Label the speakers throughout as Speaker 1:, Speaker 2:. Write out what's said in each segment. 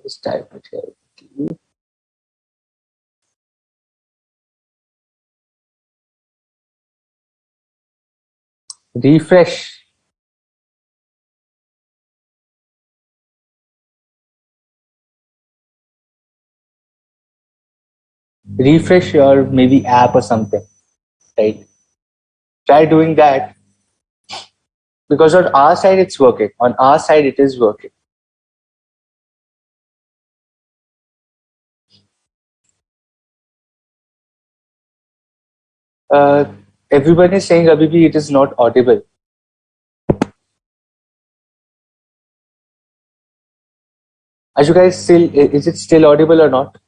Speaker 1: Just type it here. Refresh. Refresh your maybe app or something, right? Try doing that, because on our side it's working. On our side it is working. Uh, Everyone is saying Abhibi it is not audible. Are you guys still? Is it still audible or not?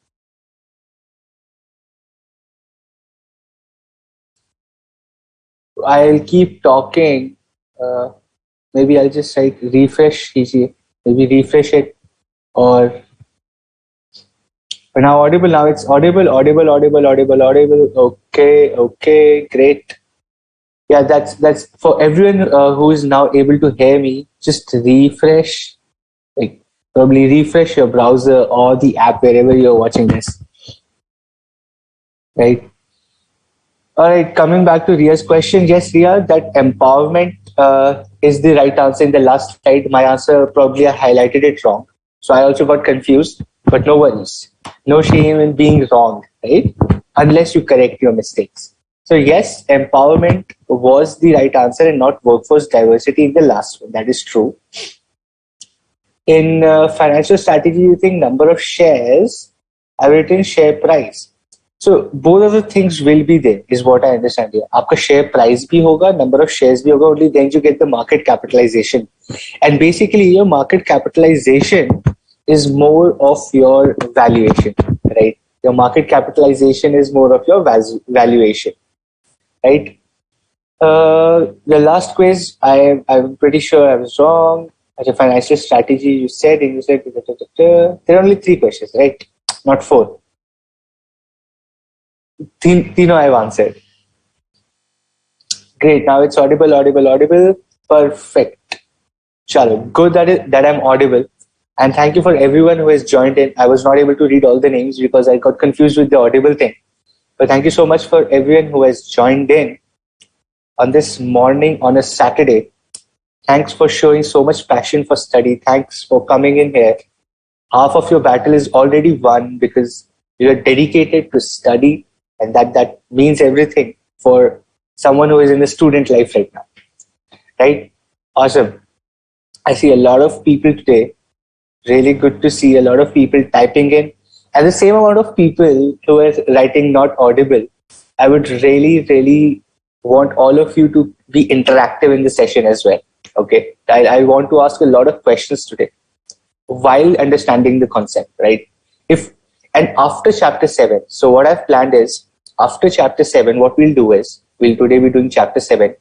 Speaker 1: I'll keep talking. Maybe I'll just write refresh. Maybe refresh it, or now audible. Now it's audible. Audible. Okay, great. Yeah, that's for everyone who is now able to hear me. Just refresh, like probably refresh your browser or the app wherever you're watching this. Right. All right. Coming back to Ria's question, yes, Ria, that empowerment is the right answer. In the last slide, my answer probably I highlighted it wrong, so I also got confused. But no worries, no shame in being wrong, right? Unless you correct your mistakes. So yes, empowerment was the right answer and not workforce diversity in the last one. That is true. In financial strategy, you think number of shares, I've written share price. So both of the things will be there, is what I understand here. आपका share price भी होगा, number of shares भी होगा. Only then you get the market capitalization. And basically, your market capitalization is more of your valuation, right? Your market capitalization is more of your valuation, right? The last quiz, I'm pretty sure I was wrong. As a financial strategy, you said there are only 3 questions, right? Not 4. Tino I've answered. Great. Now it's audible. Perfect. Chalo. Good that I'm audible. And thank you for everyone who has joined in. I was not able to read all the names because I got confused with the audible thing. But thank you so much for everyone who has joined in on this morning on a Saturday. Thanks for showing so much passion for study. Thanks for coming in here. Half of your battle is already won because you are dedicated to study, and that means everything for someone who is in the student life right now. Right? Awesome. I see a lot of people today. Really good to see a lot of people typing in, and the same amount of people who are writing not audible. I would really want all of you to be interactive in the session as well. Okay, I want to ask a lot of questions today while understanding the concept, right? And after chapter 7, so what I've planned is after chapter 7, what we'll do is today be doing chapter 7.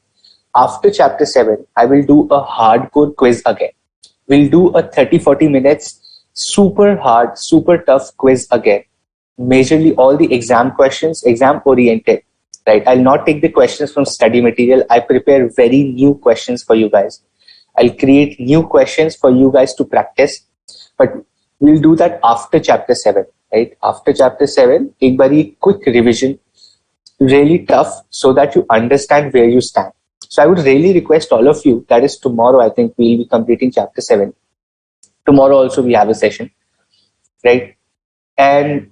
Speaker 1: After chapter 7, I will do a hardcore quiz again. We'll do a 30-40 minutes super hard, super tough quiz again. Majorly all the exam questions, exam oriented, right? I'll not take the questions from study material. I prepare very new questions for you guys. I'll create new questions for you guys to practice, but we'll do that after chapter 7, right? After chapter 7, एक बारी quick revision, really tough, so that you understand where you stand. So I would really request all of you, that is tomorrow, I think we'll be completing chapter 7. Tomorrow also we have a session, right? And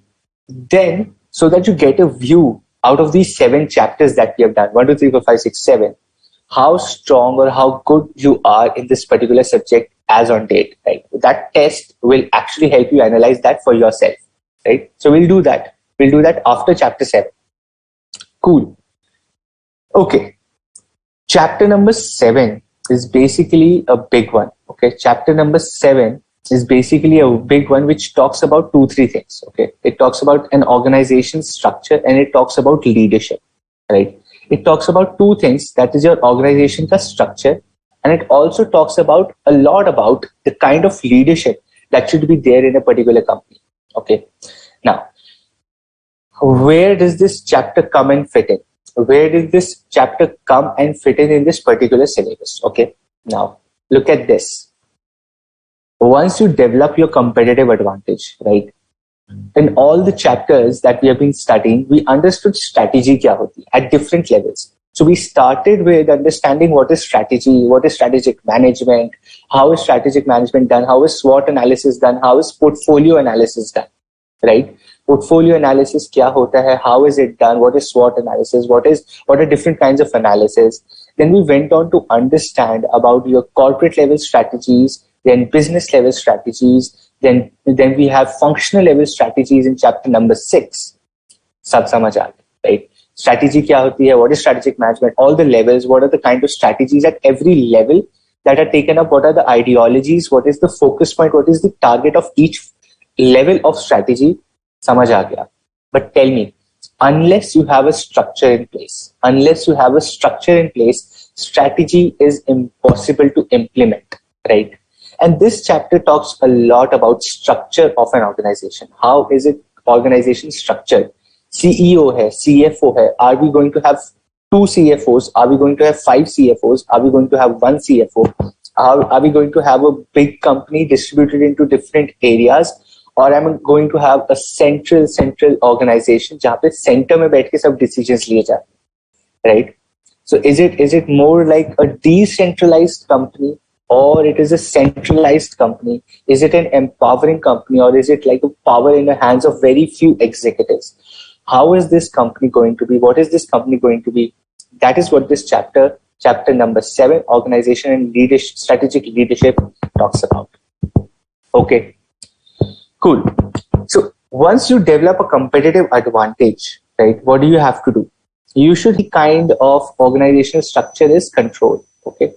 Speaker 1: then, so that you get a view out of these 7 chapters that we have done, 1, 2, 3, 4, 5, 6, 7, how strong or how good you are in this particular subject as on date, right? That test will actually help you analyze that for yourself, right? So we'll do that. We'll do that after chapter 7. Cool. Okay. Chapter number 7 is basically a big one. Okay. Chapter number 7 is basically a big one which talks about 2-3 things. Okay. It talks about an organization structure and it talks about leadership, right? It talks about 2 things, that is your organization ka structure, and it also talks about a lot about the kind of leadership that should be there in a particular company. Okay. Now, where does this chapter come and fit in? Where did this chapter come and fit in this particular syllabus? Okay. Now, look at this. Once you develop your competitive advantage, right? In all the chapters that we have been studying, we understood strategy kya hoti at different levels. So we started with understanding what is strategy, what is strategic management, how is strategic management done, how is SWOT analysis done, how is portfolio analysis done, right? Portfolio analysis kya hota hai, how is it done, what is SWOT analysis, what are different kinds of analysis. Then we went on to understand about your corporate level strategies, then business level strategies, then we have functional level strategies in chapter number 6. Sab samajh aa gaya, right? Strategy kya hoti hai, what is strategic management, all the levels, what are the kind of strategies at every level that are taken up, what are the ideologies, what is the focus point, what is the target of each level of strategy, samajh aa gaya. But tell me, unless you have a structure in place, strategy is impossible to implement, right? And this chapter talks a lot about structure of an organization. How is it organization structured? CEO hai, CFO hai. Are we going to have 2 CFOs? Are we going to have 5 CFOs? Are we going to have 1 CFO? Are we going to have a big company distributed into different areas? Or am I going to have a central organization जहाँ पे center में बैठ के सब decisions लिए जाते हैं, right? So is it more like a decentralized company, or it is a centralized company? Is it an empowering company, or is it like a power in the hands of very few executives? How is this company going to be? What is this company going to be? That is what this chapter number 7, organization and leadership, strategic leadership, talks about. Okay, cool. So once you develop a competitive advantage, right, what do you have to do? You should be kind of organizational structure is control. Okay.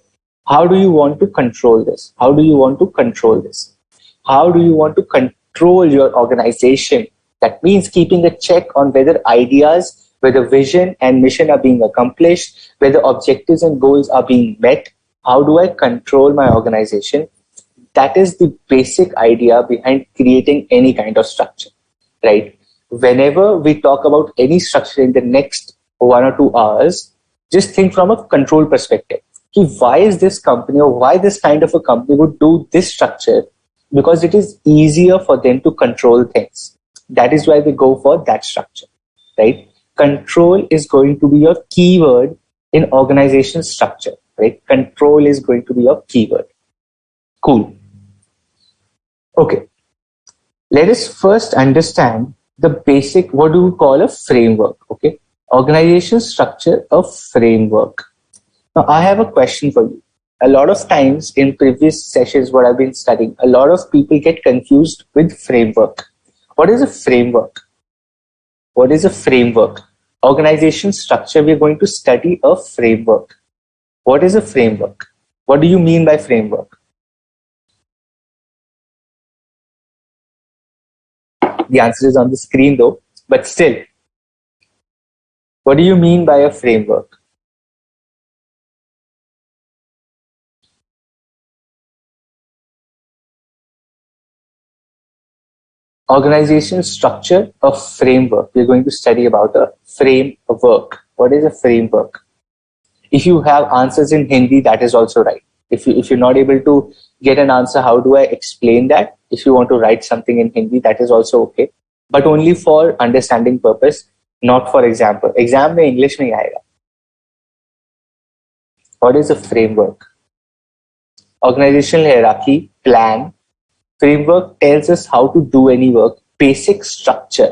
Speaker 1: How do you want to control this? How do you want to control your organization? That means keeping a check on whether ideas, whether vision and mission are being accomplished, whether objectives and goals are being met. How do I control my organization? That is the basic idea behind creating any kind of structure, right? Whenever we talk about any structure in the next 1 or 2 hours, just think from a control perspective. Why is this company, or why this kind of a company would do this structure? Because it is easier for them to control things. That is why they go for that structure, right? Control is going to be your keyword in organization structure, right? Control is going to be your keyword. Cool. Okay. Let us first understand the basic, what do we call a framework? Okay. Organization structure, a framework. Now, I have a question for you. A lot of times in previous sessions, what I've been studying, a lot of people get confused with framework. What is a framework? What is a framework? Organization structure, we're going to study a framework. What is a framework? What do you mean by framework? The answer is on the screen though, but still, what do you mean by a framework? Organization structure, a framework. We're going to study about a framework. What is a framework? If you have answers in Hindi, that is also right. If you're not able to get an answer, how do I explain that? If you want to write something in Hindi, that is also okay. But only for understanding purpose, not for example. Exam mein English nahi aayega. What is a framework? Organizational hierarchy, plan. Framework tells us how to do any work. Basic structure,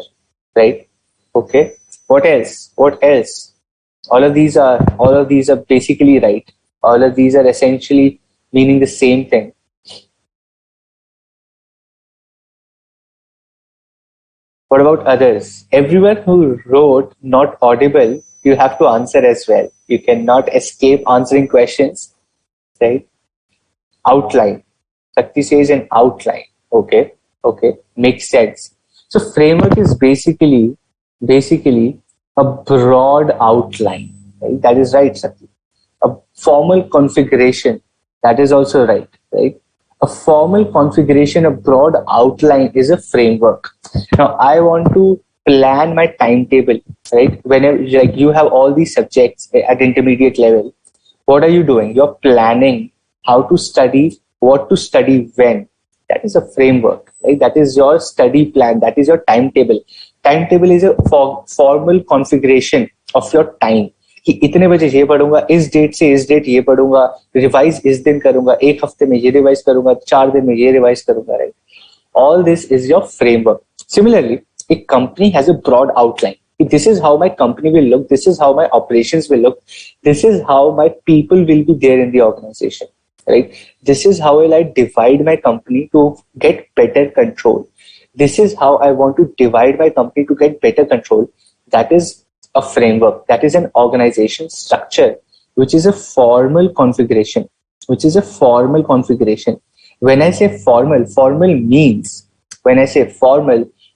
Speaker 1: right? Okay. What else? All of these are basically right. All of these are essentially meaning the same thing. What about others? Everyone who wrote not audible, you have to answer as well. You cannot escape answering questions, right? Outline. Shakti says an outline. Okay. Makes sense. So framework is basically a broad outline. Right? That is right, Shakti. A formal configuration. That is also right. A formal configuration, a broad outline is a framework. Now I want to plan my timetable, right? Whenever like you have all these subjects at intermediate level, what are you doing? You're planning how to study, what to study when. That is a framework, right? That is your study plan. That is your timetable. Timetable is a formal configuration of your time. कि इतने बजे ये पढ़ूंगा, इस date से इस date ये पढ़ूंगा, रिवाइज इस दिन करूंगा, एक हफ्ते में ये रिवाइज करूंगा, 4 दिन में ये रिवाइज करूंगा, right? All this is your framework. Similarly, a company has a broad outline. This is how my company will look. This is how my operations will look. This is how my people will be there in the organization, right? This is how will I divide my company to get better control. This is how I want to divide my company to get better control. That is a framework. That is an organization structure, which is a formal configuration, When I say formal means,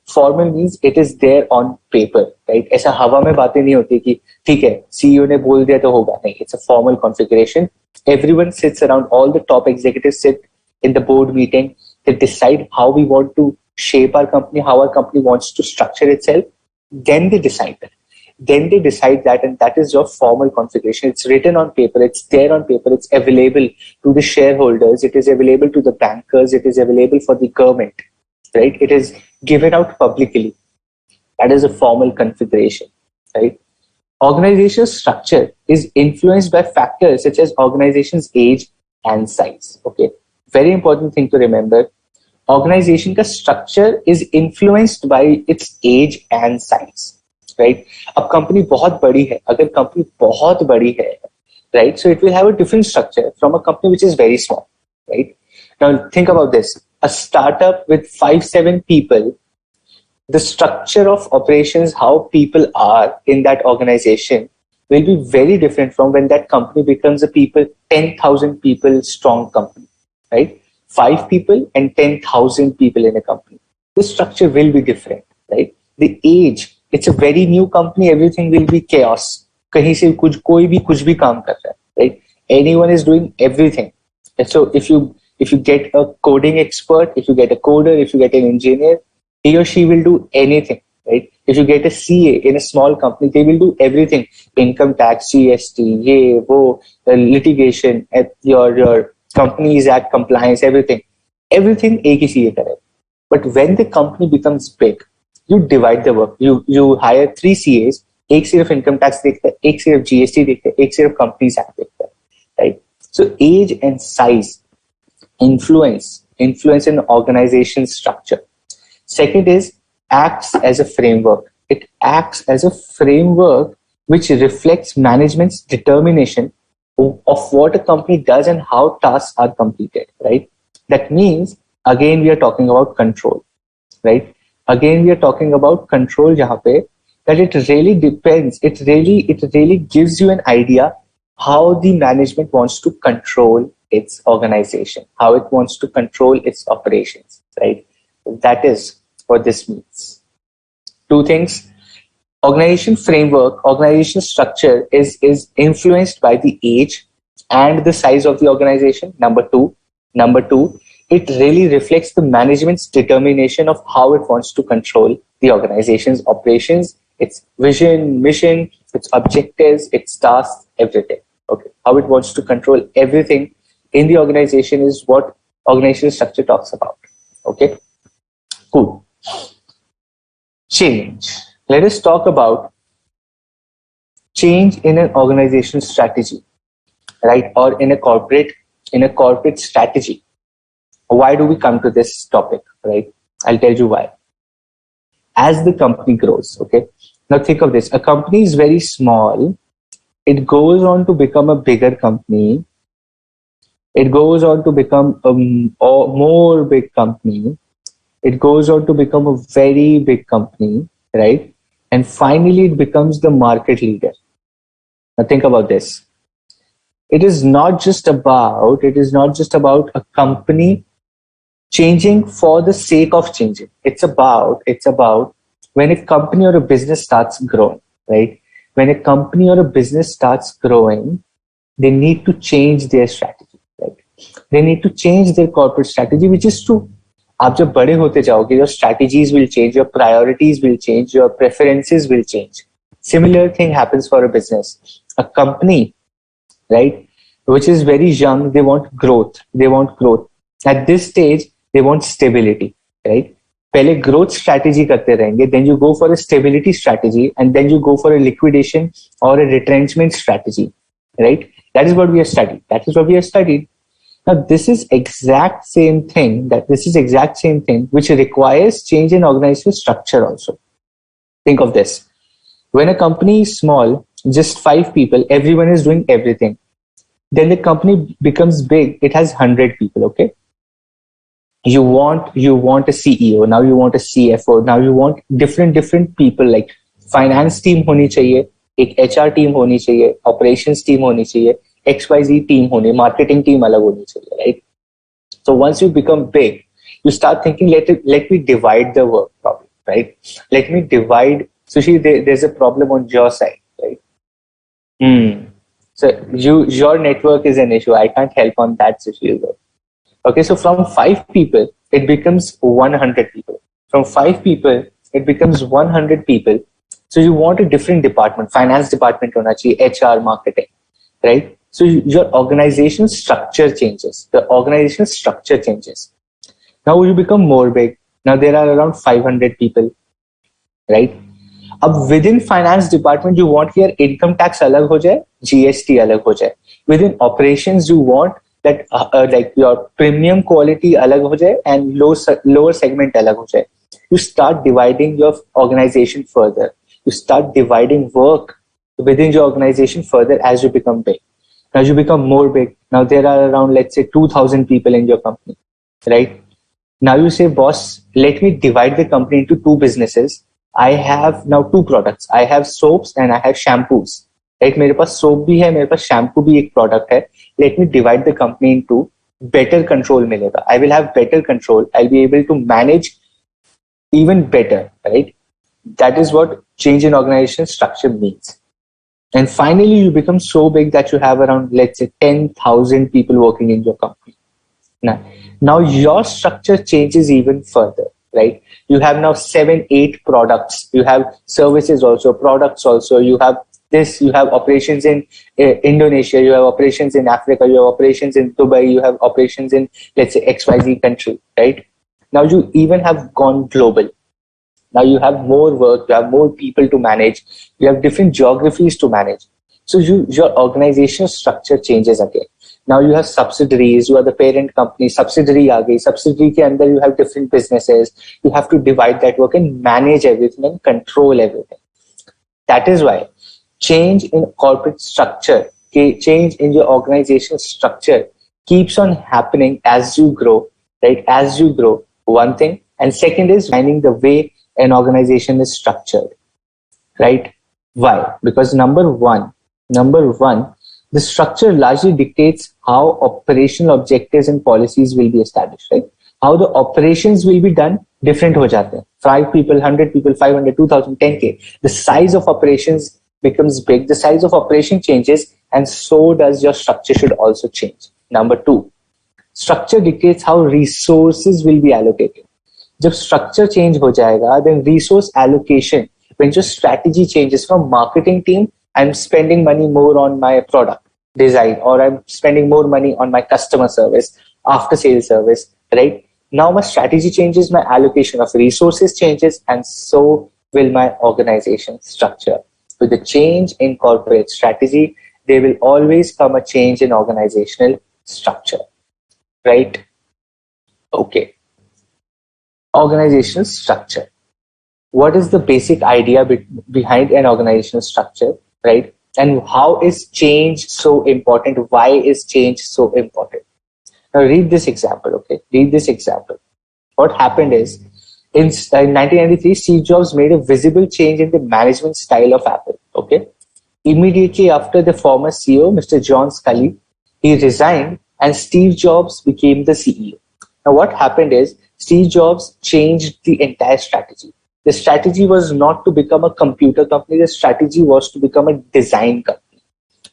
Speaker 1: formal means it is there on paper, right? ऐसा हवा में बातें नहीं होती कि ठीक है CEO ने बोल दिया तो होगा, नहीं. It's a formal configuration. Everyone sits around, all the top executives sit in the board meeting. They decide how we want to shape our company, how our company wants to structure itself. Then they decide that. And that is your formal configuration. It's written on paper, it's there on paper, it's available to the shareholders, it is available to the bankers, it is available for the government, right? It is given out publicly. That is a formal configuration, right? Organizational structure is influenced by factors such as organization's age and size. Okay, very important thing to remember. Organization का structure is influenced by its age and size. Right? अब company बहुत बड़ी है, अगर company बहुत बड़ी है, right? So it will have a different structure from a company which is very small, right? Now think about this: a startup with 5-7 people, the structure of operations, how people are in that organization, will be very different from when that company becomes a 10,000 people strong company, right? 5 people and 10,000 people in a company. The structure will be different, right? The age. It's a very new company. Everything will be chaos. कहीं से कोई भी काम कर रहा है, right? Anyone is doing everything. And so if you get a coding expert, if you get a coder, if you get an engineer, he or she will do anything, right? If you get a CA in a small company, they will do everything: income tax, GST, litigation, your company's act compliance, everything. Everything एक ही CA करे. But when the company becomes big, you divide the work. You hire 3 CAs. एक सिर्फ income tax देखता है, एक सिर्फ GST देखता है, एक सिर्फ companies act देखता है, right? So age and size influence an organization structure. Second is acts as a framework. It acts as a framework which reflects management's determination of what a company does and how tasks are completed, right? That means again we are talking about control, right? Again, we are talking about control जहाँ पे that it really depends. It really gives you an idea how the management wants to control its organization, how it wants to control its operations, right? That is what this means. 2 things. Organization framework, organization structure is influenced by the age and the size of the organization. Number two, it really reflects the management's determination of how it wants to control the organization's operations, its vision, mission, its objectives, its tasks, everything. Okay, how it wants to control everything in the organization is what organizational structure talks about. Okay, cool. Change. Let us talk about change in an organizational strategy, right? Or in a corporate strategy. Why do we come to this topic, right? I'll tell you why. As the company grows, okay? Now think of this. A company is very small. It goes on to become a bigger company. It goes on to become a more big company. It goes on to become a very big company, right? And finally, it becomes the market leader. Now think about this. It is not just about a company changing for the sake of changing. It's about when a company or a business starts growing, right? When a company or a business starts growing, they need to change their strategy, right? They need to change their corporate strategy, which is true. आप जब बड़े होते जाओगे, your strategies will change, your priorities will change, your preferences will change. Similar thing happens for a business. A company, right, which is very young, they want growth. At this stage, They want stability, right? पहले growth strategy करते रहेंगे, then you go for a stability strategy, and then you go for a liquidation or a retrenchment strategy, right? That is what we have studied. That is what we have studied. Now, this is exact same thing which requires change in organizational structure also. Think of this. When a company is small, just 5 people, everyone is doing everything. Then the company becomes big, it has 100 people, okay? You want a CEO, now you want a CFO, now you want different people, like finance team honi chahiye, एक HR team honi chahiye, operations team honi chahiye, XYZ team honi, marketing team alag honi chahiye, right? So once you become big, you start thinking, let me divide the work problem, right? Let me divide. Sushi, there's a problem on your side, right? So your network is an issue. I can't help on that, Sushi. Okay, so from 5 people, it becomes 100 people. From 5 people, it becomes 100 people. So you want a different department, finance department hona chahiye, HR, marketing, right? So your organizational structure changes. The organizational structure changes. Now you become more big. Now there are around 500 people, right? Within finance department, you want your income tax alag ho jaye, GST alag ho jaye. Within operations, you want that like your premium quality alag ho jaye and lower segment alag ho jaye. You start dividing your organization further. You start dividing work within your organization further as you become big. Now you become more big. Now there are around, let's say, 2,000 people in your company, right? Now you say, boss, let me divide the company into 2 businesses. I have now 2 products. I have soaps and I have shampoos. Right? मेरे पास soap भी है, मेरे पास shampoo भी एक product है. Let me divide the company into better control मिलेगा. I will have better control. I'll be able to manage even better, right? That is what change in organization structure means. And finally, you become so big that you have around, let's say, 10,000 people working in your company. Now your structure changes even further, right? You have now 7, 8 products. You have services also, products also. You have this, you have operations in Indonesia, you have operations in Africa, you have operations in Dubai, you have operations in, let's say, XYZ country, right? Now you even have gone global. Now you have more work, you have more people to manage, you have different geographies to manage. So your organizational structure changes again. Now you have subsidiaries, you are the parent company, subsidiary aa gayi, subsidiary ke andar you have different businesses. You have to divide that work and manage everything and control everything. That is why change in corporate structure, change in your organizational structure keeps on happening as you grow, right? As you grow, one thing. And second is finding the way an organization is structured, right? Why? Because number one, the structure largely dictates how operational objectives and policies will be established, right? How the operations will be done, different ho jate hain. 5 people, 100 people, 500, 2000, 10K. The size of operations becomes big. The size of operation changes, and so does your structure should also change. Number 2, structure dictates how resources will be allocated. जब structure change हो जाएगा, then resource allocation, when your strategy changes from marketing team, I'm spending money more on my product design, or I'm spending more money on my customer service, after sales service, right? Now my strategy changes, my allocation of resources changes, and so will my organization structure. With the change in corporate strategy, there will always come a change in organizational structure, right? Okay. Organizational structure. What is the basic idea behind an organizational structure, right? And how is change so important? Why is change so important? Now read this example, okay? Read this example. What happened is, in 1993, Steve Jobs made a visible change in the management style of Apple, okay? Immediately after the former CEO, Mr. John Sculley, he resigned and Steve Jobs became the CEO. Now what happened is, Steve Jobs changed the entire strategy. The strategy was not to become a computer company. The strategy was to become a design company.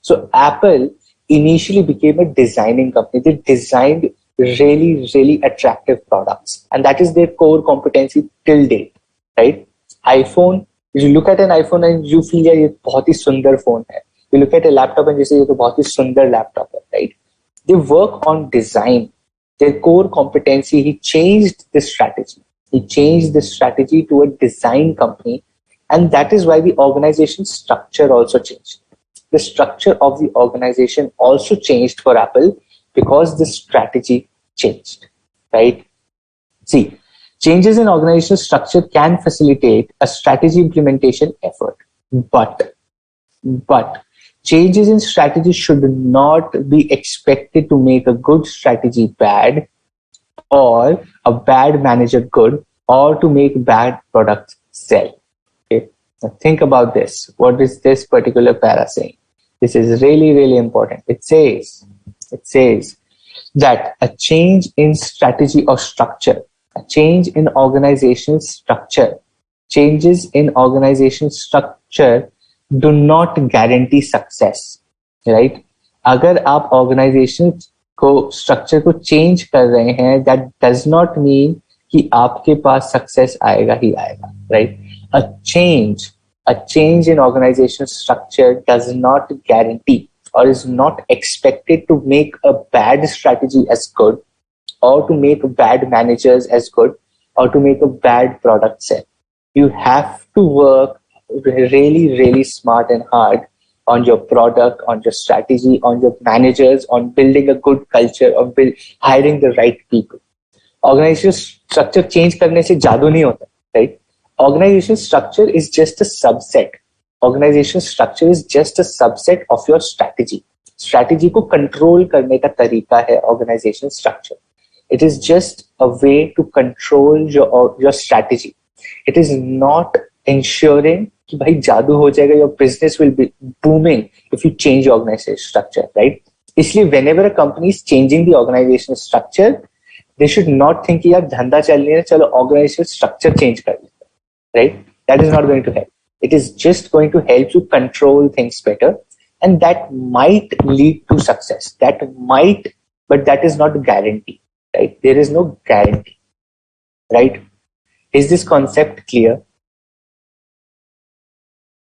Speaker 1: So Apple initially became a designing company. They designed really, really attractive products. And that is their core competency till date, right? iPhone, you look at an iPhone and you feel, yeah, ये बहुत ही सुंदर phone है. You look at a laptop and you say, ये तो बहुत ही सुंदर laptop है, right? They work on design. their core competency, he changed this strategy. He changed this strategy to a design company. And that is why the organization structure also changed. The structure of the organization also changed for Apple because the strategy changed, right? See, changes in organizational structure can facilitate a strategy implementation effort, but changes in strategy should not be expected to make a good strategy bad, or a bad manager good, or to make bad products sell. Okay, now think about this. What is this particular para saying? This is really, really important. It says that a change in strategy or structure, a change in organizational structure, changes in organizational structure do not guarantee success, right? अगर आप organization को structure को change कर रहे हैं, that does not mean कि आपके पास success आएगा ही आएगा, right? A change in organizational structure does not guarantee or is not expected to make a bad strategy as good, or to make bad managers as good, or to make a bad product sell. You have to work really, really smart and hard on your product, on your strategy, on your managers, on building a good culture, on hiring the right people. Organizational structure change करने से जादू नहीं होता, right? Organizational structure is just a subset. Organizational structure is just a subset of your strategy. Strategy को control करने का तरीका है organizational structure. It is just a way to control your strategy. It is not ensuring कि भाई जादू हो जाएगा, your business will be booming if you change your organizational structure, right? इसलिए whenever a company is changing the organizational structure, they should not think कि यार धंधा चल नहीं है, चलो organizational structure change कर लेते हैं, right? That is not going to help. It is just going to help you control things better, and that might lead to success. That might, but that is not a guarantee, right? There is no guarantee, right? Is this concept clear?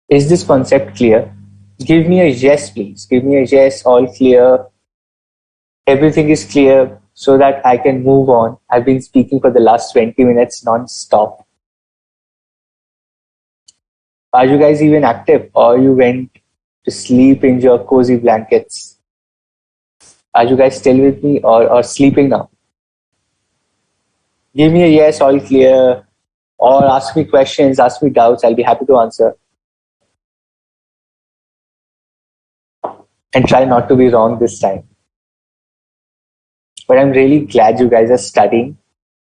Speaker 1: Is this concept clear? Give me a yes, please. Give me a yes, all clear. Everything is clear so that I can move on. I've been speaking for the last 20 minutes non-stop. Are you guys even active, or you went to sleep in your cozy blankets? Are you guys still with me, or sleeping now? Give me a yes, all clear, or ask me questions, ask me doubts. I'll be happy to answer. And try not to be wrong this time. But I'm really glad you guys are studying.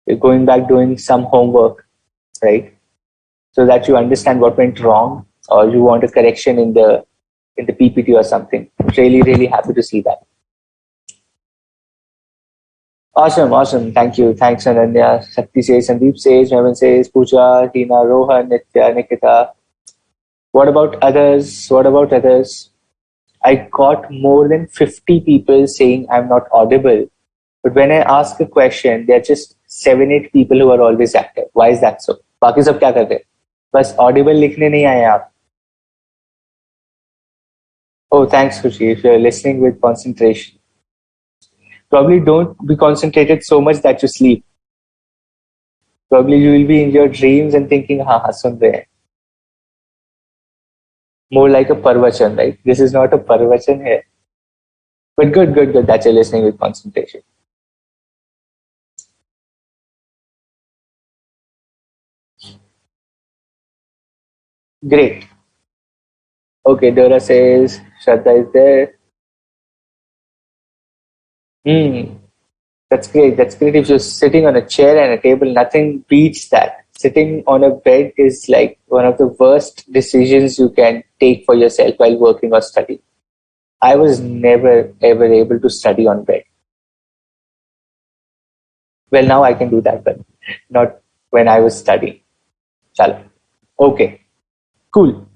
Speaker 1: You're going back doing some homework, right? So that you understand what went wrong, or you want a correction in the PPT or something. Really, really happy to see that. Awesome. Thank you. Thanks, Ananya. Shakti says, Sandeep says, Mevan says, Pooja, Tina, Rohan, Nitya, Nikita. What about others? I got more than 50 people saying I'm not audible. But when I ask a question, there are just 7-8 people who are always active. Why is that so? बाकी सब क्या कर रहे हैं? बस audible लिखने नहीं आए आप. Oh, thanks, Khushi. If you're listening with concentration. Probably don't be concentrated so much that you sleep. Probably you will be in your dreams and thinking, हाँ सुन रहे हैं. More like a parvachan, right? This is not a parvachan here. But good that you're listening with concentration. Great. Okay, Dora says, Shraddha is there. That's great. If you're sitting on a chair and a table, nothing beats that. Sitting on a bed is like one of the worst decisions you can take for yourself while working or studying. I was never ever able to study on bed. Well, now I can do that, but not when I was studying. Chalo. Okay, cool.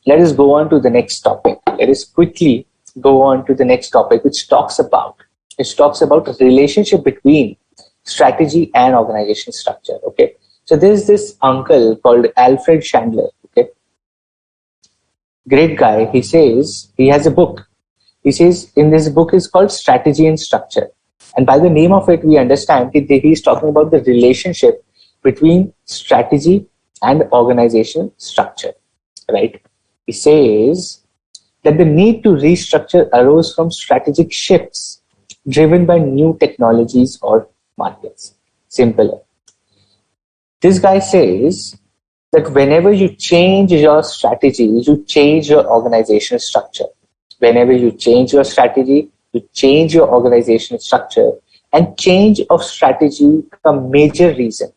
Speaker 1: Let us go on to the next topic. Let us quickly go on to the next topic, which talks about the relationship between strategy and organization structure. Okay. So there's this uncle called Alfred Chandler. Okay. Great guy. He says he has a book. He says in this book is called Strategy and Structure. And by the name of it, we understand that he is talking about the relationship between strategy and organizational structure, right? He says that the need to restructure arose from strategic shifts driven by new technologies or markets. Simple. This guy says that whenever you change your strategy, you change your organizational structure. Whenever you change your strategy, you change your organizational structure, and change of strategy, a major reason.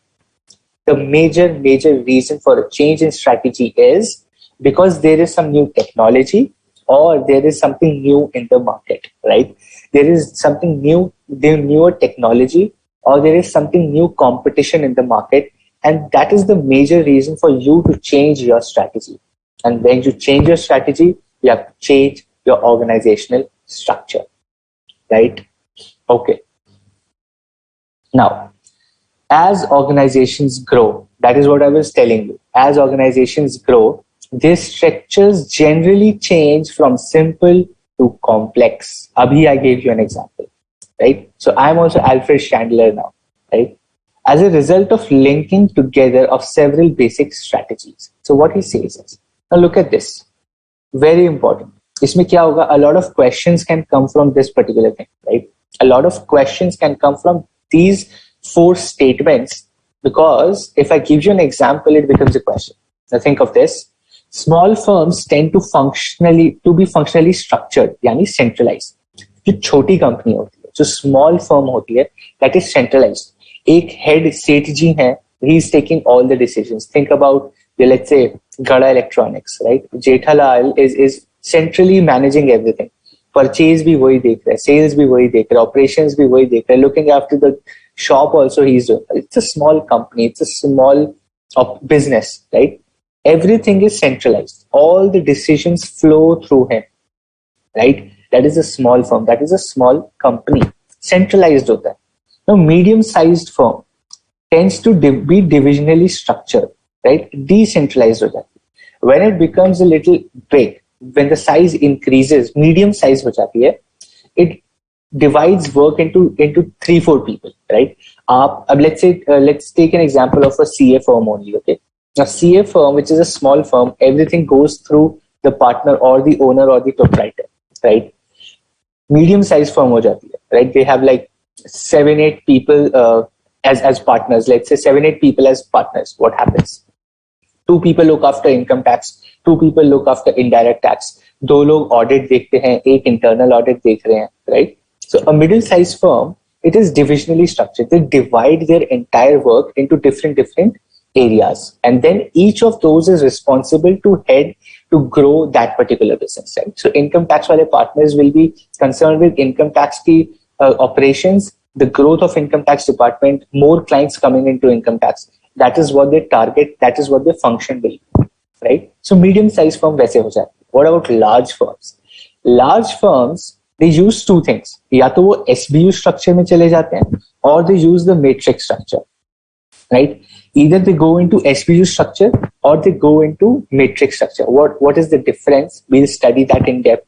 Speaker 1: The major reason for a change in strategy is because there is some new technology or there is something new in the market, right? There is something new, the newer technology, or there is something new competition in the market. And that is the major reason for you to change your strategy. And when you change your strategy, you have to change your organizational structure, right? Okay. Now, as organizations grow, that is what I was telling you. As organizations grow, their structures generally change from simple to complex. Abhi, I gave you an example, right? So I'm also Alfred Chandler now, right? As a result of linking together of several basic strategies. So what he says is, now look at this. Very important. इसमें क्या होगा? A lot of questions can come from this particular thing, right? A lot of questions can come from these 4 statements, because if I give you an example, it becomes a question. Now think of this. Small firms tend to be functionally structured, यानी centralized. जो छोटी company होती है, जो small firm होती है, that is centralized. एक head सेठ जी हैं, he is taking all the decisions. Think about, let's say, Gada Electronics, right? Jethalal is centrally managing everything. Purchase भी वही देख रहा है, sales भी वही देख रहा है, operations भी वही देख रहा है, looking after the shop also he's doing. It's a small company, it's a small business, right? Everything is centralized. All the decisions flow through him, right? That is a small firm. That is a small company. Centralized होता है. Now, medium-sized firm tends to be divisionally structured, right? Decentralized हो जाती है. When it becomes a little big, when the size increases, medium size हो जाती है, it divides work into 3-4 people, right? Let's take an example of a CA firm only, okay? A CA firm, which is a small firm, everything goes through the partner or the owner or the proprietor, right? Medium-sized firm हो जाती है, right? They have like 7-8 people as partners. Let's say 7-8 people as partners. What happens? 2 people look after income tax, 2 people look after indirect tax. 2 लोग audit देखते हैं, 1 internal audit देख रहे हैं, right? So a middle-sized firm, it is divisionally structured. They divide their entire work into different areas, and then each of those is responsible to grow that particular business, right? So income tax wale partners will be concerned with income tax ki operations, the growth of income tax department, more clients coming into income tax. That is what they target. That is what their function will be, right? So medium-sized firm वैसे हो जाए. What about large firms? Large firms, they use 2 things. या तो वो SBU structure में चले जाते हैं, or they use the matrix structure, right? Either they go into SBU structure or they go into matrix structure. What is the difference? We'll study that in depth,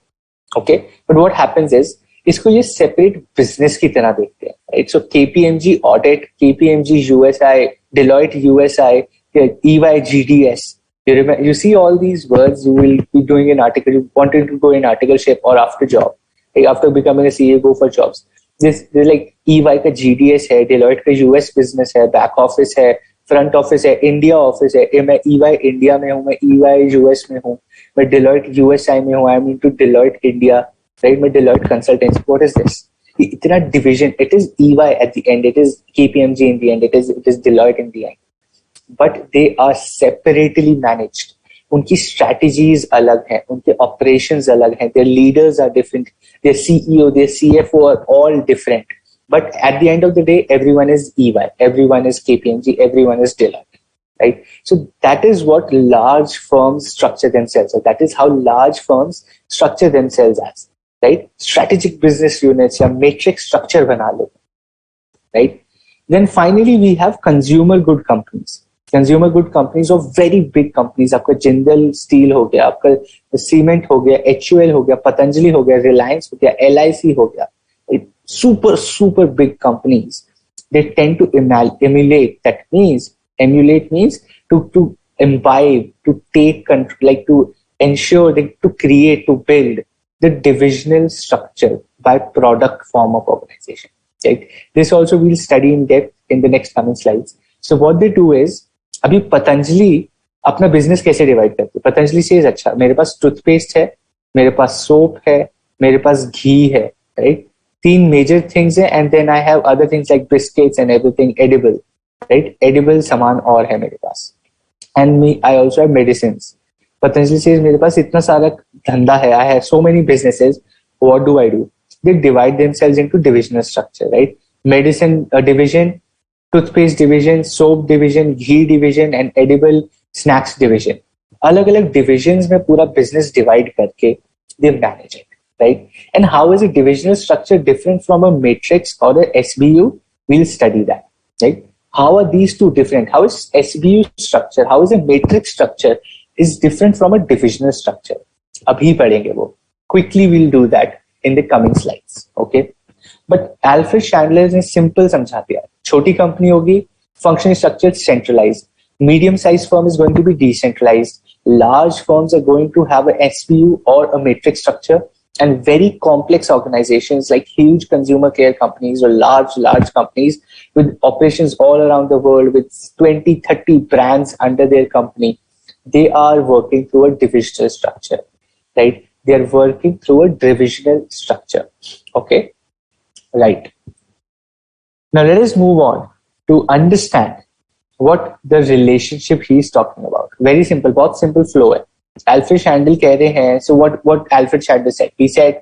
Speaker 1: okay? But what happens is, इसको ये separate business की तरह देखते हैं, right? So KPMG audit, KPMG USI, Deloitte USI, EY GDS. You see all these words. You will be doing an article. You wanted to go in articleship or after job, like after becoming a CA, go for jobs. There's like EY का GDS है, Deloitte का US business है, back office है, front office है, India office है. मैं EY India में हूँ, मैं EY US में हूँ, मैं Deloitte USI में हूँ. I'm into Deloitte India, right? मैं Deloitte consultancy. What is this? इतना division. It is EY at the end. It is KPMG in the end. It is Deloitte in the end. But they are separately managed. उनकी strategies अलग हैं, उनके operations अलग हैं, their leaders are different, their CEO, their CFO are all different. But at the end of the day, everyone is EY, everyone is KPMG, everyone is Deloitte, right? So that is what large firms structure themselves. So that is how large firms structure themselves as, right? Strategic business units या matrix structure बना लो, right? Then finally, we have consumer good companies. Consumer good companies or very big companies. आपका Jindal steel हो गया, आपका cement हो गया, HUL हो गया, पतंजलि हो गया, रिलायंस हो गया, LIC हो गया. super big companies, they tend to emulate. Emulate means to imbibe, to take control, like to ensure, to create, to build the divisional structure by product form of organization. Right? This also we'll study in depth in the next coming slides. So what they do is, अभी पतंजलि अपना business कैसे divide करते हैं? पतंजलि से अच्छा, मेरे पास toothpaste है, मेरे पास सोप है, मेरे पास घी है, राइट? तीन मेजर थिंग्स है, and then I have other things like biscuits and everything edible, right? Edible सामान और है मेरे पास. And me I also have medicine. Patanjali से मेरे पास इतना सारा धंधा है, I have so many businesses. What do I do? They divide themselves into divisional structure, right? Medicine division, toothpaste division, soap division, ghee division, and edible snacks division. अलग अलग divisions में पूरा business divide करके they manage it, right? And how is a divisional structure different from a matrix or a SBU? We'll study that, right? How are these two different? How is SBU structure? How is a matrix structure is different from a divisional structure? अभी पढ़ेंगे वो. Quickly we'll do that in the coming slides, okay? But Alfred Chandler ने simple समझा दिया. छोटी company होगी, functional structure centralized. Medium-sized firm is going to be decentralized. Large firms are going to have a SBU or a matrix structure, and very complex organizations like huge consumer care companies or large companies with operations all around the world with 20-30 brands under their company, they are working through a divisional structure, right? They are working through a divisional structure. Okay, right. Now let us move on to understand what the relationship he is talking about. Very simple, बहुत simple flow है. Alfred Chandler कह रहे हैं. So what Alfred Chandler said? He said,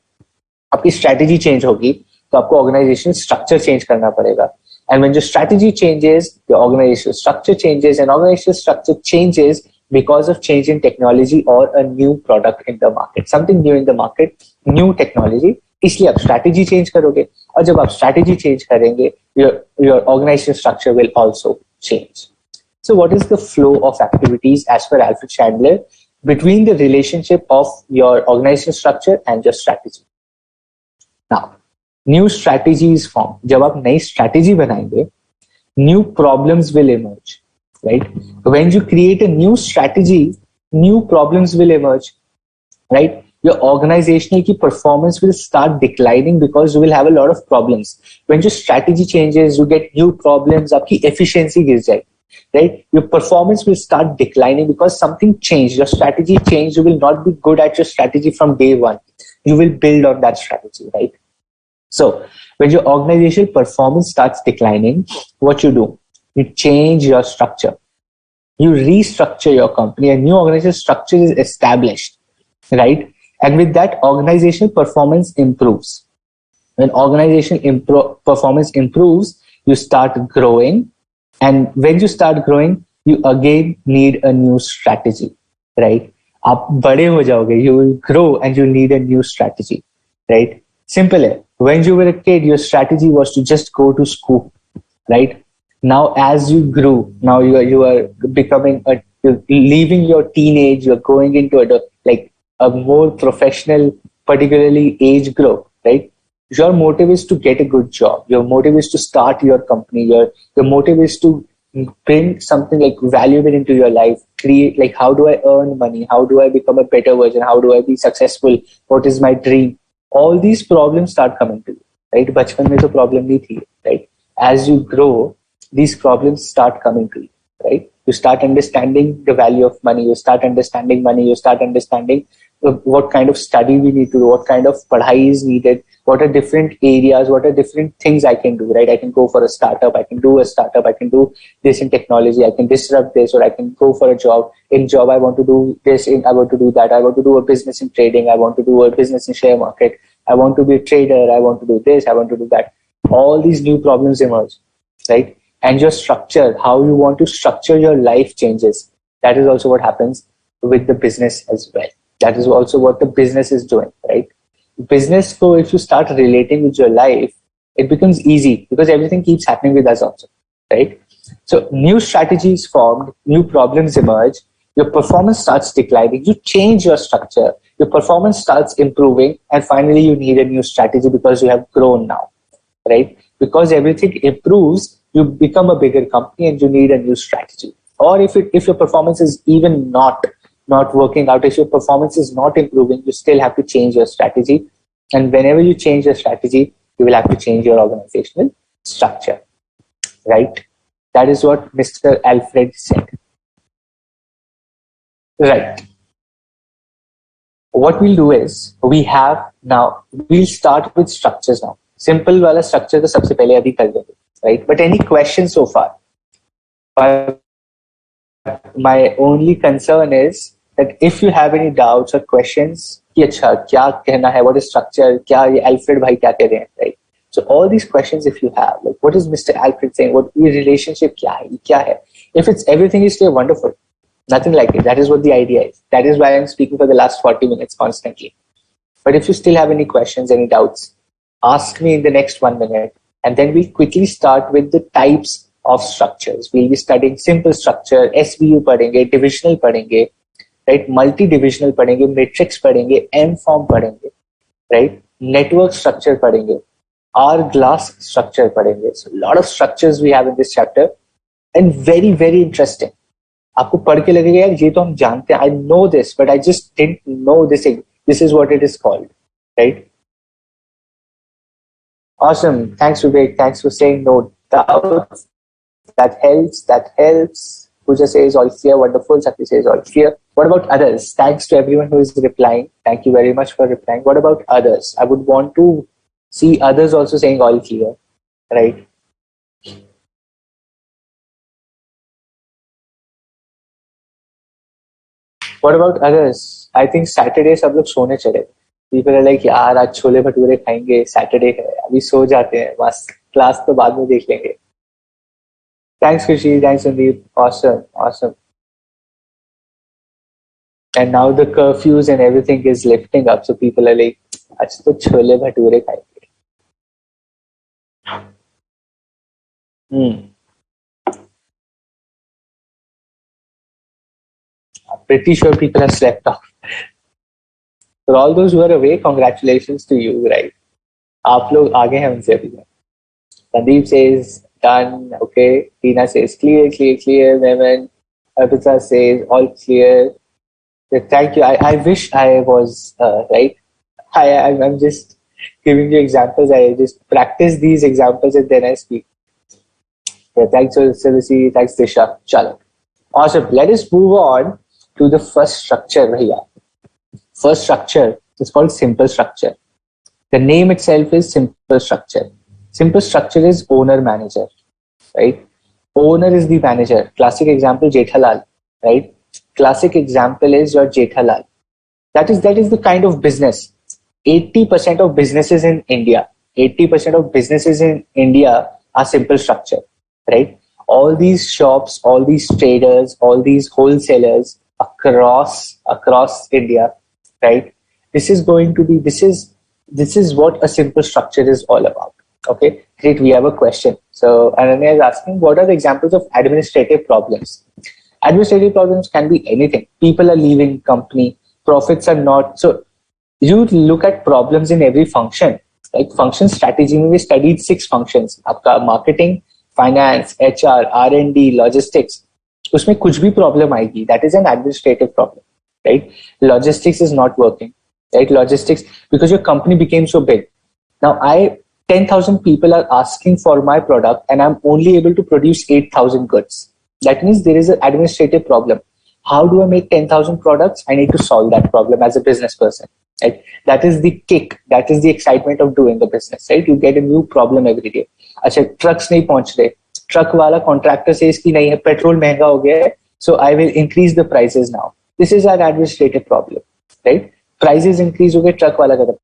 Speaker 1: आपकी strategy change होगी, तो आपको organization structure change करना पड़ेगा. And when your strategy changes, the organizational structure changes, and organizational structure changes because of change in technology or a new product in the market, something new in the market, new technology. इसलिए आप strategy change करोगे, और जब आप strategy change करेंगे, your organizational structure will also change. So what is the flow of activities as per Alfred Chandler between the relationship of your organizational structure and your strategy? Now, new strategy is formed. जब आप नई strategy बनाएंगे, new problems will emerge. Right? When you create a new strategy, new problems will emerge, right? Your organizational performance will start declining because you will have a lot of problems. When your strategy changes, you get new problems, आपकी efficiency गिर जाएगी, right? Your performance will start declining because something changed. Your strategy changed. You will not be good at your strategy from day one. You will build on that strategy, right? So when your organizational performance starts declining, what you do? You change your structure. You restructure your company. A new organizational structure is established, right? And with that, organizational performance improves. When organizational performance improves, you start growing. And when you start growing, you again need a new strategy, right? आप बड़े हो जाओगे, you will grow and you need a new strategy, right? Simple है. When you were a kid, your strategy was to just go to school, right? Now, as you grew, now you are becoming you're leaving your teenage, you're going into a more professional, particularly age group, right? Your motive is to get a good job. Your motive is to start your company. Your motive is to bring something like valuable into your life. Create, like, how do I earn money? How do I become a better version? How do I be successful? What is my dream? All these problems start coming to you, right? बचपन में तो problem नहीं थी, right? As you grow, these problems start coming to you, right? You start understanding the value of money. You start understanding money. You start understanding what kind of study we need to do, what kind of padhai is needed, what are different areas, what are different things I can do, right? I can go for a startup. I can do a startup. I can do this in technology. I can disrupt this, or I can go for a job. In job, I want to do this. I want to do that. I want to do a business in trading. I want to do a business in share market. I want to be a trader. I want to do this. I want to do that. All these new problems emerge, right? And your structure, how you want to structure your life changes. That is also what happens with the business as well. That is also what the business is doing, right? Business, so if you start relating with your life, it becomes easy because everything keeps happening with us also, right? So new strategies formed, new problems emerge, your performance starts declining, you change your structure, your performance starts improving, and finally you need a new strategy because you have grown now, right? Because everything improves, you become a bigger company and you need a new strategy. Or if your performance is even not working out, if your performance is not improving, you still have to change your strategy. And whenever you change your strategy, you will have to change your organizational structure, right? That is what Mr. Alfred said. Right. What we'll do is we'll start with structures now. Simple wala structure तो सबसे पहले अभी कर देंगे, right? But any questions so far? But my only concern is that if you have any doubts or questions, कि अच्छा क्या कहना है, what is structure, क्या ये Alfred भाई क्या कह रहे हैं, right? So all these questions, if you have, like, what is Mr. Alfred saying? What your relationship kya hai? If it's everything is clear, wonderful. Nothing like it. That is what the idea is. That is why I'm speaking for the last 40 minutes constantly. But if you still have any questions, any doubts, ask me in the next 1 minute. And then we'll quickly start with the types of structures. We'll be studying simple structure, SBU padhenge, divisional padhenge, right? Multi-divisional padhenge, matrix padhenge, M-form padhenge, right? Network structure padhenge. Hourglass structure padhenge. So a lot of structures we have in this chapter and very, very interesting. आपको पढ़ के लगेगा यार ये तो हम जानते हैं, I know this, but I just didn't know this is what it is called, right? Awesome. Thanks, Vivek. Thanks for saying no doubts. That helps. Pooja says all clear. Wonderful. Sakti says all clear. What about others? Thanks to everyone who is replying. Thank you very much for replying. What about others? I would want to see others also saying all clear, right? What about others? I think Saturday सब लोग सोने चले. People are like यार आज छोले भटूरे खाएंगे, Saturday है, अभी सो जाते हैं, बस क्लास तो बाद में देख लेंगे. Thanks Kushi, thanks Sandeep. Awesome. And now the curfews and everything is lifting up, so people are like आज तो छोले भटूरे खाएंगे. I'm pretty sure people have slept off. For all those who are awake, congratulations to you, right? आप लोग आगे हैं उनसे अभी. Sandeep says done. Okay. Tina says clear. Meman. Arpita says all clear. Thank you. I wish I was right. I'm just giving you examples. I just practice these examples and then I speak. Yeah, thanks, Celesi. Thanks, Disha. Chalo. Awesome. Let us move on to the first structure. Bhaiya. First structure is called simple structure. The name itself is simple structure. Simple structure is owner-manager, right? Owner is the manager. Classic example, Jethalal, right? Classic example is your Jethalal. That is the kind of business. 80% of businesses in India, 80% of businesses in India are simple structure, right? All these shops, all these traders, all these wholesalers across India, right? This is what a simple structure is all about. Okay, great. We have a question. So Ananya is asking, what are the examples of administrative problems? Administrative problems can be anything. People are leaving company, profits are not. So you look at problems in every function. Like function strategy, we studied 6 functions. Aapka marketing, finance, HR, R&D, logistics. उसमें कुछ भी problem आएगी. That is an administrative problem, right? Logistics is not working, right? Logistics, because your company became so big. Now 10,000 people are asking for my product and I'm only able to produce 8,000 goods. That means there is an administrative problem. How do I make 10,000 products? I need to solve that problem as a business person, right? That is the kick. That is the excitement of doing the business, right? You get a new problem every day. अच्छा, trucks नहीं पहुंच रहे. Truck वाला contractor says कि नहीं है, petrol महंगा हो गया है, so I will increase the prices now. This is an administrative problem, right? Prices increase हो गए, truck वाला कहता है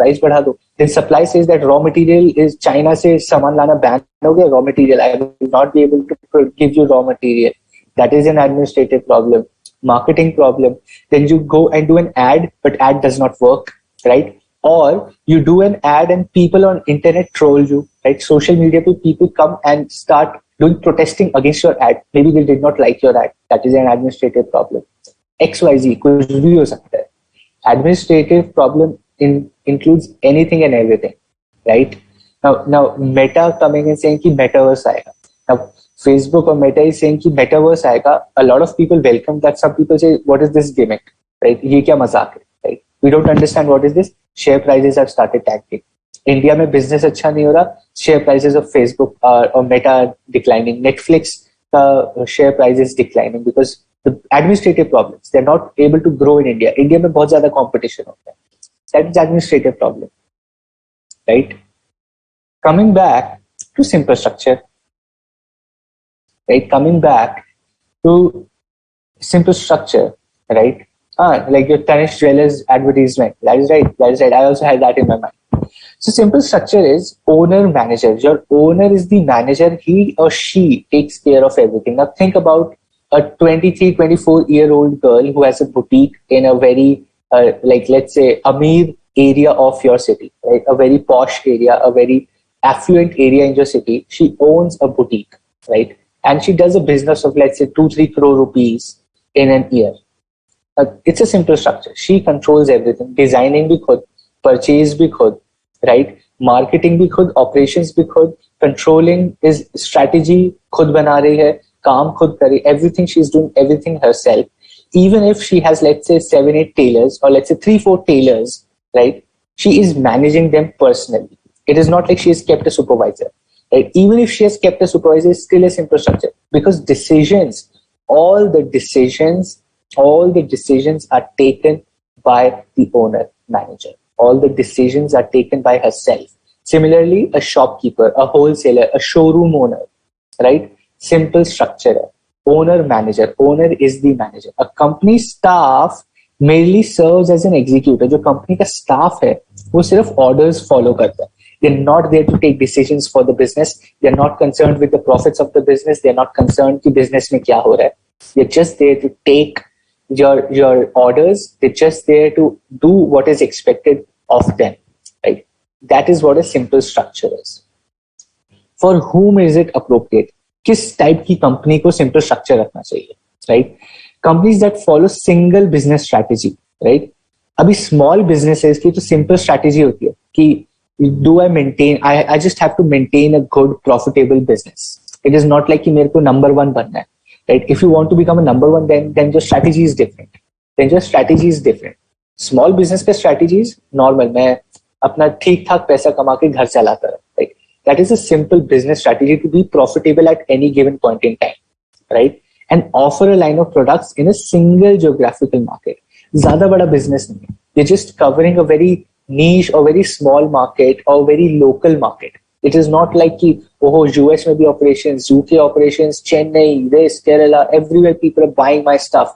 Speaker 1: price बढ़ा दो. Then supply says that raw material is China से सामान लाना ban हो गया, raw material. I will not be able to give you raw material. That is an administrative problem. Marketing problem. Then you go and do an ad, but ad does not work, right? Or you do an ad and people on internet troll you, right? Social media people come and start doing protesting against your ad. Maybe they did not like your ad. That is an administrative problem. XYZ, कुछ भी हो सकता है. Administrative problem includes anything and everything, right? Now Meta coming and saying कि metaverse आएगा. Now Facebook or Meta is saying कि metaverse आएगा. A lot of people welcome that. Some people say, what is this gimmick? Right? ये क्या मजाक है? Right? We don't understand what is this. Share prices have started tanking. India में business अच्छा नहीं हो रहा. Share prices of Facebook or Meta are declining. Netflix का share price is declining because the administrative problems. They're not able to grow in India. India में बहुत ज़्यादा competition होता है. That is administrative problem. Right? Coming back to simple structure. Right? Coming back to simple structure. Right? Like your Tanish Jewelers advertisement. That is right. That is right. I also had that in my mind. So simple structure is owner manager. Your owner is the manager. He or she takes care of everything. Now think about a 23, 24-year-old girl who has a boutique in a very, like let's say, Amir area of your city, right? A very posh area, a very affluent area in your city. She owns a boutique, right? And she does a business of, let's say, 2-3 crore rupees in an year. It's a simple structure. She controls everything. Designing bhi khud, purchase bhi khud, right? Marketing bhi khud, operations bhi khud, controlling is strategy khud bana rahi hai, kaam khud kare, everything she's doing, everything herself. Even if she has, let's say, 7-8 tailors or let's say 3-4 tailors, right? She is managing them personally. It is not like she has kept a supervisor, right? Even if she has kept a supervisor, it's still a simple structure because decisions, all the decisions are taken by the owner manager. All the decisions are taken by herself. Similarly, a shopkeeper, a wholesaler, a showroom owner, right? Simple structure. Owner manager. Owner is the manager. A company staff merely serves as an executor. जो company का staff है, वो सिर्फ orders follow करता है. They're not there to take decisions for the business. They're not concerned with the profits of the business. They're not concerned कि business में क्या हो रहा है. They're just there to take your orders. They're just there to do what is expected of them, right? That is what a simple structure is. For whom is it appropriate? किस type की company को simple structure रखना चाहिए, right? Companies that follow single business strategy, right? अभी small businesses की तो simple strategy होती है कि do I maintain, I just have to maintain a good profitable business. It is not like कि मेरे को नंबर 1 बनना है, right? If you want to become a number 1 then your strategy is different. Small business का strategies normal, मैं अपना ठीक ठाक पैसा कमा के घर चलाता रहा, right? That is a simple business strategy to be profitable at any given point in time, right? And offer a line of products in a single geographical market. ज़्यादा बड़ा business नहीं है. They're just covering a very niche or very small market or very local market. It is not like कि US में भी operations, UK operations, Chennai, this, Kerala, everywhere people are buying my stuff.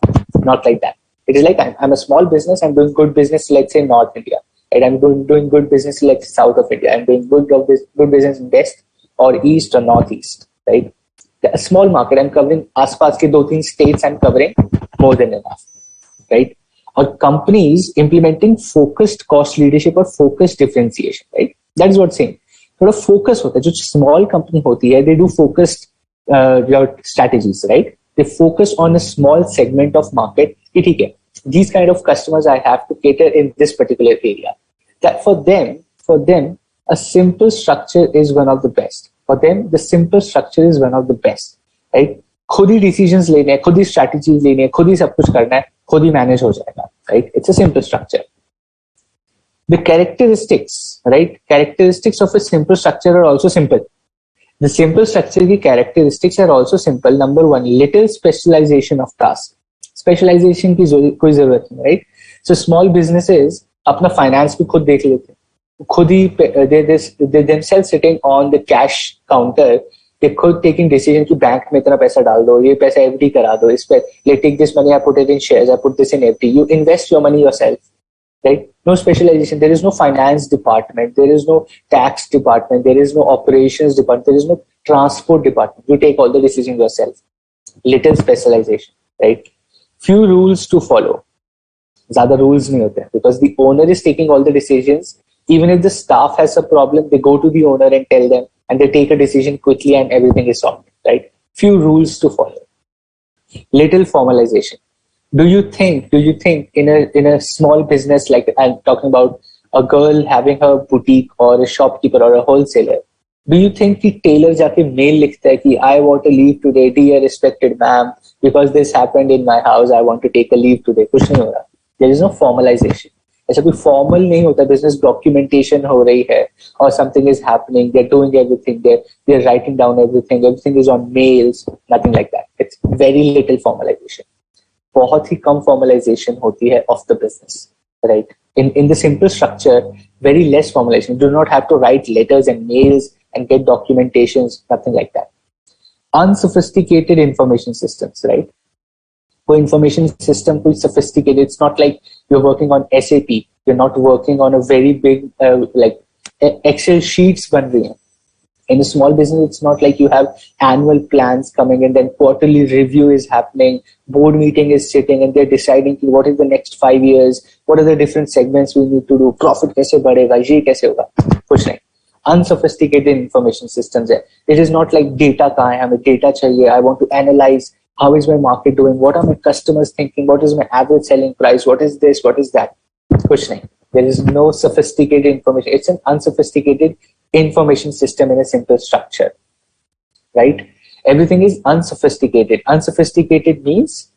Speaker 1: Not like that. It is like I'm a small business. I'm doing good business, let's say North India. Right? I'm doing good business like south of India. I'm doing good business in west or east or northeast. Right? A small market. I'm covering आसपास के 2-3 states. I'm covering more than enough. Right? Or companies implementing focused cost leadership or focused differentiation. Right? That is what I'm saying. थोड़ा focus होता है. जो small company होती है, they do focused your strategies. Right? They focus on a small segment of market. कि ठीक है. These kind of customers I have to cater in this particular area. That for them, a simple structure is one of the best. For them, the simple structure is one of the best. Right? खुद ही decisions लेने हैं, खुद ही strategies लेने हैं, खुद ही सब कुछ करना है, खुद ही manage हो जाएगा. Right? It's a simple structure. The characteristics, right? Characteristics of a simple structure are also simple. The simple structure की characteristics are also simple. Number 1, little specialization of task. Specialisation की कोई जरूरत नहीं, राइट? सो स्मॉल बिजनेसेस अपना finance भी खुद देख लेते हैं, खुद ही they themselves sitting on the cash counter, they खुद टेकिंग डिसीजन कि बैंक में इतना पैसा डाल दो, ये पैसा एफडी करा दो, इस पे ले take this money, I put it in shares, I put this in FD. You invest your money yourself, right? No specialisation. There is no finance department, there is no tax department, there is no operations department, there is no transport department. You take all the decision yourself. Little specialisation, right? Few rules to follow. ज़्यादा rules नहीं होते हैं because the owner is taking all the decisions. Even if the staff has a problem, they go to the owner and tell them, and they take a decision quickly, and everything is solved. Right? Few rules to follow. Little formalization. Do you think in a small business, like I'm talking about a girl having her boutique or a shopkeeper or a wholesaler, do you think कि tailor जाके mail लिखता है कि I want to leave today, dear respected ma'am, because this happened in my house, I want to take a leave today? कुछ नहीं हो रहा. There is no formalization. ऐसा कोई formal नहीं होता. Business documentation हो रही है or something is happening. They're doing everything. They're writing down everything. Everything is on mails. Nothing like that. It's very little formalization. बहुत ही कम formalization होती है of the business, right? In the simple structure, very less formalization. You do not have to write letters and mails and get documentations, nothing like that. Unsophisticated information systems, right? कोई information system कोई sophisticated. It's not like you're working on SAP. You're not working on a very big like Excel sheets बन रही हैं. In a small business, it's not like you have annual plans coming and then quarterly review is happening, board meeting is sitting and they're deciding what is the next 5 years, what are the different segments we need to do, profit कैसे बढ़ेगा, ये कैसे होगा, कुछ नहीं. Unsophisticated information systems है. It is not like data कहाँ है, हमें data चाहिए, I want to analyze how is my market doing, what are my customers thinking, what is my average selling price, what is this, what is that, कुछ नहीं. There is no sophisticated information. It's an unsophisticated information system in a simple structure, right? Everything is unsophisticated. Unsophisticated means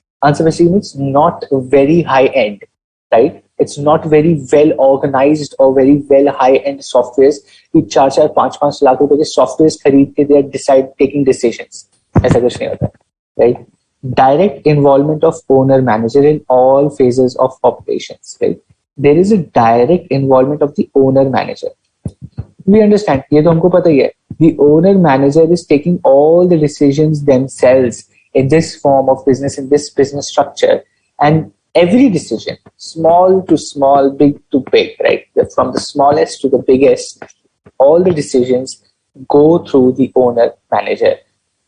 Speaker 1: not very high end, right? It's not very well organized or very well high end softwares. कि 4-5 लाख रुपए के softwares खरीद के they are taking decisions. ऐसा कुछ नहीं होता, right? Direct involvement of owner manager in all phases of operations, right? There is a direct involvement of the owner manager. We understand, ये तो हमको पता ही है. The owner manager is taking all the decisions themselves in this form of business, in this business structure, and every decision, small to small, big to big, right? From the smallest to the biggest, all the decisions go through the owner manager.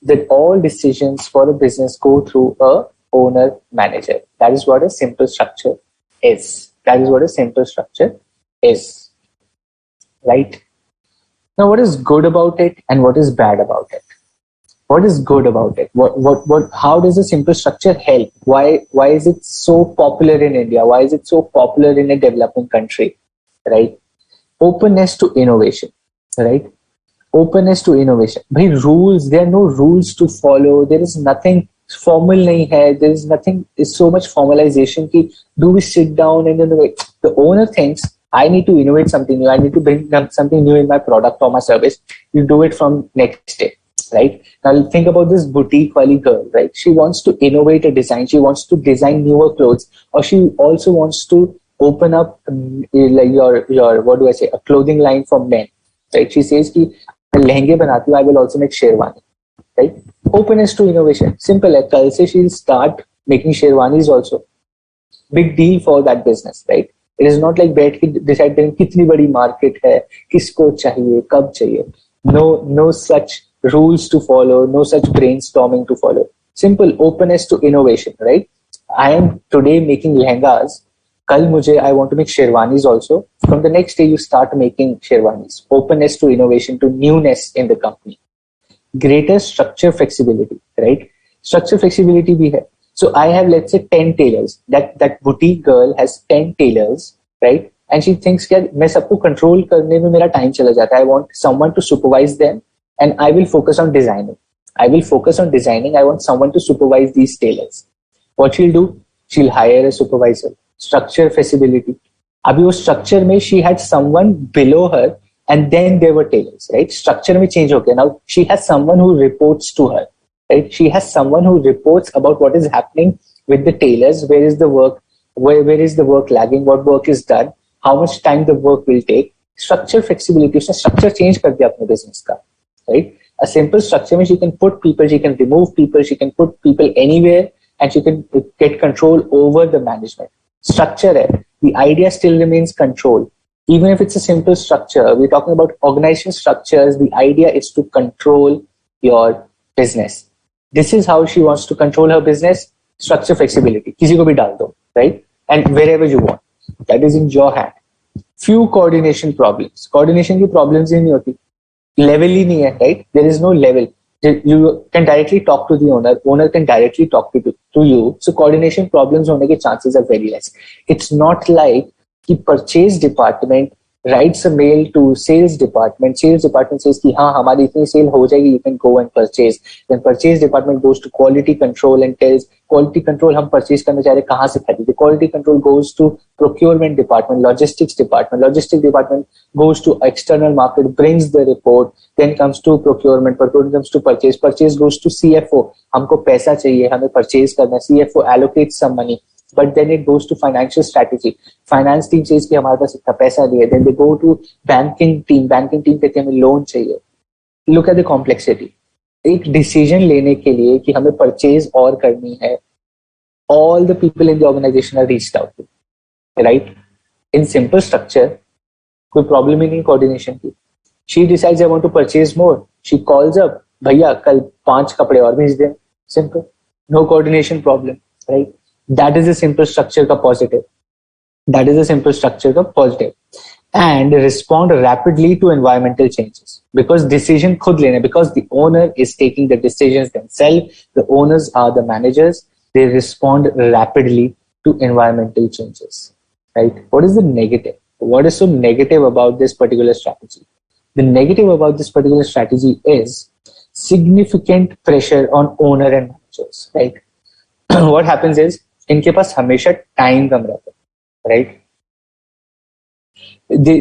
Speaker 1: That all decisions for a business go through a owner manager. That is what a simple structure is. That is what a simple structure is, right? Now, what is good about it and what is bad about it? What is good about it? How does a simple structure help? Why is it so popular in India? Why is it so popular in a developing country, right? Openness to innovation, right? Openness to innovation. Bhai, rules, there are no rules to follow. There is nothing formal nahi hai. There is nothing, there's so much formalization ki do we sit down and innovate? The owner thinks, I need to innovate something new. I need to bring something new in my product or my service. You do it from next day, right? Now think about this boutique wali girl, right? She wants to innovate a design. She wants to design newer clothes, or she also wants to open up like your what do I say, a clothing line for men, right? She says ki lehenge banati hu, I will also make sherwani, right? Openness to innovation. Simple hai. Kal se she'll start making sherwanis also. Big deal for that business, right? It is not like बैठ के decide करें कितनी बड़ी market है, किसको चाहिए, कब चाहिए. No such rules to follow, no such brainstorming to follow. Simple openness to innovation, right? I am today making lehengas. कल मुझे I want to make sherwanis also. From the next day you start making sherwanis. Openness to innovation, to newness in the company. Greater structure flexibility, right? Structure flexibility भी है. So I have, let's say, 10 tailors. That boutique girl has 10 tailors, right? And she thinks that मैं सबको control करने में मेरा time चला जाता है. I want someone to supervise them, and I will focus on designing. I want someone to supervise these tailors. What she'll do? She'll hire a supervisor. Structure flexibility. अभी वो structure में she had someone below her, and then there were tailors, right? Structure में change हो गया. Now she has someone who reports to her. Right? She has someone who reports about what is happening with the tailors. Where is the work? Where is the work lagging? What work is done? How much time the work will take? Structure flexibility. उसने structure change कर दिया अपने business का, right? A simple structure में she can put people, she can remove people, she can put people anywhere, and she can get control over the management. Structure है. The idea still remains control. Even if it's a simple structure, we're talking about organization structures. The idea is to control your business. This is how she wants to control her business. Structure flexibility. किसी को भी डाल दो, right? And wherever you want. That is in your hand. Few coordination problems. Coordination की problems ही नहीं होती. Level ही नहीं है, right? There is no level. You can directly talk to the owner. Owner can directly talk to you. So coordination problems होने के chances are very less. It's not like कि purchase department writes a mail to sales department says कि हाँ हमारी इतनी cell हो जाएगी, you can go and purchase. Then purchase department goes to quality control and tells quality control हम purchase करना चाह रहे कहाँ से खरीदे. Quality control goes to procurement department, logistics department goes to external market, brings the report, then comes to procurement comes to purchase goes to CFO, हमको पैसा चाहिए, हमें purchase करना है, CFO allocates some money. But then it goes to financial strategy. Finance team says कि हमारे पास इतना पैसा नहीं है. Then they go to banking team कहते हैं हमें लोन चाहिए. Look at the complexity. एक decision लेने के लिए कि हमें purchase और करनी है, all the people in the organization are reached out to, right? In simple structure, कोई problem ही नहीं coordination की. She decides I want to purchase more. She calls up, भैया कल 5 कपड़े और भेज दें. Simple. No coordination problem, right? That is a simple structure का positive. And respond rapidly to environmental changes. Because decision खुद लेना, because the owner is taking the decisions themselves, the owners are the managers, they respond rapidly to environmental changes, right? What is the negative? What is so negative about this particular strategy? The negative about this particular strategy is significant pressure on owner and managers, right? What happens is इनके पास हमेशा time कम रहता है, right?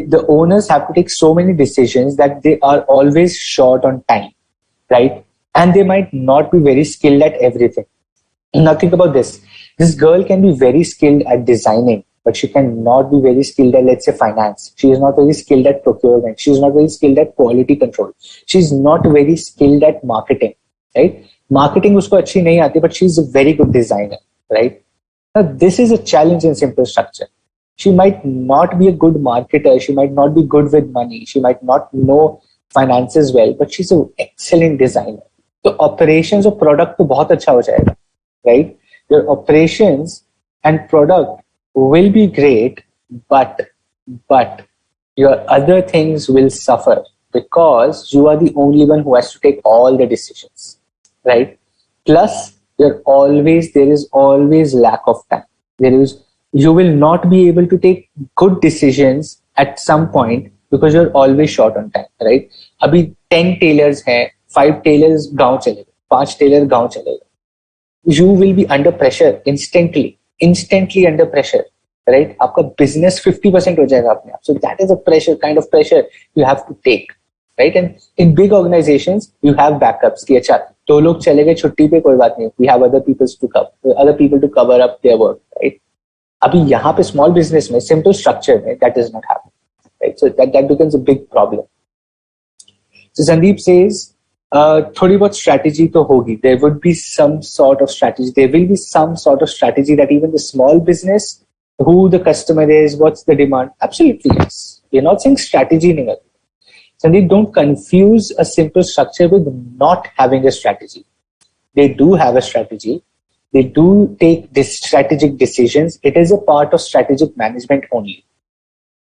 Speaker 1: The owners have to take so many decisions that they are always short on time, right? And they might not be very skilled at everything. Now think about this. This girl can be very skilled at designing, but she cannot be very skilled at, let's say, finance. She is not very skilled at procurement. She is not very skilled at quality control. She is not very skilled at marketing, right? Marketing उसको अच्छी नहीं आती, but she is a very good designer, right? Now, this is a challenge in simple structure. She might not be a good marketer. She might not be good with money. She might not know finances well, but she's an excellent designer. So operations और product तो बहुत अच्छा हो जाएगा, right? Your operations and product will be great, but your other things will suffer because you are the only one who has to take all the decisions, right? Plus, there is always lack of time. You will not be able to take good decisions at some point because you're always short on time, right? अभी 10 tailors हैं, 5 tailors गांव चले गए, 5 tailor गांव चले गए. You will be under pressure instantly under pressure, right? आपका business 50% हो जाएगा अपने आप. So that is a kind of pressure you have to take, right? And in big organizations, you have backups. कि अच्छा 2 लोग चले गए छुट्टी पे, कोई बात नहीं. We have other people to cover up their work, right? अभी यहाँ पे small business में, simple structure में, that does not happen, right? So that becomes a big problem. So Sandeep says, थोड़ी बहुत strategy तो होगी. There would be some sort of strategy. There will be some sort of strategy that even the small business, who the customer is, what's the demand. Absolutely yes. We're not saying strategy नहीं है. Sandeep, don't confuse a simple structure with not having a strategy. They do have a strategy. They do take this strategic decisions. It is a part of strategic management only.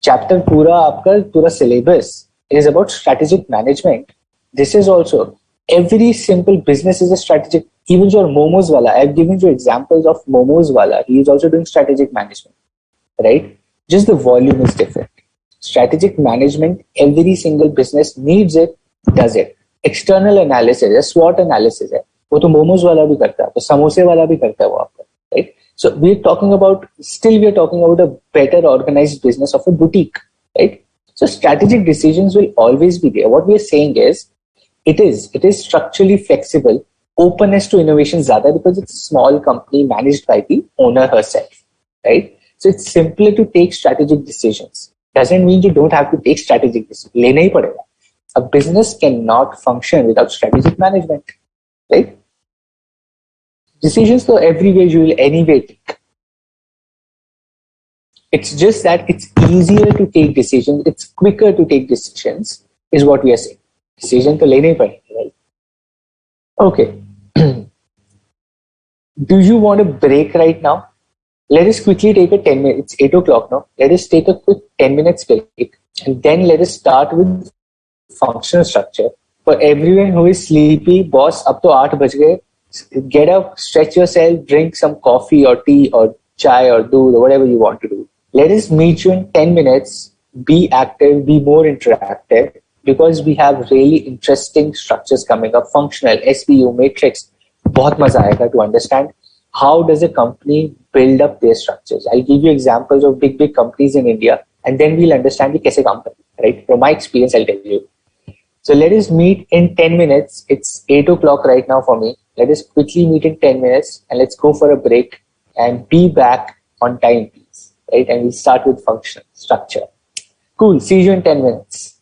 Speaker 1: Chapter पूरा syllabus is about strategic management. This is also, every simple business is a strategic. Even your Momos wala, I've given you examples of Momos wala. He is also doing strategic management, right? Just the volume is different. Strategic management, every single business needs it, does it. External analysis, SWOT analysis है, वो तो मोमोज वाला भी करता है, तो समोसे वाला भी करता है वो आपका, right? So we're talking about a better organized business of a boutique, right? So strategic decisions will always be there. What we are saying is, it is structurally flexible, openness to innovation ज़्यादा because it's a small company managed by the owner herself, right? So it's simpler to take strategic decisions. Doesn't mean you don't have to take strategic decisions. लेना ही पड़ेगा. A business cannot function without strategic management, right? Decisions though everywhere you will anyway take. It's just that it's easier to take decisions. It's quicker to take decisions is what we are saying. Decision तो लेने ही पड़ेगा, right? Okay. Do you want a break right now? Let us quickly take a 10 minutes. It's 8 o'clock now. Let us take a quick 10 minutes break and then let us start with functional structure. For everyone who is sleepy, boss, up to 8 बज गए. Get up, stretch yourself, drink some coffee or tea or chai or doodh or whatever you want to do. Let us meet you in 10 minutes be active, be more interactive, because we have really interesting structures coming up, functional, SPU, matrix. बहुत मजा आएगा to understand how does a company build up their structures. I'll give you examples of big companies in India, and then we'll understand the कैसे काम करते हैं, right? From my experience, I'll tell you. So let us meet in 10 minutes. It's 8 o'clock right now for me. Let us quickly meet in 10 minutes and let's go for a break and be back on time, please. Right? And we'll start with function, structure. Cool. See you in 10 minutes.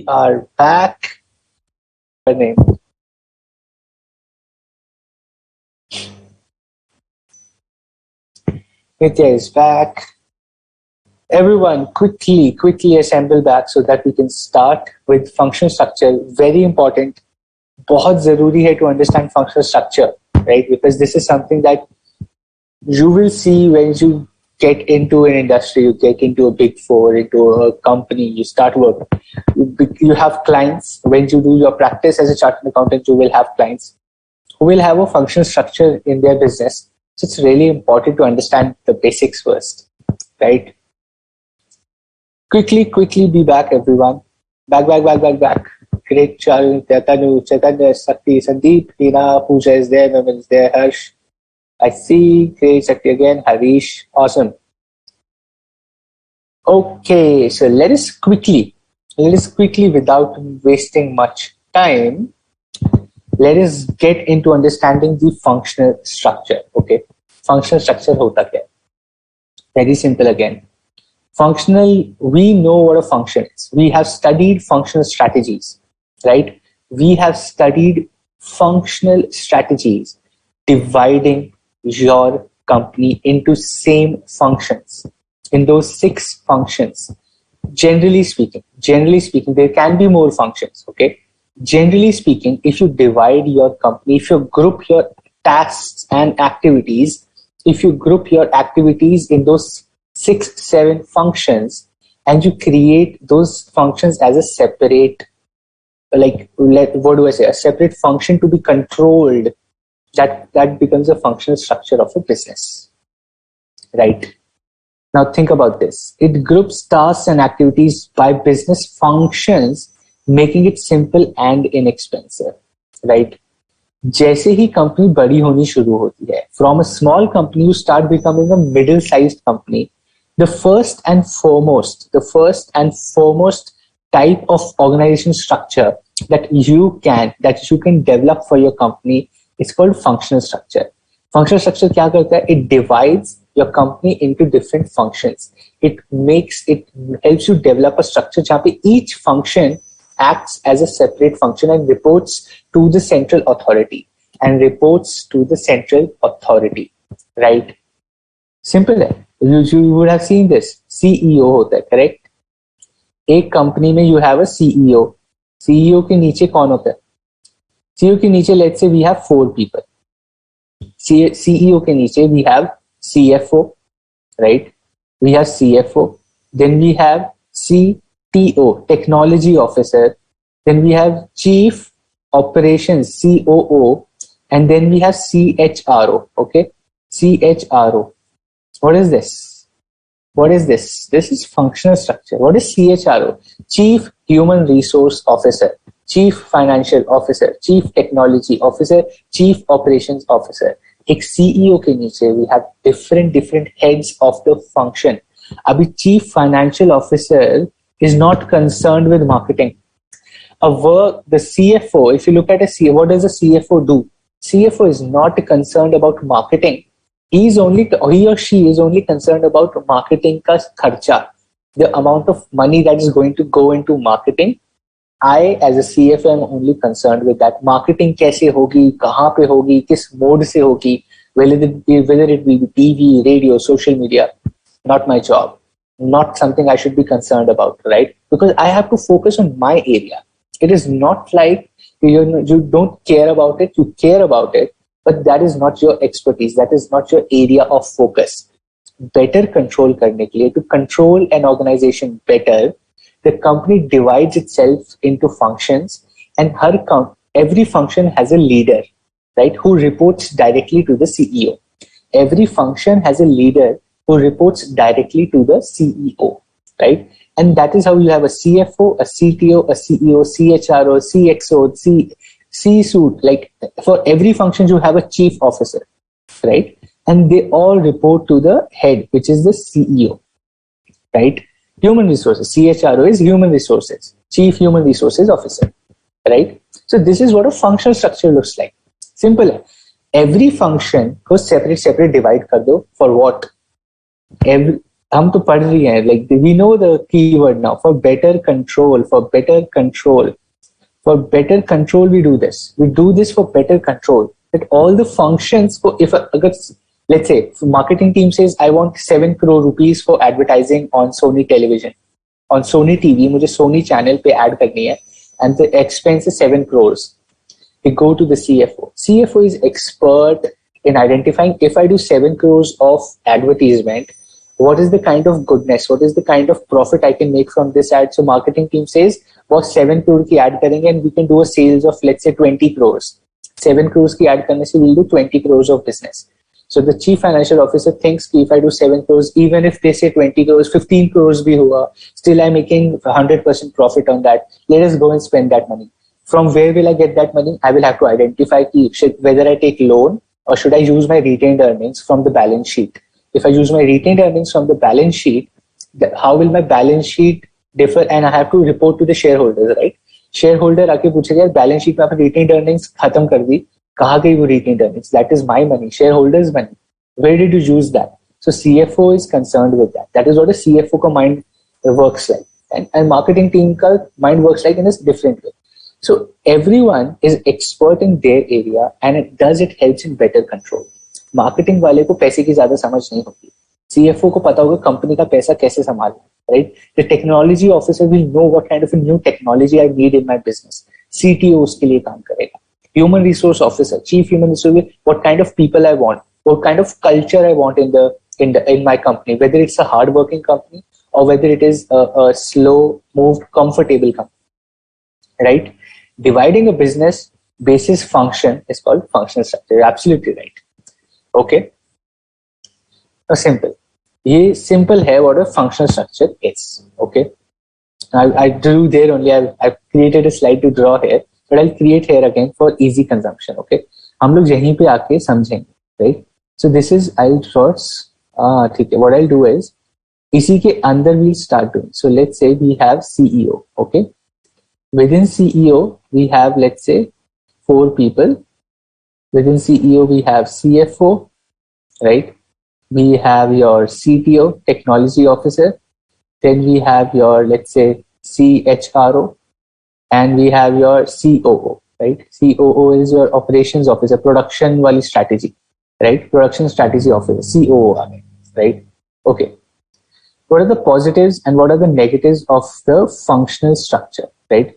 Speaker 1: Are back. Her name. Nitya is back. Everyone, quickly assemble back so that we can start with function structure. Very important. बहुत जरूरी है to understand functional structure, right? Because this is something that you will see when you get into an industry, you get into a big four, into a company, you start work. You have clients. When you do your practice as a chartered accountant, you will have clients who will have a functional structure in their business. So it's really important to understand the basics first, right? Quickly be back, everyone. Back. Great, Charles, Tanu, Chaitanya, Sakti, Sandeep, Tina, Pooja is there, Memen is there, Harsh. I see, great, Sakti again, Harish, awesome. Okay, so let us quickly, without wasting much time, let us get into understanding the functional structure. Okay, functional structure hota kya? Very simple again. Functional, we know what a function is. We have studied functional strategies, right? We have studied functional strategies dividing your company into same functions. In those 6 functions, generally speaking, there can be more functions, okay? Generally speaking, if you divide your company, if you group your tasks and activities, in those 6-7 functions, and you create those functions as a separate, a separate function to be controlled, that becomes a functional structure of a business, right? Now think about this. It groups tasks and activities by business functions, making it simple and inexpensive, right? जैसे ही company बड़ी होनी शुरू होती है, from a small company you start becoming a middle-sized company. The first and foremost type of organization structure that you can develop for your company is called functional structure. Functional structure क्या करता है? It divides your company into different functions. It helps you develop a structure जहाँ पे each function acts as a separate function and reports to the central authority. Right? Simple है. You would have seen this. CEO होता है, correct? एक company में you have a CEO. CEO के नीचे कौन होता है? CEO के नीचे let's say we have 4 people. CEO के नीचे we have CFO, right? We have CFO. Then we have CTO, Technology Officer. Then we have Chief Operations, COO. And then we have CHRO, okay? CHRO. What is this? This is functional structure. What is CHRO? Chief Human Resource Officer, Chief Financial Officer, Chief Technology Officer, Chief Operations Officer. एक CEO के नीचे we have different heads of the function. अभी Chief Financial Officer is not concerned with marketing. The CFO, if you look at a CFO, what does a CFO do? CFO is not concerned about marketing. He or she is only concerned about marketing ka kharcha, the amount of money that is going to go into marketing. I, as a CFO, am only concerned with that. Marketing कैसे होगी, कहाँ पे होगी, किस mode से होगी, whether it be TV, radio, social media, not my job. Not something I should be concerned about, right? Because I have to focus on my area. It is not like you don't care about it, you care about it, but that is not your expertise, that is not your area of focus. Better control करने के लिए, to control an organization better, the company divides itself into functions, and every function has a leader, right, who reports directly to the CEO. Every function has a leader who reports directly to the CEO, right? And that is how you have a CFO, a CTO, a CEO, CHRO, CXO, C-suite. Like for every function, you have a chief officer, right? And they all report to the head, which is the CEO, right? Human resources, CHRO is human resources, Chief Human Resources Officer, right? So this is what a functional structure looks like. Simple. Every function को separate divide कर दो. For what? हम तो पढ़ रही हैं, like we know the keyword now. For better control, for better control we do this for better control, that all the functions for, if agar, let's say marketing team says I want 7 crore rupees for advertising on Sony television, on Sony TV, मुझे Sony channel पे ad करनी है, and the expense is 7 crores. We go to the CFO. CFO is expert in identifying, if I do 7 crores of advertisement, what is the kind of goodness, what is the kind of profit I can make from this ad. So marketing team says वो 7 crore की ad करेंगे and we can do a sales of let's say 20 crores. 7 crores की ad करने से we'll do 20 crores of business. So the chief financial officer thinks कि if I do 7 crores, even if they say 20 crores, 15 crores भी हुआ, still I'm making 100% profit on that. Let us go and spend that money. From where will I get that money? I will have to identify whether I take loan or should I use my retained earnings from the balance sheet. If I use my retained earnings from the balance sheet, how will my balance sheet differ? And I have to report to the shareholders, right? Shareholder आके पूछेगा balance sheet में आपने retained earnings खत्म कर दी, कहाँ गई वो retained earnings? That is my money, shareholders' money. Where did you use that? So CFO is concerned with that. That is what a CFO का mind works like, and marketing team का mind works like in a different way. So everyone is expert in their area, and it helps in better control. Marketing वाले को पैसे की ज्यादा समझ नहीं होती, सीएफओ को पता होगा कंपनी का पैसा कैसे संभालना, right? The technology officer will know what kind of new technology I need in my business. CTO उसके लिए काम करेगा. Human resource officer, chief human resource, what kind of people I want, what kind of culture I want in my company, whether it's a hard working company or whether it is a slow moved comfortable company, right? Dividing a business basis function is called functional structure. You're absolutely right. Okay, so simple. ये simple है what a functional structure is. Okay, I drew there only. I've created a slide to draw here, but I'll create here again for easy consumption. Okay, हम लोग यहीं पे आके समझेंगे, right? So this is I'll draw. ठीक है. What I'll do is इसी के अंदर we'll start doing. So let's say we have CEO. Okay, within CEO we have let's say 4 people. Within CEO, we have CFO, right? We have your CTO, technology officer. Then we have your, let's say, CHRO, and we have your COO, right? COO is your operations officer, production wali strategy, right? Production strategy officer, COO, right? Okay. What are the positives and what are the negatives of the functional structure, right?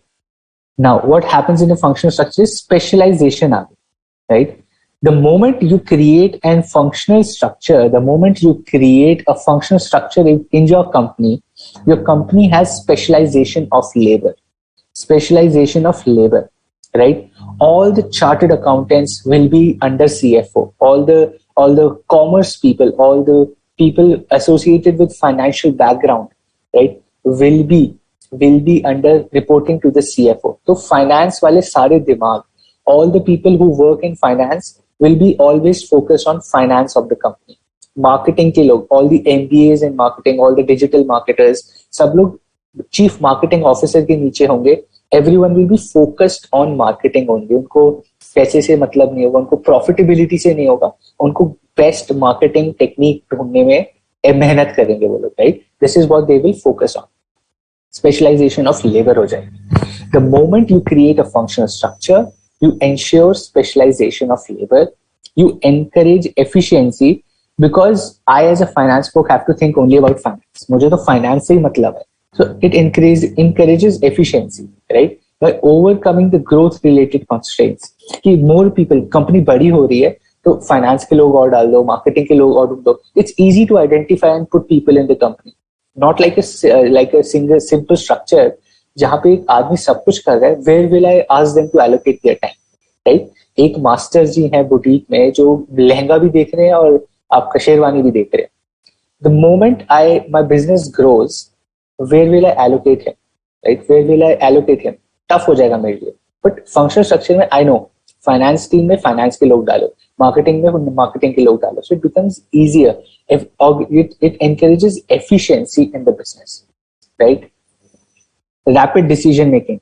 Speaker 1: Now, what happens in a functional structure is specialization, right? The moment you create a functional structure, in your company has specialization of labor, right? All the chartered accountants will be under CFO. All the commerce people, all the people associated with financial background, right, will be under reporting to the CFO. So finance wale sare dimag, all the people who work in finance will be always focused on finance of the company. Marketing ke log, all the MBAs in marketing, all the digital marketers, sab log chief marketing officer ke niche honge. Everyone will be focused on marketing only. उनको पैसे से मतलब नहीं होगा, उनको profitability से नहीं होगा, उनको best marketing technique ढूंढने में मेहनत करेंगे वो लोग, right? This is what they will focus on. Specialization of labor हो जाएगी. The moment you create a functional structure, you ensure specialization of labor, you encourage efficiency, because I as a finance folk have to think only about finance. मुझे तो finance से ही मतलब है. So it encourages efficiency, right? By overcoming the growth related constraints. कि more people, company बड़ी हो रही है, तो finance के लोग और डाल दो, marketing के लोग और डाल दो. It's easy to identify and put people in the company. Not like a single simple structure जहाँ पे एक आदमी सब कुछ कर रहा है. Where will I ask them to allocate their time, right? एक मास्टर जी हैं बुटीक में जो लहंगा भी देख रहे हैं और आपका शेरवानी भी देख रहे हैं. The moment my business grows, where will I allocate him, right? Where will I allocate him? Tough हो जाएगा मेरे लिए. But functional structure में I know finance team में finance के लोग डालो, marketing में marketing के लोग डालो. So it becomes easier. It encourages efficiency in the business, right? Rapid decision making.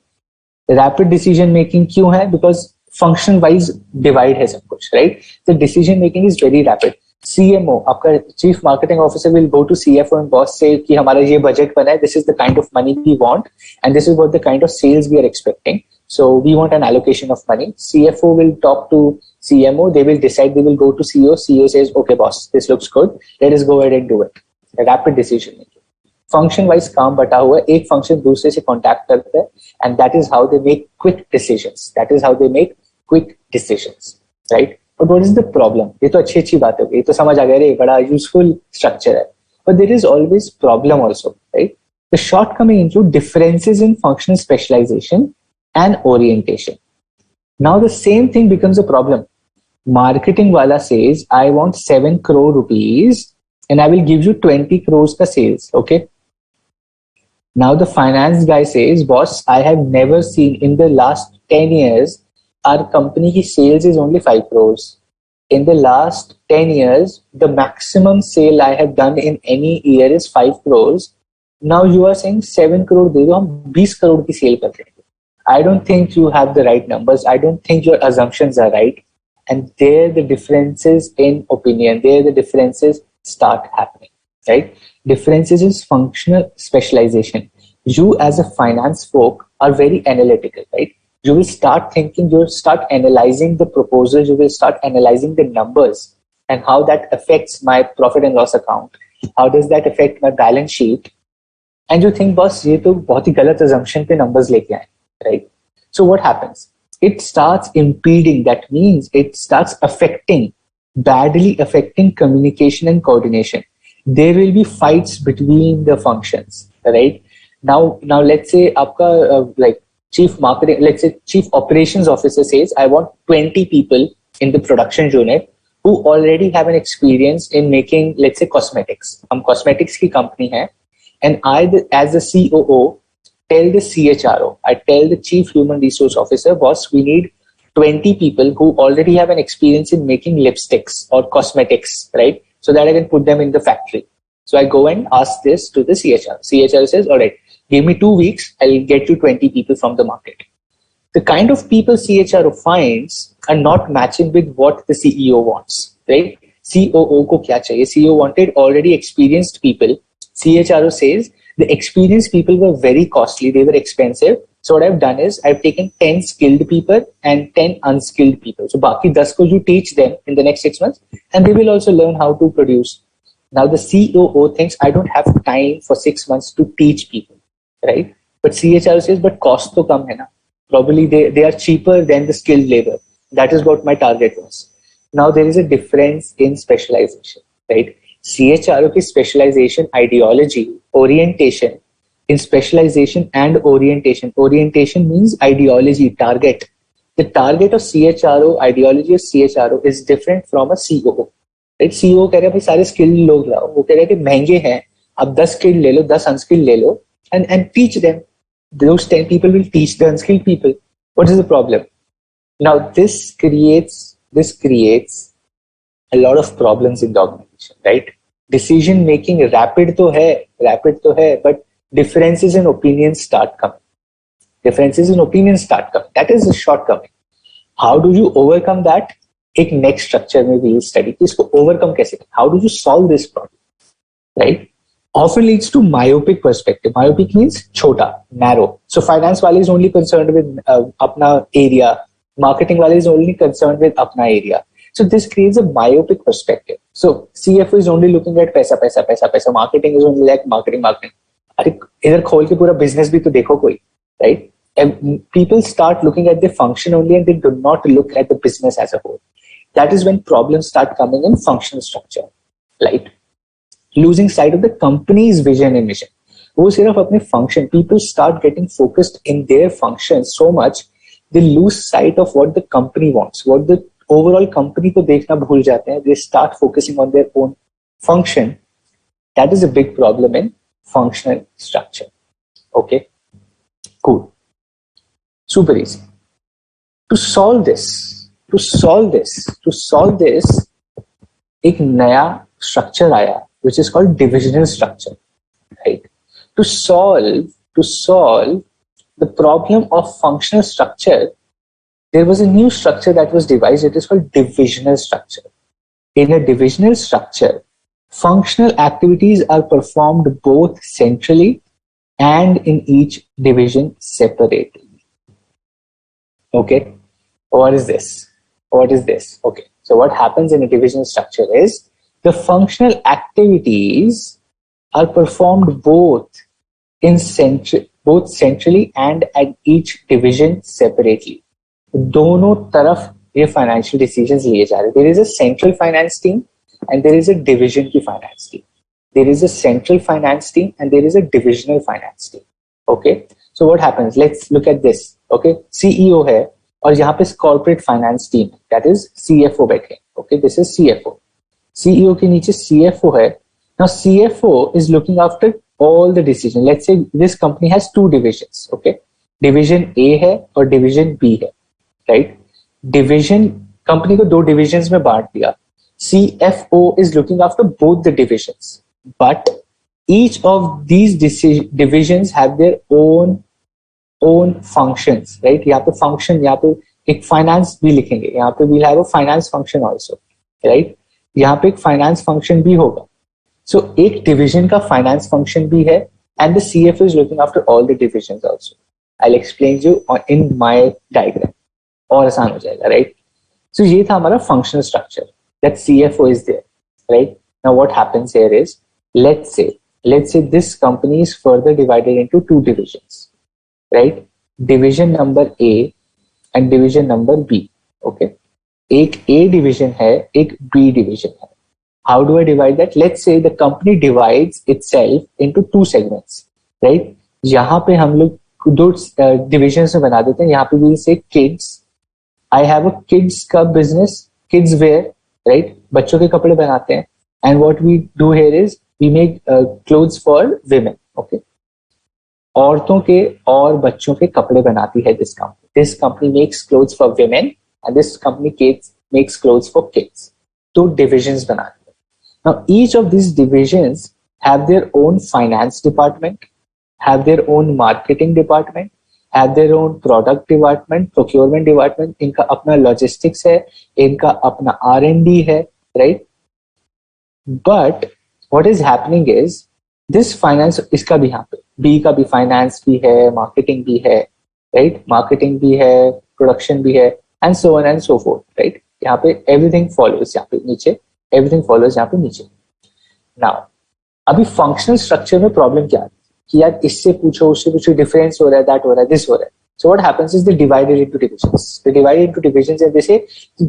Speaker 1: Rapid decision making क्यों है? Because function wise divide है सब कुछ, right? The decision making is very rapid. CMO, आपका Chief Marketing Officer will go to CFO and boss, say कि हमारा ये budget बना है, this is the kind of money we want and this is what the kind of sales we are expecting. So we want an allocation of money. CFO will talk to CMO, they will decide, they will go to CEO. CEO says, okay boss, this looks good, let us go ahead and do it. Rapid decision making. Function wise काम बटा हुआ है, एक function दूसरे से contact करता है and that is how they make quick decisions. That is how they make quick decisions, right? But what is the problem? ये तो अच्छी बात है, ये तो समझ आ गया रे, बड़ा useful structure है. But there is always problem also, right? The shortcoming include differences in functional specialization and orientation. Now the same thing becomes a problem. Marketing wala says, I want 7 crore rupees and I will give you 20 crores ka sales, okay? Now the finance guy says, boss, I have never seen in the last 10 years our company ki sales is only 5 crores. In the last 10 years, the maximum sale I have done in any year is 5 crores. Now you are saying 7 crore de do, hum 20 crore ki sale kar rahe hain. I don't think you have the right numbers. I don't think your assumptions are right. And there the differences in opinion, there the differences start happening, right? Differences in functional specialization. You as a finance folk are very analytical, right? You will start thinking, you will start analyzing the proposal, you will start analyzing the numbers and how that affects my profit and loss account. How does that affect my balance sheet? And you think, boss, ये तो बहुत ही गलत assumption पे numbers लेके आए, right? So what happens? It starts impeding, that means it starts badly affecting communication and coordination. There will be fights between the functions, right? Now let's say आपका like chief marketing, let's say chief operations officer says, I want 20 people in the production unit who already have an experience in making, let's say, cosmetics. हम cosmetics की company है, and I, as the COO, tell the CHRO, I tell the chief human resource officer, boss, we need 20 people who already have an experience in making lipsticks or cosmetics, right? So that I can put them in the factory. So I go and ask this to the CHRO. CHRO says, all right, give me 2 weeks, I'll get you 20 people from the market. The kind of people CHRO finds are not matching with what the CEO wants, right? COO ko kya chahiye? CEO wanted already experienced people. CHRO says the experienced people were very costly, they were expensive. So what I've done is I've taken 10 skilled people and 10 unskilled people. So baki 10 ko you teach them in the next 6 months and they will also learn how to produce. Now the COO thinks I don't have time for 6 months to teach people, right? But CHRO says, but cost to kam hai na. Probably they are cheaper than the skilled labor. That is what my target was. Now there is a difference in specialization, right? CHRO ki specialization, ideology, orientation, in specialization and orientation. Orientation means ideology, target. The target of CHRO, ideology of CHRO is different from a COO. Right? COO कह रहा है भाई सारे skilled लोग लाओ, वो कह रहा है कि महंगे हैं, अब 10 skilled ले लो, 10 unskilled ले लो, and teach them. Those 10 people will teach the unskilled people. What is the problem? Now this creates a lot of problems in the organization, right? Decision making rapid to hai, but differences in opinions start coming. That is a shortcoming. How do you overcome that? एक next structure में we will study कि इसको overcome कैसे. How do you solve this problem, right? Often leads to myopic perspective. Myopic means छोटा, narrow. So finance वाले is only concerned with अपना area. Marketing वाले is only concerned with अपना area. So this creates a myopic perspective. So CFO is only looking at पैसा. Marketing is only like marketing. अरे इधर खोल के पूरा business भी तो देखो कोई, right? And people start looking at the function only and they do not look at the business as a whole. That is when problems start coming in functional structure, right? Losing sight of the company's vision and mission. वो सिर्फ अपने function, people start getting focused in their function so much, they lose sight of what the company wants, what the overall company को देखना भूल जाते हैं. They start focusing on their own function. That is a big problem in functional structure. Okay, cool, super easy. To solve this, एक नया structure आया, which is called divisional structure, right? To solve the problem of functional structure, there was a new structure that was devised. It is called divisional structure. In a divisional structure, functional activities are performed both centrally and in each division separately. Okay, what is this? Okay, so what happens in a divisional structure is the functional activities are performed both centrally and at each division separately. दोनों तरफ ये financial decisions लिए जा रहे हैं. There is a central finance team and there is a division की finance team. There is a central finance team and there is a divisional finance team. Okay, so what happens, let's look at this. Okay, CEO है और यहाँ पे corporate finance team, that is CFO बैठे. Okay, this is CFO. CEO के नीचे CFO है. Now CFO is looking after all the decision. Let's say this company has two divisions. Okay, division A है और division B है, right? Division company को दो divisions में बांट दिया. CFO is looking after both the divisions, but each of these divisions have their own functions, right? यहाँ पे function, यहाँ पे एक finance भी लिखेंगे, यहाँ पे we'll have a finance function also, right? यहाँ पे एक finance function भी होगा. So एक division का finance function भी है and the CFO is looking after all the divisions also. I'll explain you in my diagram. और आसान हो जाएगा, right? So ये था हमारा functional structure. That CFO is there, right? Now what happens here is, let's say this company is further divided into two divisions, right? Division number A and division number B. Okay, एक A division है, एक B division है. How do I divide that? Let's say the company divides itself into two segments, right? यहाँ पे हम लोग दो divisions में बना देते हैं. यहाँ पे we'll say kids. I have a kids का business, kids wear, right? बच्चों के कपड़े बनाते हैं. And what we do here is we make clothes for women. Okay? औरतों के और बच्चों के कपड़े बनाती है this company. This company makes clothes for women and this company makes clothes for kids. दो divisions बनाते हैं. Now, each of these divisions have their own finance department, have their own marketing department, have their own product department, procurement department. इनका अपना logistics है, इनका अपना R&D है, right? But what is happening is this finance, इसका भी यहाँ पे B का भी finance भी है, marketing भी है, right? Marketing भी है, production भी है, and so on and so forth, right? यहाँ पे everything follows, यहाँ पे नीचे everything follows यहाँ पे नीचे. Now, अभी functional structure में problem क्या है कि यार इससे पूछो उससे पूछो, difference हो रहा है, that हो रहा है, this हो रहा है. So what happens is they divided into divisions. They divided into divisions and they say,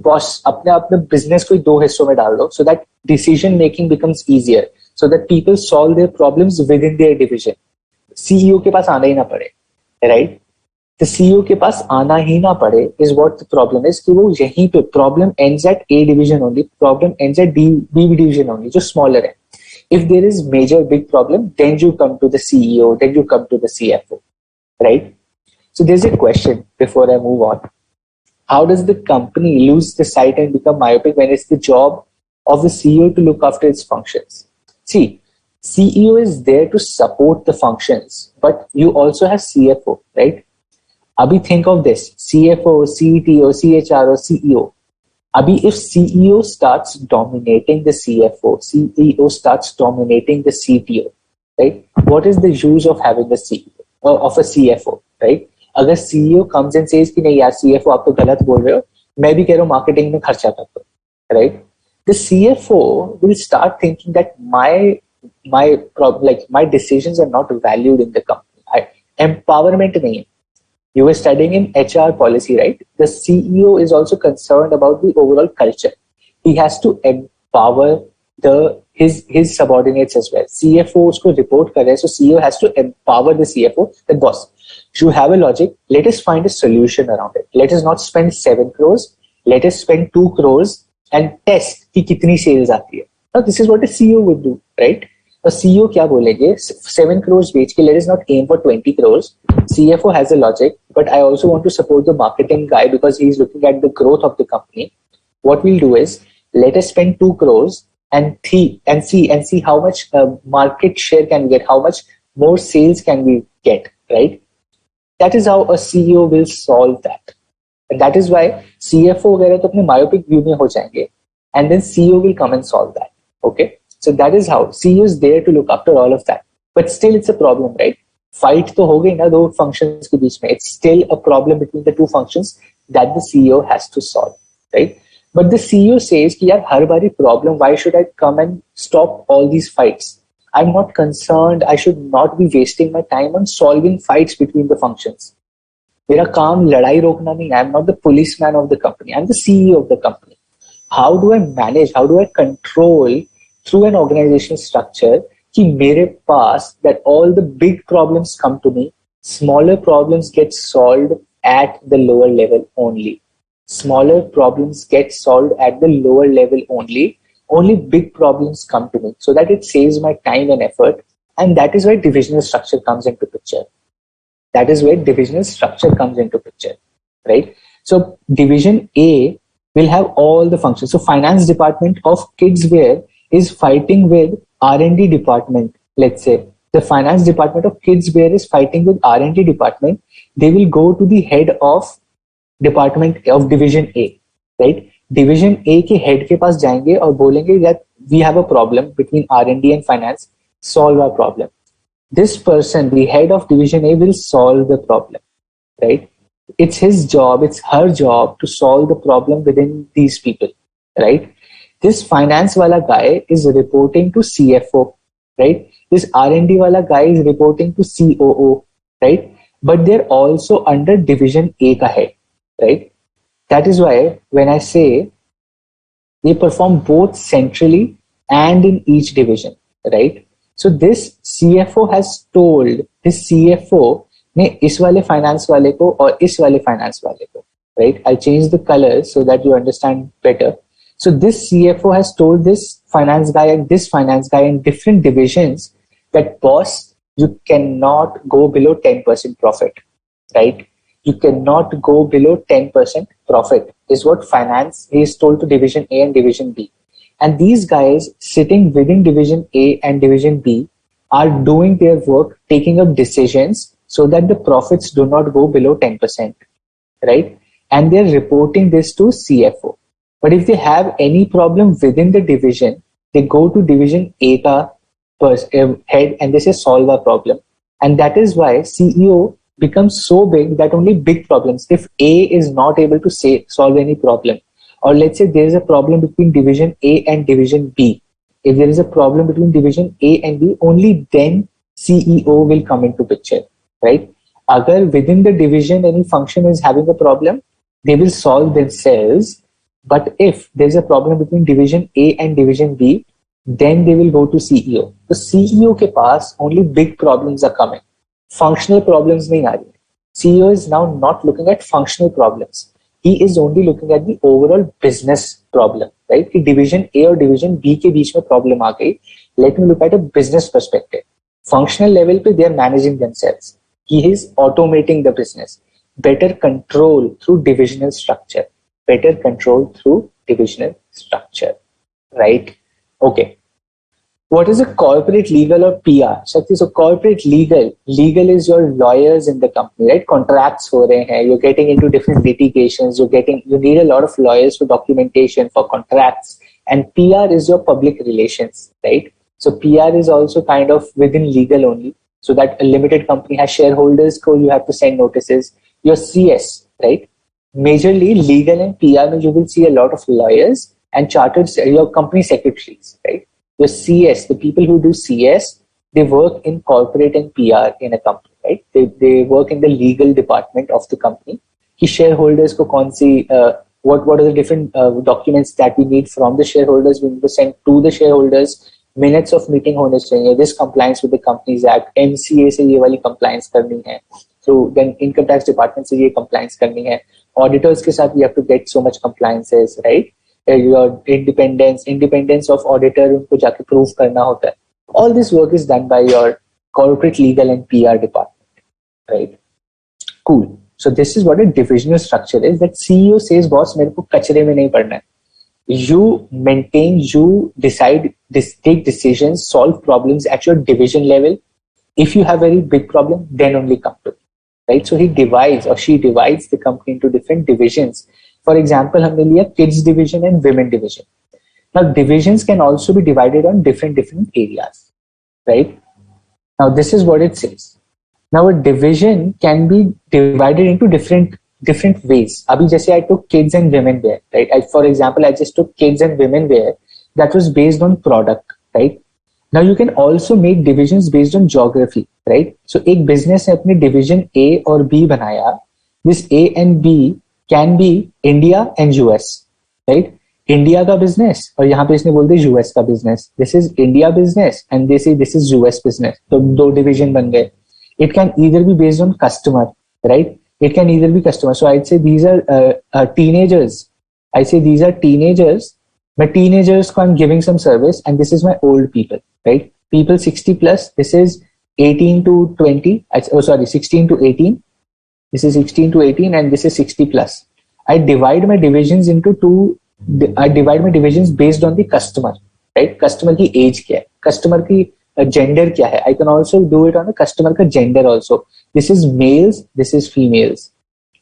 Speaker 1: boss अपने business को दो हिस्सों में डाल दो so that decision making becomes easier, so that people solve their problems within their division. CEO के पास आना ही ना पड़े, right? The CEO के पास आना ही ना पड़े is what the problem is, कि वो यहीं पे problem ends at A division only, problem ends at B division only, जो smaller है. If there is major big problem, then you come to the CEO, then you come to the CFO, right? So there's a question before I move on. How does the company lose the sight and become myopic when it's the job of the CEO to look after its functions? See, CEO is there to support the functions, but you also have CFO, right? Abhi think of this, CFO, CTO, CHRO, CEO. Abhi if CEO starts dominating the CFO, CEO starts dominating the CTO, right? What is the use of having a CEO or of a CFO, right? अगर CEO comes and says कि नहीं यार CFO आप तो गलत बोल रहे हो, मैं भी कह रहा हूँ marketing में खर्चा कर दो, right? The CFO will start thinking that my decisions are not valued in the company. Empowerment नहीं है. You were studying in HR policy, right? The CEO is also concerned about the overall culture. He has to empower his subordinates as well. CFO उसको report कर रहे हैं, so CEO has to empower the CFO. That boss, you have a logic. Let us find a solution around it. Let us not spend 7 crores. Let us spend 2 crores and test कि कितनी sales आती है. Now this is what a CEO would do, right? A CEO क्या बोलेंगे? 7 crores बेच के let us not aim for 20 crores. CFO has a logic, but I also want to support the marketing guy because he's looking at the growth of the company. What we'll do is let us spend 2 crores and see how much market share can we get, how much more sales can we get, right? That is how a CEO will solve that. And that is why CFO वगैरह तो अपने myopic view में हो जाएंगे. and then CEO will come and solve that. Okay, so that is how CEO is there to look after all of that. But still, it's a problem, right? Fight to ho gayi na do functions ke beech mein. It's still a problem between the two functions that the CEO has to solve, right? But the CEO says ki yaar har bari problem, why should I come and stop all these fights? I'm not concerned. I should not be wasting my time on solving fights between the functions. मेरा काम लड़ाई रोकना नहीं. I'm not the policeman of the company. I'm the CEO of the company. How do I manage? How do I control through an organizational structure कि मेरे पास that all the big problems come to me, smaller problems get solved at the lower level only. Smaller problems get solved at the lower level only. Only big problems come to me, so that it saves my time and effort. And that is why divisional structure comes into picture. That is where divisional structure comes into picture, right? So division A will have all the functions. So finance department of kids wear is fighting with R&D department. Let's say the finance department of kids wear is fighting with R&D department. They will go to the head of department of division A, right? Division A के head के पास जाएंगे और बोलेंगे that we have a problem between R&D and finance, solve our problem. This person, the head of division A, will solve the problem, right? It's his job, it's her job to solve the problem within these people, right? This finance wala guy is reporting to CFO, right? This R&D wala guy is reporting to COO, right? But they're also under division A ka head, right? That is why when I say they perform both centrally and in each division, right? So this CFO has told, this CFO ने इस वाले finance वाले को और इस वाले finance वाले को, right? I'll change the colors so that you understand better. So this CFO has told this finance guy and this finance guy in different divisions that boss, you cannot go below 10% profit, right? You cannot go below 10% profit is what finance is told to division A and division B. And these guys sitting within division A and division B are doing their work, taking up decisions so that the profits do not go below 10%, right? And they're reporting this to CFO. But if they have any problem within the division, they go to division A ka head and they say solve our problem. And that is why CEO becomes so big that only big problems, if A is not able to solve any problem, or let's say there is a problem between division A and division B, if there is a problem between division A and B, only then CEO will come into picture, right? Agar within the division any function is having a problem, they will solve themselves. But if there's a problem between division A and division B, then they will go to CEO. The CEO ke paas only big problems are coming. Functional problems nahi aa rahi. CEO is now not looking at functional problems. He is only looking at the overall business problem, right? Ki division A or division B ke beech mein problem aa gayi. Let me look at a business perspective. Functional level pe they are managing themselves. He is automating the business. Better control through divisional structure. Better control through divisional structure, right? Okay. What is a corporate legal or PR? So corporate legal is your lawyers in the company, right? Contracts ho rahe hain, you're getting into different litigations, you need a lot of lawyers for documentation, for contracts. And PR is your public relations, right? So PR is also kind of within legal only. So that a limited company has shareholders, you have to send notices. Your CS, right? Majorly legal and PR, you will see a lot of lawyers and chartered, your company secretaries, right? Your CS, the people who do CS, they work in corporate and PR in a company, right? They work in the legal department of the company. Ki shareholders ko kaun si, what are the different documents that we need from the shareholders, we need to send to the shareholders. Minutes of meeting hone chahiye, this compliance with the Companies Act, MCA se ye wali compliance karni hai. So then income tax department se ye compliance karni hai. Auditors ke sath we have to get so much compliances, right? Your independence of auditor unko jaake prove karna hota hai. All this work is done by your corporate legal and PR department, right? Cool. So this is what a divisional structure is, that CEO says, boss, mere ko kachre mein nahi padna hai. You maintain, you decide, take decisions, solve problems at your division level. If you have a very big problem, then only come to me, right? So he divides or she divides the company into different divisions. For example, हमने लिया kids division and women division. Now divisions can also be divided on different areas, right? Now this is what it says. Now a division can be divided into different ways. Abhi jaise I took kids and women wear, right? For example, I just took kids and women wear. That was based on product, right? Now you can also make divisions based on geography, right? So एक business ने अपने division A और B बनाया. This A and B can be India and US, right? India का business और यहाँ पे इसने बोल दिया US का business. This is India business and this is US business. तो दो division बन गए. It can either be based on customer, right? It can either be customer. So I'd say these are teenagers. I say these are teenagers. My teenagers को I'm giving some service and this is my old people, right? People 60 plus. This is 18 to 20. 16 to 18. This is 16 to 18 and this is 60 plus. I divide my divisions into two. I divide my divisions based on the customer, right? Customer की age क्या है? Customer की gender क्या है? I can also do it on the customer का gender also. This is males, this is females,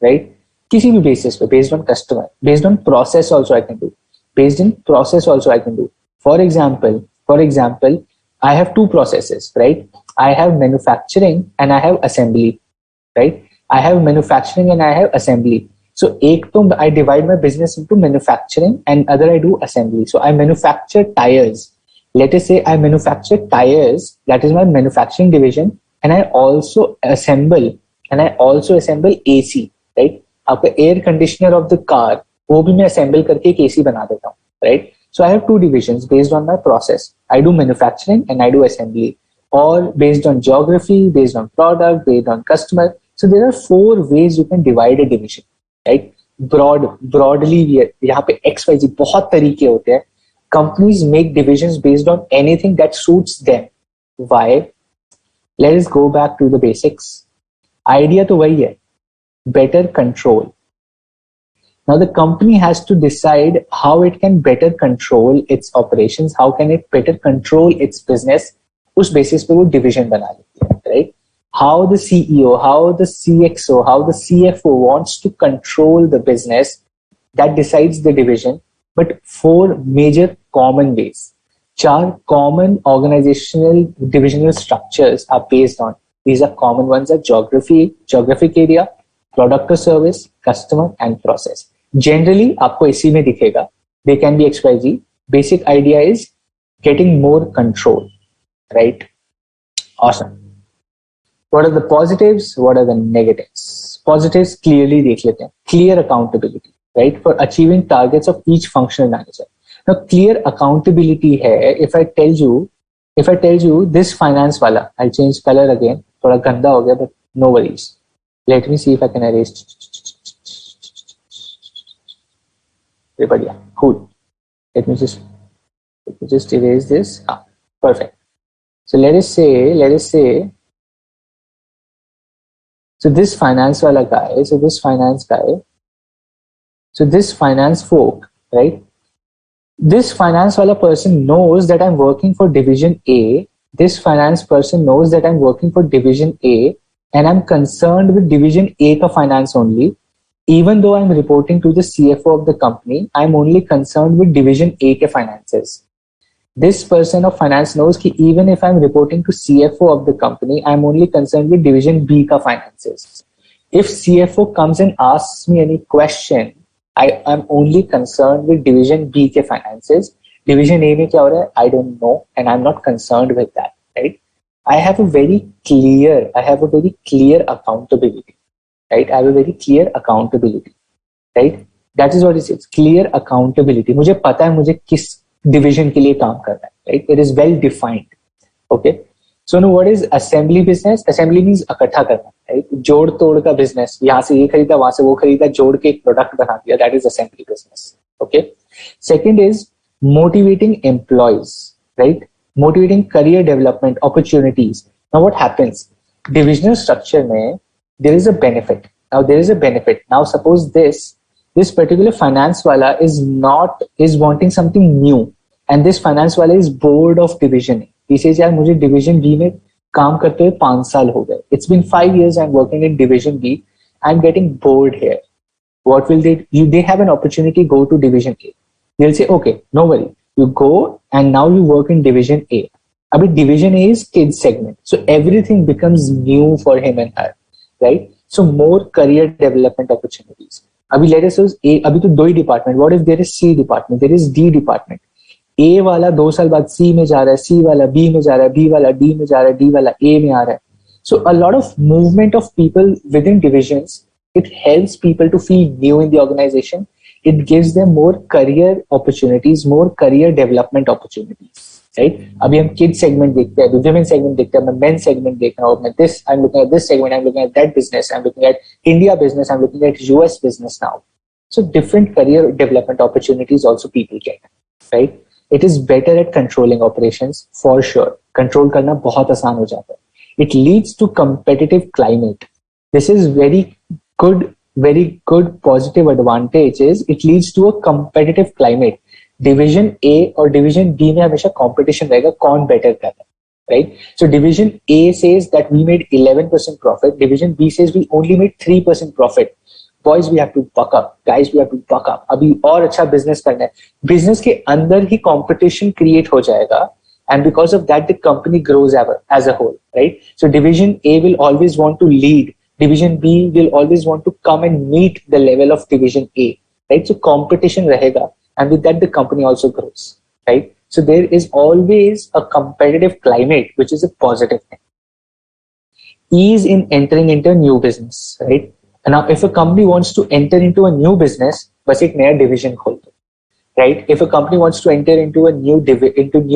Speaker 1: right? किसी भी basis पे, based on customer, based on process also I can do. Based in process also I can do. For example, I have two processes, right? I have manufacturing and I have assembly, right? I have manufacturing and I have assembly. So एक तो I divide my business into manufacturing and other I do assembly. So I manufacture tires. Let us say I manufacture tires. That is my manufacturing division, and I also assemble AC, right? आपका air conditioner of the car वो भी मैं assemble करके एक AC बना देता हूँ, right? So I have two divisions based on my process. I do manufacturing and I do assembly, or based on geography, based on product, based on customer. So there are 4 ways you can divide a division, right? Broadly, यहाँ पे XYZ बहुत तरीके होते हैं. Companies make divisions based on anything that suits them. Why? Let us go back to the basics. Idea तो वही है, better control. Now the company has to decide how it can better control its operations, how can it better control its business. उस basis पे वो division बना लेती है, right? How the CEO, how the CXO, how the CFO wants to control the business, that decides the division. But 4 major common ways, 4 common organizational divisional structures are based on. These are common ones: are geographic area, product or service, customer, and process. Generally, आपको इसी में दिखेगा. They can be XYZ. Basic idea is getting more control, right? Awesome. What are the positives? What are the negatives? Positives clearly देख लेते हैं. Clear accountability, right? For achieving targets of each functional manager. Now, clear accountability है. If I tell you this finance वाला, I'll change color again. थोड़ा गंदा हो गया, but no worries. Let me see if I can erase. बढ़िया, cool. Let me just erase this. Perfect. So let us say. So this finance wala guy, so this finance folk, right? This finance wala person knows that I'm working for division A. This finance person knows that I'm working for division A and I'm concerned with division A ka finance only. Even though I'm reporting to the CFO of the company, I'm only concerned with division A ke finances. This person of finance knows that even if I'm reporting to CFO of the company, I'm only concerned with division B ka finances. If CFO comes and asks me any question, I'm only concerned with division B ke finances. Division A mein kya ho raha hai? I don't know, and I'm not concerned with that, right? I have a very clear accountability, right? I have a very clear accountability, right? That is what it is. Clear accountability. मुझे पता है मुझे किस division के लिए काम करना है, right? It is well defined. Okay. So now what is assembly business? Assembly means इकट्ठा करना, right? जोड़ तोड़ का business. यहाँ से ये खरीदा, वहाँ से वो खरीदा, जोड़ के एक product बना दिया. That is assembly business. Okay. Second is motivating employees, right? Motivating career development opportunities. Now what happens? Divisional structure में there is a benefit. Now suppose this particular finance wala is wanting something new, and this finance wala is bored of division A. He says, यार मुझे division B में काम करते हुए 5 साल हो गए. It's been 5 years I'm working in division B. I'm getting bored here. What will they do? They have an opportunity, go to division A. They'll say, okay, no worry. You go and now you work in Division A. Abhi Division A is kids segment. So everything becomes new for him and her, right? So more career development opportunities. Abhi let us suppose A, abhi to दो ही department. What if there is C department? There is D department. A वाला 2 साल बाद C में जा रहा है, C वाला B में जा रहा है, B वाला D में जा रहा है, D वाला A में आ रहा है. So a lot of movement of people within divisions. It helps people to feel new in the organization. It gives them more career opportunities, more career development opportunities. Right? अभी हम kids segment देखते हैं, women segment देखते हैं, मैं men segment देख रहा हूँ, मैं I'm looking at this segment, I'm looking at that business, I'm looking at India business, I'm looking at US business now. So different career development opportunities also people get. Right? It is better at controlling operations for sure. Control करना बहुत आसान हो जाता है. It leads to competitive climate. This is very good positive advantage is it leads to a competitive climate. Division A और Division B में हमेशा competition रहेगा कौन better कर रहा है, right? So Division A says that we made 11% profit. Division B says we only made 3% profit. Boys, we have to buck up. Guys, we have to buck up. अभी और अच्छा business करना है. Business के अंदर ही competition create हो जाएगा. And because of that, the company grows as a whole, right? So Division A will always want to lead. Division B will always want to come and meet the level of Division A, right? So competition rahega, and with that, the company also grows, right? So there is always a competitive climate, which is a positive thing. Ease in entering into a new business, right? And now, if a company wants to enter into a new business, बस एक नया division खोल दो. Right? If a company wants to enter into a new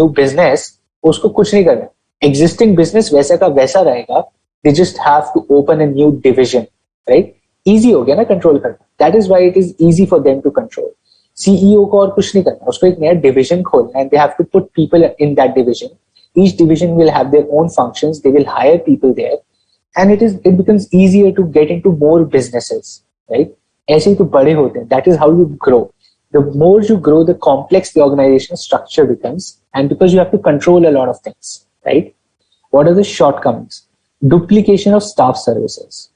Speaker 1: business, उसको कुछ नहीं करना. Existing business वैसा का वैसा रहेगा. They just have to open a new division, right? Easy हो गया ना control करना. That is why it is easy for them to control. CEO को और कुछ नहीं करना. उसको एक नया division खोलना and they have to put people in that division. Each division will have their own functions. They will hire people there, and it becomes easier to get into more businesses, right? ऐसे ही तो बड़े होते हैं. That is how you grow. The more you grow, the complex the organization structure becomes, and because you have to control a lot of things, right? What are the shortcomings? Duplication of staff services.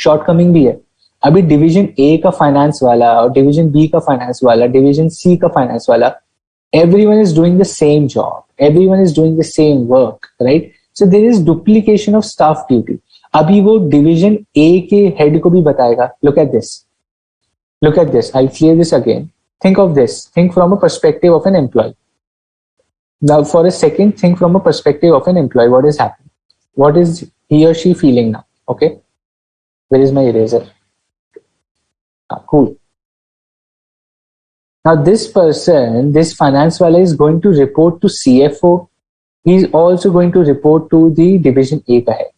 Speaker 1: Shortcoming भी है. अभी Division A का finance वाला और Division B का finance वाला, Division C का finance वाला, everyone is doing the same job. Everyone is doing the same work, right? So there is duplication of staff duty. अभी वो Division A के head को भी बताएगा. Look at this. Look at this. I'll clear this again. Think of this. Think from a perspective of an employee. Now, for a second, think from a perspective of an employee. What is happening? What is he or she feeling now? Okay. Where is my eraser? Cool. Now, this person, this finance wala is going to report to CFO. He's also going to report to the Division A ka head.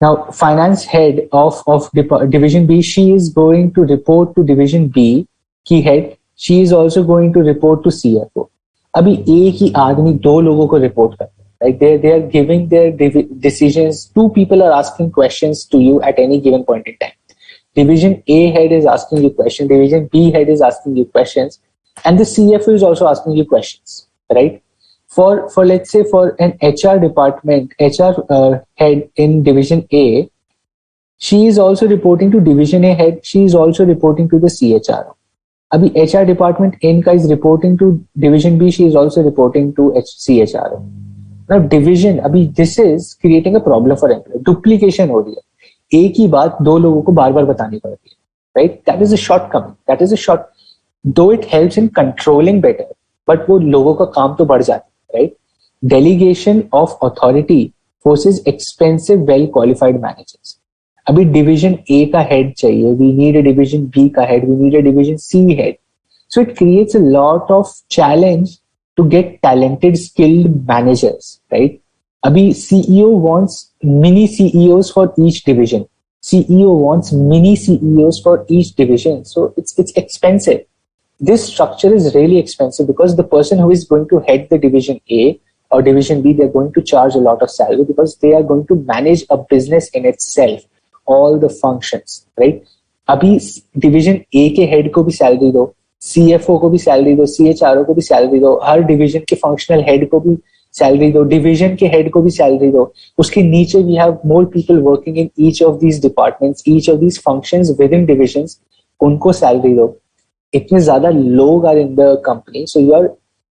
Speaker 1: Now, finance head of Division B, she is going to report to Division B की head. She is also going to report to CFO. अभी एक ही आदमी दो लोगों को report करता है. Like they are giving their decisions. Two people are asking questions to you at any given point in time. Division A head is asking you questions. Division B head is asking you questions, and the CFO is also asking you questions, right? For let's say for an HR department, HR head in Division A, she is also reporting to Division A head. She is also reporting to the CHRO. Abhi HR department इनका is reporting to Division B. She is also reporting to CHRO. Now division, abhi this is creating a problem for employee. Duplication हो रही है. एक ही बात दो लोगों को बार-बार बतानी पड़ती है, right? That is a shortcoming. That is a short. Though it helps in controlling better, but वो लोगों का काम तो बढ़ जाता है, right? Delegation of authority forces expensive, well-qualified managers. अभी Division A का head चाहिए. We need a Division B का head. We need a Division C head. So it creates a lot of challenge to get talented, skilled managers, right? Abhi CEO wants mini CEOs for each division. CEO wants mini CEOs for each division. So it's expensive. This structure is really expensive because the person who is going to head the Division A or Division B, they're going to charge a lot of salary because they are going to manage a business in itself, all the functions, right? Abhi Division A के head को भी salary दो, CFO को भी salary दो, CHRO को भी salary दो, हर division के functional head को भी salary दो, division के head को भी salary दो. उसके नीचे we have more people working in each of these departments, each of these functions within divisions, उनको salary दो. इतने ज़्यादा लोग are in the company, so you are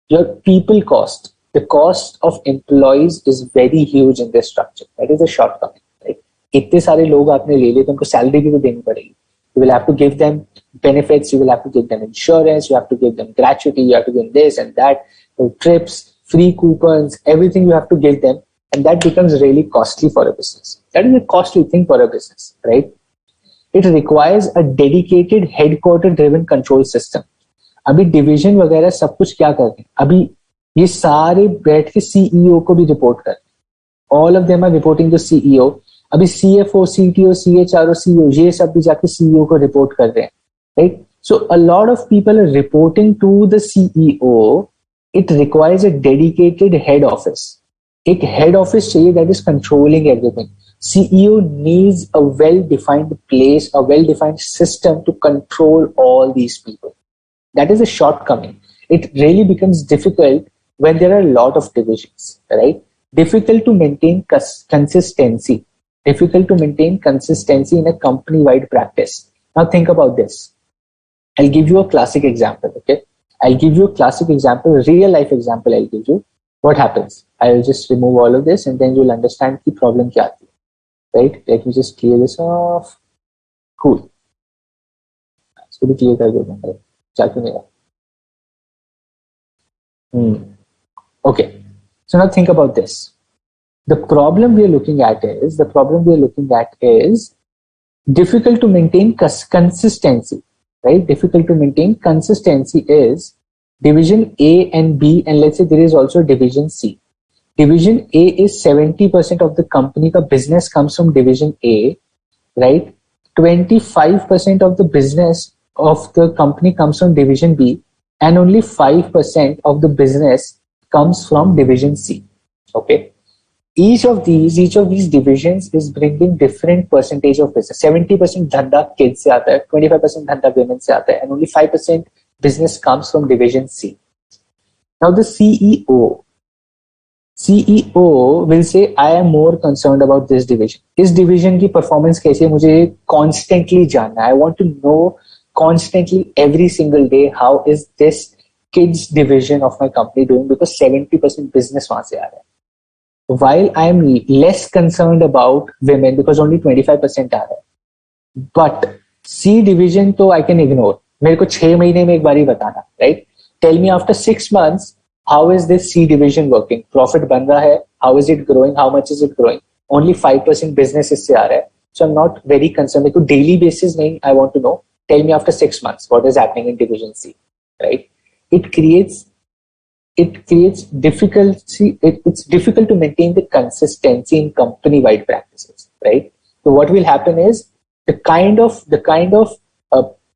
Speaker 1: Your people cost, the cost of employees is very huge in this structure. That is a shortcoming, right? इतने सारे लोग आपने ले लिए तो उनको सैलरी भी तो देनी पड़ेगी. You will have to give them benefits, you will have to give them insurance, you have to give them gratuity, you have to give them this and that, trips, free coupons, everything you have to give them, and that becomes really costly for a business. That is a costly thing for a business, right? It requires a dedicated headquarter driven control system. अभी division वगैरह सब कुछ क्या कर रहे हैं, अभी ये सारे बैठ के सीईओ को भी रिपोर्ट कर रहे हैं. All of them are reporting to CEO. अभी सीएफओ, सीटीओ, सीएचआरओ, सीईओ ये सब भी जाके सीईओ को रिपोर्ट कर रहे हैं, right? So a lot of people are reporting to the CEO. It requires a dedicated head office. एक हेड ऑफिस चाहिए that is controlling everything. CEO needs a well-defined place, a well-defined system to control all these people. That is a shortcoming. It really becomes difficult when there are a lot of divisions, right? Difficult to maintain consistency. Difficult to maintain consistency in a company-wide practice. Now think about this. I'll give you a classic example, okay? I'll give you a classic example, real-life example I'll give you. What happens? I'll just remove all of this and then you'll understand the problem kya aati hai. Right? Let me just clear this off. Cool. इसको भी clear कर देता हूँ. चाकू मेरा. Okay. So now think about this. The problem we are looking at is difficult to maintain consistency. Right? Difficult to maintain consistency is division A and B, and let's say there is also division C. Division A is 70% of the company का business comes from division A, right? 25% of the business of the company comes from division B, and only 5% of the business comes from division C. Okay. Each of these divisions is bringing different percentage of business. 70% धंधा kids से आता है, 25% धंधा women से आता है, and only 5% business comes from division C. Now the CEO will say, I am more concerned about this division. इस division की performance कैसी है मुझे constantly जानना है. I want to know constantly every single day how is this kids division of my company doing, because 70% business वहां से आ रहा है. While I am less concerned about women because only 25% आ रहा है. But C division तो I can ignore. मेरे को 6 महीने में एक बार ही बताना, right? Tell me after 6 months, how is this C division working? Profit बन रहा है? How is it growing? How much is it growing? Only 5% business इससे आ रहा है. So I'm not very concerned. मेरे को daily basis नहीं, I want to know. Tell me after 6 months, what is happening in division C, right? It creates difficulty. It's difficult to maintain the consistency in company-wide practices, right? So what will happen is the kind of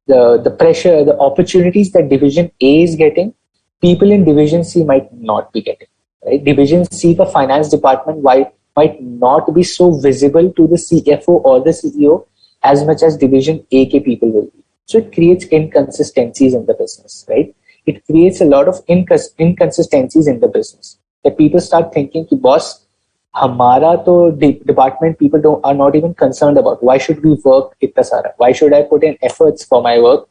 Speaker 1: the pressure, the opportunities that division A is getting, people in division C might not be getting, right? Division C का finance department might not be so visible to the CFO or the CEO as much as division A के people will be. So it creates inconsistencies in the business, right? It creates a lot of inconsistencies in the business. That people start thinking कि boss, हमारा तो department people are not even concerned about. Why should we work इतना सारा? Why should I put in efforts for my work?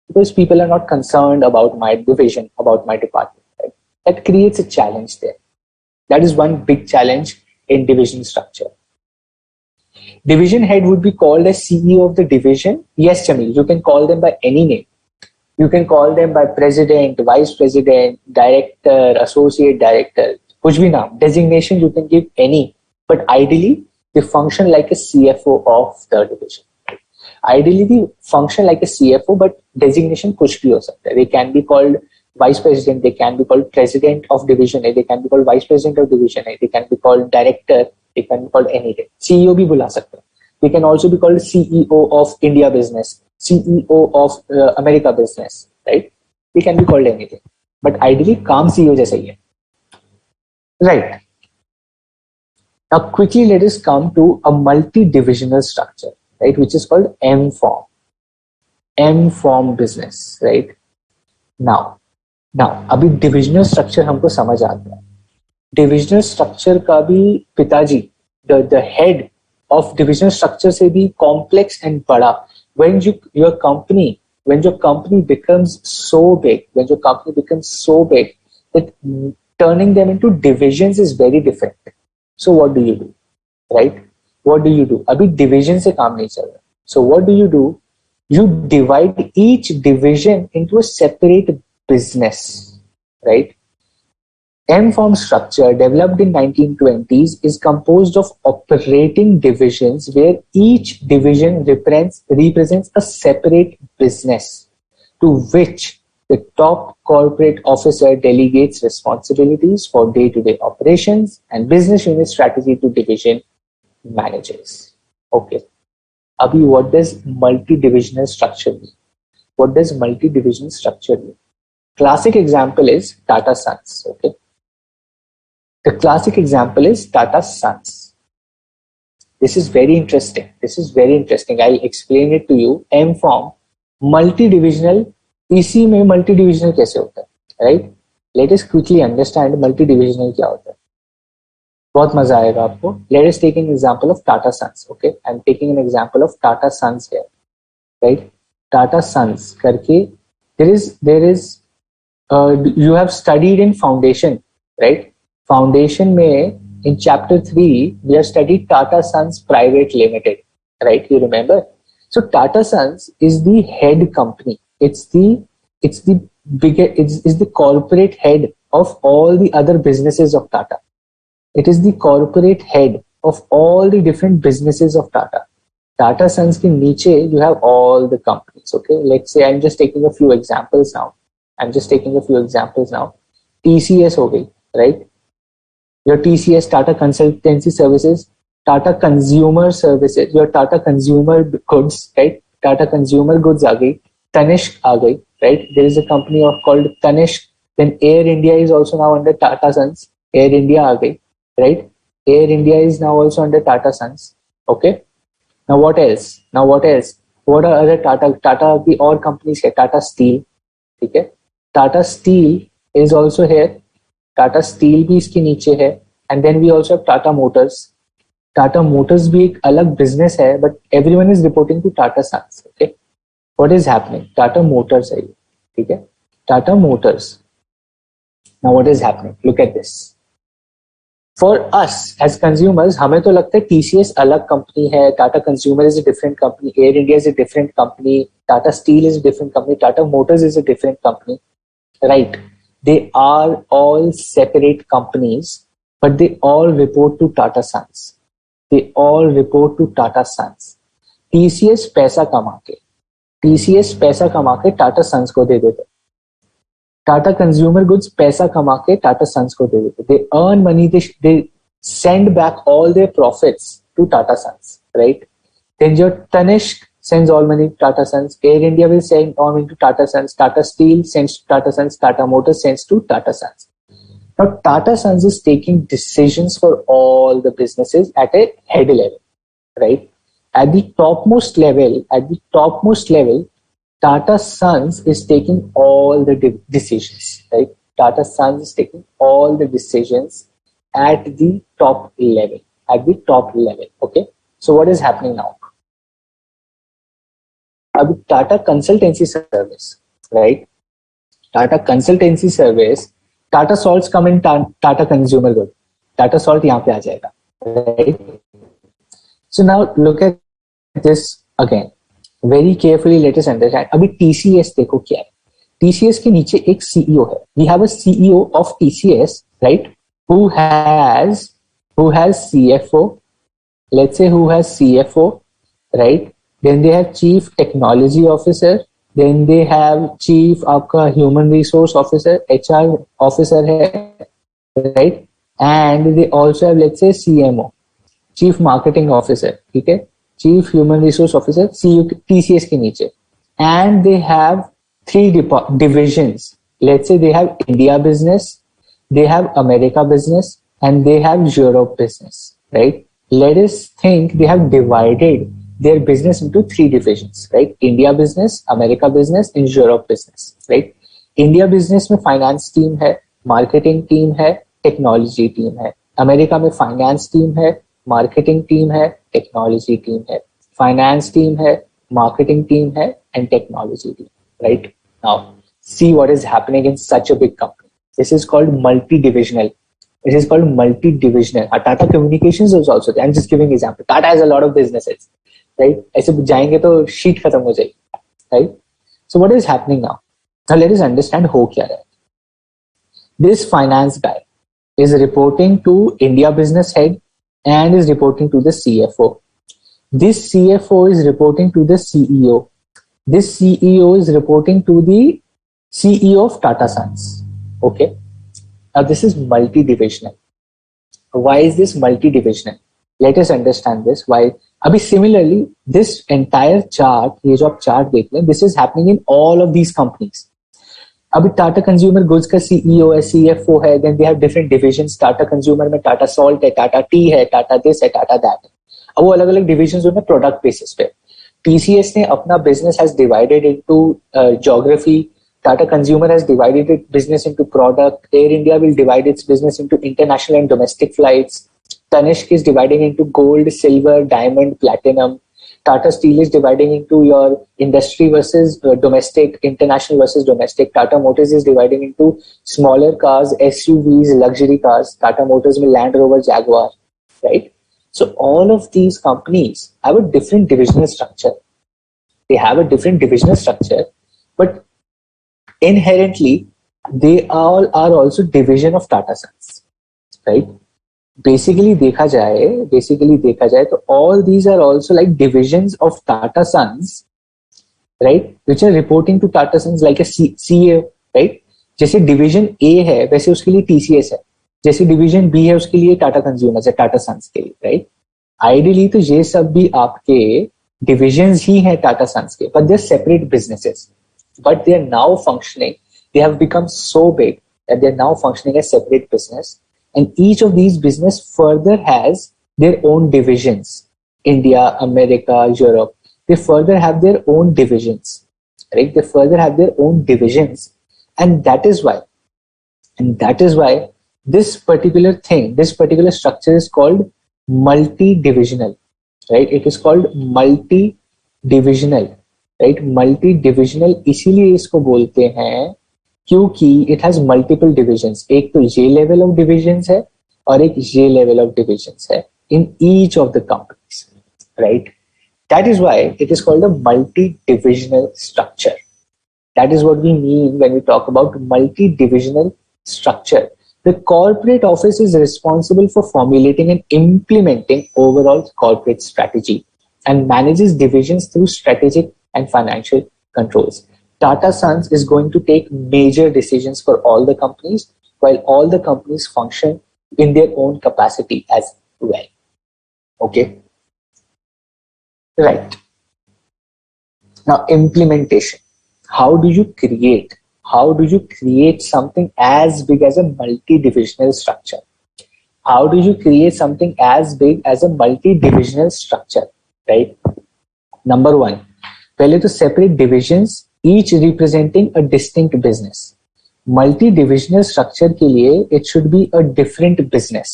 Speaker 1: Because people are not concerned about my division, about my department. Right? That creates a challenge there. That is one big challenge in division structure. Division head would be called as CEO of the division. Yes, Jamil, you can call them by any name. You can call them by president, vice president, director, associate director, kuch bhi naam. Designation you can give any, but ideally they function like a CFO of the division. Ideally they function like a CFO, but designation kuch bhi ho sakta hai. They can be called vice president, they can be called president of division A, they can be called vice president of division A, they can be called director, they can be called anything. CEO bhi bula sakta hai. They can also be called CEO of India business, CEO of America business, right? They can be called anything, but ideally काम CEO जैसा ही है, right? Now quickly let us come to a multi-divisional structure, right, which is called M-form. M-form business, right? Now अभी divisional structure हमको समझ आता है. Divisional structure का भी पिताजी, the head of divisional structure से भी complex and बड़ा. When your company becomes so big, the that turning them into divisions is very different. So what do you do, right? What do you do? अभी division से काम नहीं चल रहा. So what do you do? You divide each division into a separate business, right? M-form structure developed in 1920s is composed of operating divisions where each division represents a separate business to which the top corporate officer delegates responsibilities for day-to-day operations and business unit strategy to division managers. Okay. Abhi, what does multi-divisional structure mean? What does multi-divisional structure mean? Classic example is Tata Suns. Okay. The classic example is Tata Suns. This is very interesting. I'll explain it to you. M-form, multi-divisional. इसी में multi-divisional कैसे होता है, right? Let us quickly understand multi-divisional क्या होता है. बहुत मजा आएगा आपको. Let us take an example of Tata Suns. Okay, I'm taking an example of Tata Suns here, right? Tata Suns करके there is you have studied in foundation, right? Foundation में in chapter 3 we have studied Tata Suns Private Limited, right? You remember? So Tata Suns is the head company. It's the corporate head of all the other businesses of Tata. It is the corporate head of all the different businesses of Tata. Tata Sons के नीचे you have all the companies. Okay, let's say I'm just taking a few examples now. TCS हो गई, right? Your TCS, Tata Consultancy Services, Tata Consumer Services, your Tata Consumer Goods, right? Tata Consumer Goods आ गई, Tanishq आ गई, right? There is a company called Tanishq. Then Air India is also now under Tata Sons. Air India आ गई, right? Air India is now also under Tata Sons. Okay. Now what else? What are other Tata की और companies है? Tata Steel, ठीक है? Tata Steel is also here. Tata Steel भी इसके नीचे है. And then we also have Tata Motors. Tata Motors भी एक अलग business है, but everyone is reporting to Tata Sons. Okay. What is happening? Tata Motors है ये, ठीक है? Tata Motors. Now what is happening? Look at this. For us as consumers, हमें तो लगता है TCS अलग company है, Tata Consumer is a different company, Air India is a different company, Tata Steel is a different company, Tata Motors is a different company, right? They are all separate companies, but they all report to Tata Sons. TCS पैसा कमा के Tata sons को दे देते. Tata consumer goods पैसा कमा के Tata sons को दे देते. They earn money, they send back all their profits to Tata Sons, right? Then your Tanishq sends all money to Tata Sons. Air India will send all money to Tata Sons. Tata Steel sends to Tata Sons. Tata Motors sends to Tata Sons. Now Tata Sons is taking decisions for all the businesses at a head level, right? At the topmost level, Tata Sons is taking all the decisions, right? Tata Sons is taking all the decisions at the top level, okay? So what is happening now? Tata Consultancy Service, right? Tata Consultancy Service, Tata Salts come in Tata Consumer Good. Tata Salt यहाँ पे आ जाएगा, right? So now look at this again. Very carefully let us understand. अभी TCS देखो क्या है. TCS के नीचे एक CEO है. We have a CEO of TCS, right? Who has CFO. Let's say who has CFO, right? Then they have Chief Technology Officer. Then they have Chief आपका Human Resource Officer, HR Officer है, right? And they also have, let's say, CMO, Chief Marketing Officer, ठीक है? Chief Human Resource Officer, CEO TCS के नीचे. And they have 3 divisions. Let's say they have India business, they have America business, and they have Europe business, right? Let us think they have divided their business into 3 divisions, right? India business, America business, and Europe business, right? India business में finance team है, marketing team है, technology team है. America में finance team है, marketing team है, technology team है. Finance team है, marketing team है, and technology team, right? Now, see what is happening in such a big company. This is called multi-divisional. It is called multi-divisional. Tata Communications is also there. I'm just giving example. Tata has a lot of businesses, right? ऐसे जाएंगे तो sheet खत्म हो जाएगी, right? So what is happening now? Now let us understand हो क्या रहा है. This finance guy is reporting to India business head and is reporting to the CFO. This CFO is reporting to the CEO. This CEO is reporting to the CEO of Tata Suns. Okay. Now this is multi-divisional. Why is this multi-divisional? Let us understand this. Why? Abhi similarly, this entire chart, ये जो आप chart देख रहे हैं, this is happening in all of these companies. अभी Tata Consumer Goods का CEO है, CFO है, then they have different divisions. Tata Consumer में Tata Salt है, Tata Tea है, Tata this है, Tata that है. अब वो अलग अलग divisions होते हैं product basis पे. TCS ने अपना business has divided into geography. Tata Consumer has divided its business into product. Air India will divide its business into international and domestic flights. Tanishq is dividing into gold, silver, diamond, platinum. Tata Steel is dividing into your industry versus domestic, international versus domestic. Tata Motors is dividing into smaller cars, SUVs, luxury cars. Tata Motors में Land Rover, Jaguar, right? So all of these companies have a different divisional structure. They have a different divisional structure, but inherently, they all are also division of Tata Sons, right? Basically देखा जाए तो all these are also like divisions of Tata Sons, right? Which are reporting to Tata Sons like a CA, right? जैसे division A है वैसे उसके लिए TCS है, जैसे division B है उसके लिए Tata Consumers है, Tata Sons के लिए, right? Ideally तो ये सब भी आपके divisions ही हैं Tata Sons के, but they're separate businesses. But they are now functioning, they have become so big that they're now functioning as separate business. And each of these business further has their own divisions. India, America, Europe, they further have their own divisions, right? They further have their own divisions. And that is why this particular structure is called multi-divisional, right? It is called multi-divisional. Right multi divisional इसीलिए इसको बोलते हैं क्योंकि it has multiple divisions. एक तो ये level of divisions है और एक ये लेवल ऑफ डिविजन्स है in each of the companies, right? That is why it is called a multi divisional structure. That is what we mean when we talk about multi divisional structure. The corporate office is responsible for formulating and implementing overall corporate strategy and manages divisions through strategic and financial controls. Tata Sons is going to take major decisions for all the companies, while all the companies function in their own capacity as well. Okay? Right. Now, implementation. How do you create something as big as a multi-divisional structure? How do you create something as big as a multi-divisional structure, right? Number one, पहले तो separate divisions, each representing a distinct business. Multi-divisional structure के लिए it should be a different business.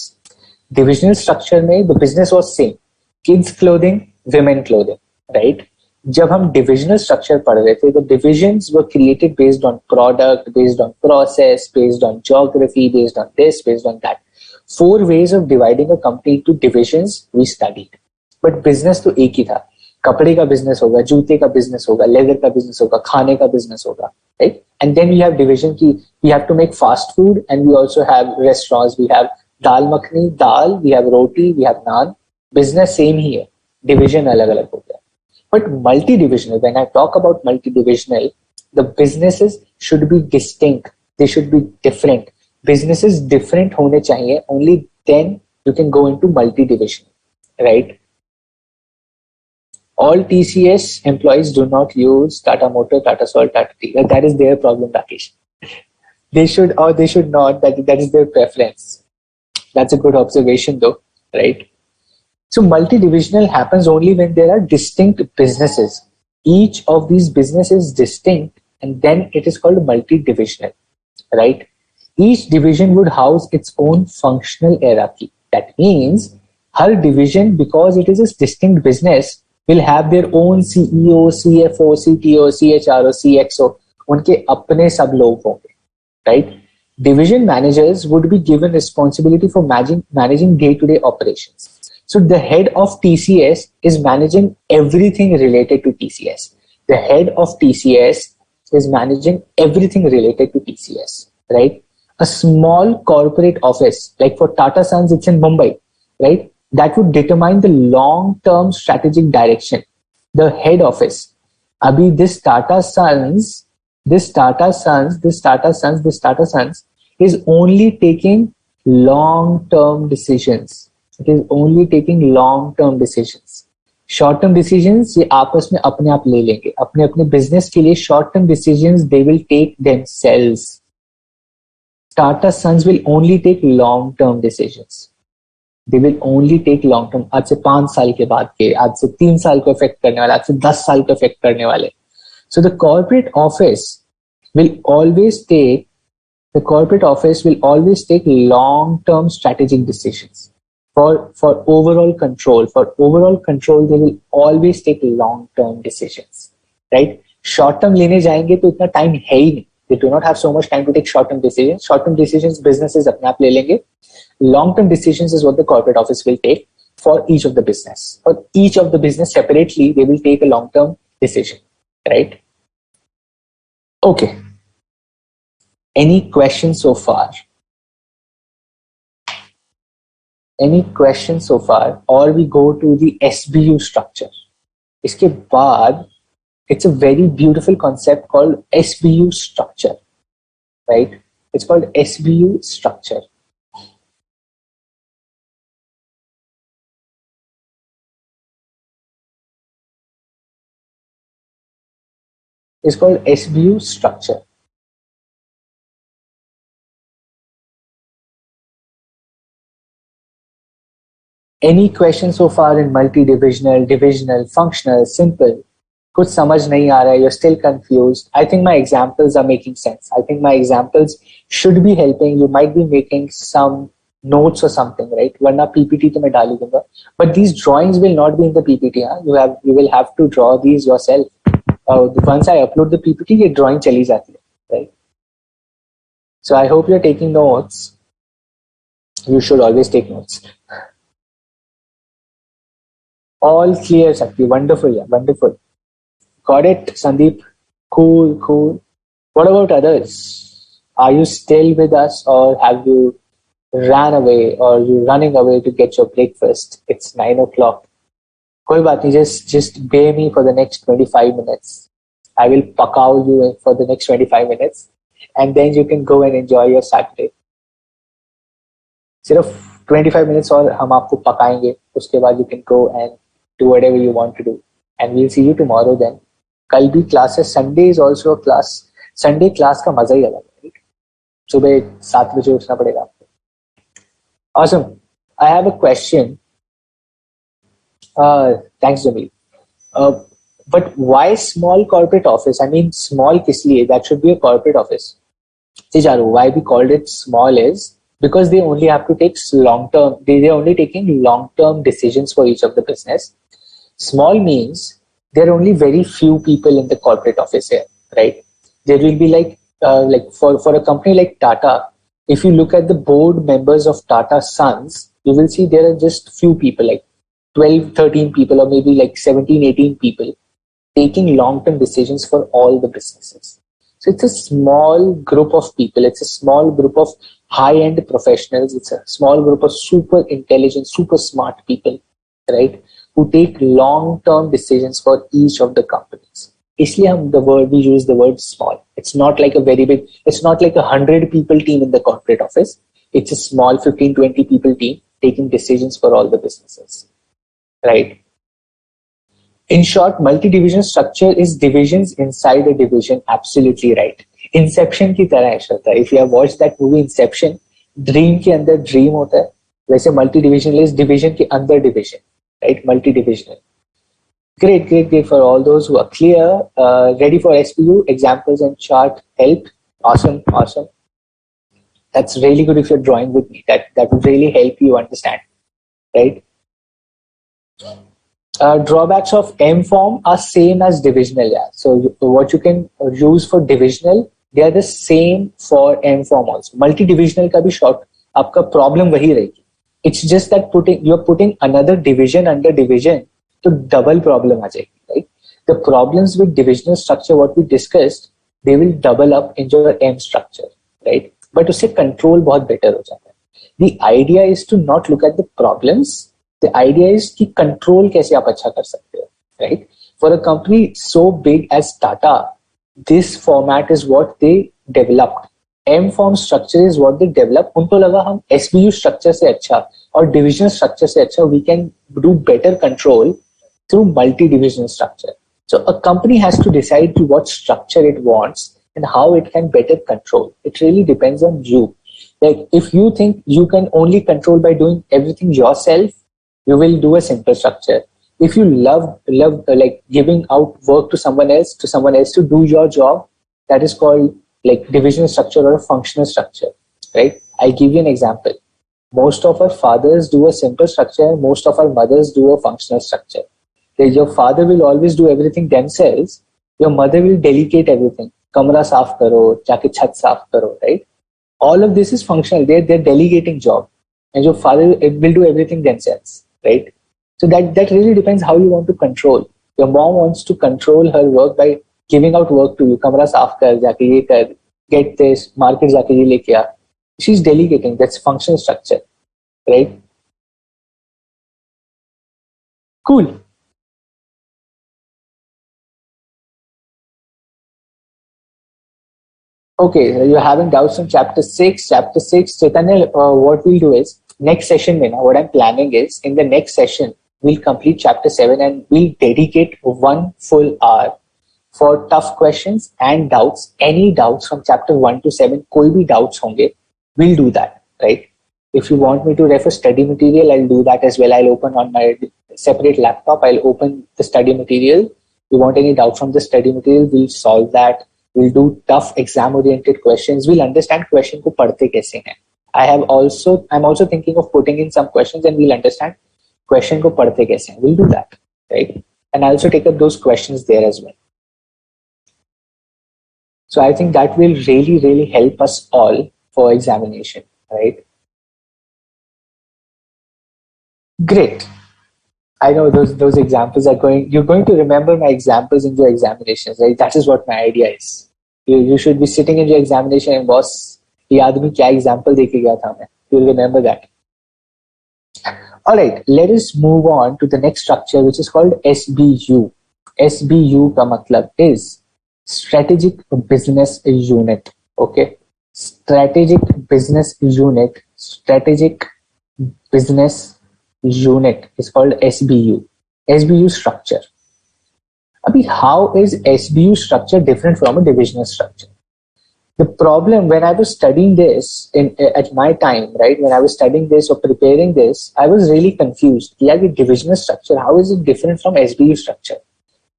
Speaker 1: Divisional structure में the business was same. Kids clothing, women clothing, right? जब हम divisional structure पढ़ रहे थे, the divisions were created based on product, based on process, based on geography, based on this, based on that. 4 ways of dividing a company into divisions we studied. But business तो एक ही था. कपड़े का business होगा, जूते का business होगा, leather का business होगा, खाने का business होगा, right? And then we have division की we have to make fast food and we also have restaurants. We have dal makhani, dal, we have roti, we have naan. Business same ही है, division अलग अलग होता है. But multi-divisional, when I talk about multi-divisional, the businesses should be distinct. They should be different. Businesses different होने चाहिए. Only then you can go into multi-divisional, right? All TCS employees do not use Tata Motor, Tata Salt, Tata Tea. That is their problem, Rakesh. They should or they should not. That is their preference. That's a good observation though, right? So multi-divisional happens only when there are distinct businesses. Each of these businesses is distinct and then it is called multi-divisional, right? Each division would house its own functional hierarchy. That means her division, because it is a distinct business, will have their own CEO, CFO, CTO, CHRO, CXO. उनके अपने सब लोग होंगे, right? Division managers would be given responsibility for managing day-to-day operations. So the head of TCS is managing everything related to TCS. The head of TCS is managing everything related to TCS, right? A small corporate office, like for Tata Suns, it's in Mumbai, right? That would determine the long-term strategic direction. The head office. Abhi, this Tata Suns is only taking long-term decisions. It is only taking long-term decisions. Short-term decisions ये आपस में अपने आप ले लेंगे. अपने अपने business के लिए short-term decisions they will take themselves. Tata Sons will only take long-term decisions. They will only take long-term. आज से 5 साल के बाद के, आज से 3 साल को affect करने वाले, आज से 10 साल को affect करने वाले. So the corporate office will always take long-term strategic decisions for overall control. For overall control, they will always take long-term decisions, right? Short-term लेने जाएंगे तो इतना time है ही नहीं. They do not have so much time to take short-term decisions. Short-term decisions businesses अपने आप ले लेंगे. Long-term decisions is what the corporate office will take for each of the business. For each of the business separately, they will take a long-term decision, right? Okay. Any questions so far? Any questions so far? Or we go to the SBU structure. इसके बाद, it's a very beautiful concept called SBU structure, right? It's called SBU structure. It's called SBU structure. Any questions so far in multi-divisional, divisional, functional, simple? कुछ समझ नहीं आ रहा है, you're still confused. I think my examples are making sense. I think my examples should be helping. You might be making some notes or something, right? वरना PPT तो मैं डाल ही दूंगा. But these drawings will not be in the PPT. Huh? You will have to draw these yourself. Once I upload the PPT, ये drawing चली जाती है, right? So I hope you're taking notes. You should always take notes. All clear, Shakti. Wonderful, yeah, wonderful. Got it, Sandeep. Cool, cool. What about others? Are you still with us, or have you ran away, or you running away to get your breakfast? It's 9 o'clock. कोई बात नहीं, just bear me for the next 25 minutes. I will pakao you for the next 25 minutes, and then you can go and enjoy your Saturday. सिर्फ 25 minutes और हम आपको पकाएंगे. उसके बाद you can go and do whatever you want to do, and we'll see you tomorrow then. कल भी class है. Sunday is also a class. Sunday class का मजा ही अलग है. सुबह 7 बजे उठना पड़ेगा आपको. Awesome. I have a question. Thanks, Jamil. But why small corporate office? I mean, small किस लिए? That should be a corporate office. Chijaru, why we called it small is because they only have to take long-term. They're only taking long-term decisions for each of the business. Small means there are only very few people in the corporate office here, right? There will be like for a company like Tata, if you look at the board members of Tata Suns, you will see there are just few people, like 12, 13 people, or maybe like 17, 18 people taking long-term decisions for all the businesses. So it's a small group of people. It's a small group of high-end professionals. It's a small group of super intelligent, super smart people, right? Who take long-term decisions for each of the companies. Isliye we use the word small. It's not like a very big, it's not like 100 people team in the corporate office. It's a small 15, 20 people team taking decisions for all the businesses, right? In short, multi-division structure is divisions inside a division. Absolutely right. Inception की तरह है श्रद्धा. If you have watched that movie Inception, dream के अंदर dream होता है. वैसे multi-divisional is division के अंदर division, right? Multi-divisional. Great, great, great for all those who are clear. Ready for SPU, examples and chart help. Awesome, awesome. That's really good if you're drawing with me. That would really help you understand, right? Drawbacks of M form are same as divisional. Yeah. So what you can use for divisional, they are the same for M form also. Multi-divisional का भी short आपका problem वही रहेगी. It's just that you're putting another division under division, तो double problem आ जाएगी, right? The problems with divisional structure, what we discussed, they will double up in your M structure, right? But उससे control बहुत better हो जाता है. The idea is to not look at the problems. The idea is कि control कैसे आप अच्छा कर सकते हो, right? For a company so big as Tata, this format is what they developed. M form structure is what they develop. उनको लगा हम SBU structure से अच्छा और divisional structure से अच्छा we can do better control through multi-divisional structure. So a company has to decide to what structure it wants and how it can better control. It really depends on you. Like if you think you can only control by doing everything yourself, you will do a simple structure. If you love like giving out work to someone else to do your job, that is called like divisional structure or a functional structure, right? I'll give you an example. Most of our fathers do a simple structure. Most of our mothers do a functional structure. Your father will always do everything themselves. Your mother will delegate everything. Kamra saaf karo, jaake chhat saaf karo, right? All of this is functional. They're delegating job, and your father will do everything themselves, right? So that really depends how you want to control. Your mom wants to control her work by giving out work to you. Kamra saaf kar, jaake ye kar, get this, market jaake ye leke aa. She's delegating. That's functional structure, right? Cool. Okay, you're having doubts on chapter 6. Chapter 6, Chaitanya, what we'll do is, next session, what I'm planning is, in the next session, we'll complete chapter 7 and we'll dedicate 1 full hour for tough questions and doubts. Any doubts from chapter 1 to 7, koi bhi doubts honge, we'll do that, right? If you want me to refer study material, I'll do that as well. I'll open on my separate laptop, I'll open the study material. If you want any doubt from the study material, we'll solve that. We'll do tough exam-oriented questions. We'll understand question ko padhte kaise hain. I'm also thinking of putting in some questions and we'll understand question ko padhte kaise hain. We'll do that, right? And I'll also take up those questions there as well. So I think that will really, really help us all for examination, right? Great. I know those examples you're going to remember my examples in your examinations, right? That is what my idea is. You should be sitting in your examination and boss, ye aadmi kya example dekhe gaya tha main. You'll remember that. All right, let us move on to the next structure, which is called SBU. SBU ka matlab is Strategic Business Unit. Okay. Strategic Business Unit. Strategic Business Unit is called SBU. SBU structure. Abhi, how is SBU structure different from a divisional structure? The problem when I was studying this at my time, right? When I was studying this or preparing this, I was really confused. Yeah, the divisional structure, how is it different from SBU structure,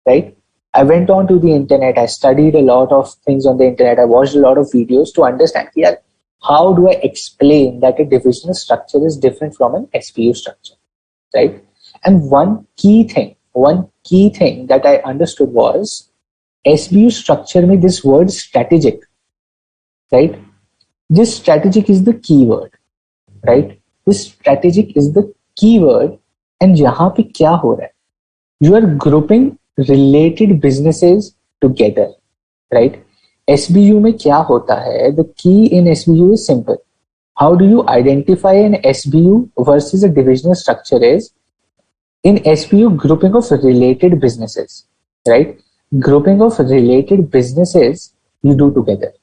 Speaker 1: right? I went on to the internet. I studied a lot of things on the internet. I watched a lot of videos to understand, yeah, how do I explain that a divisional structure is different from an SBU structure, right? And one key thing that I understood was SBU structure mein this word strategic, right? This strategic is the keyword, right? This strategic is the keyword, and yahan pe kya ho raha hai? You are grouping related businesses together, right? SBU में क्या होता है? The key in SBU is simple. How do you identify an SBU versus a divisional structure is, in SBU, grouping of related businesses, right? Grouping of related businesses you do together.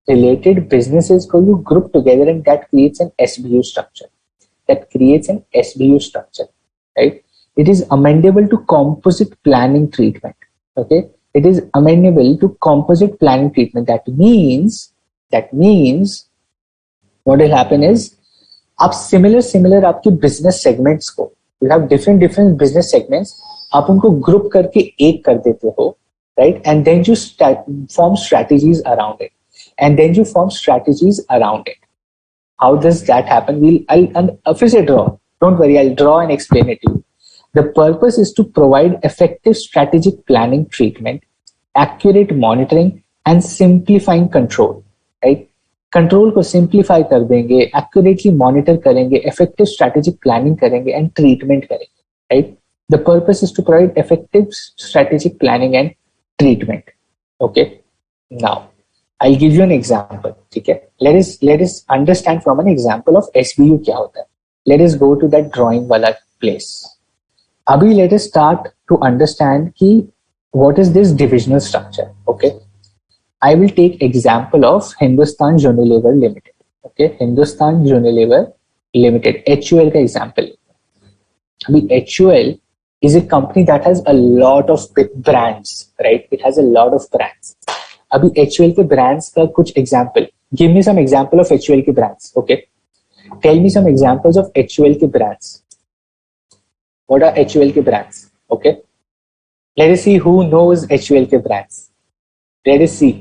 Speaker 1: Related businesses ko you group together and that creates an SBU structure. Right? It is amendable to composite planning treatment. Okay? It is amendable to composite planning treatment. That means what will happen is, आप similar आपके business segments को, you have different business segments, आप उनको group करके एक कर देते हो, right? And then you form strategies around it. How does that happen? I'll फिर से draw. Don't worry, I'll draw and explain it to you. The purpose is to provide effective strategic planning treatment, accurate monitoring, and simplifying control, right? Control को simplify कर देंगे, accurately monitor करेंगे, effective strategic planning करेंगे and treatment करेंगे, right? The purpose is to provide effective strategic planning and treatment. Okay, now I'll give you an example. ठीक है, let us understand from an example of SBU क्या होता है. Let us go to that drawing वाला place. अभी let us start to understand कि what is this divisional structure. Okay, I will take example of Hindustan Unilever Limited. Okay, Hindustan Unilever Limited, HUL का example. अभी HUL is a company that has a lot of brands, right? It has a lot of brands. अभी HUL के brands का कुछ example. Give me some example of HUL के brands. Okay, tell me some examples of HUL के brands. What are HUL के brands? Okay, let us see who knows HUL के brands. Let us see,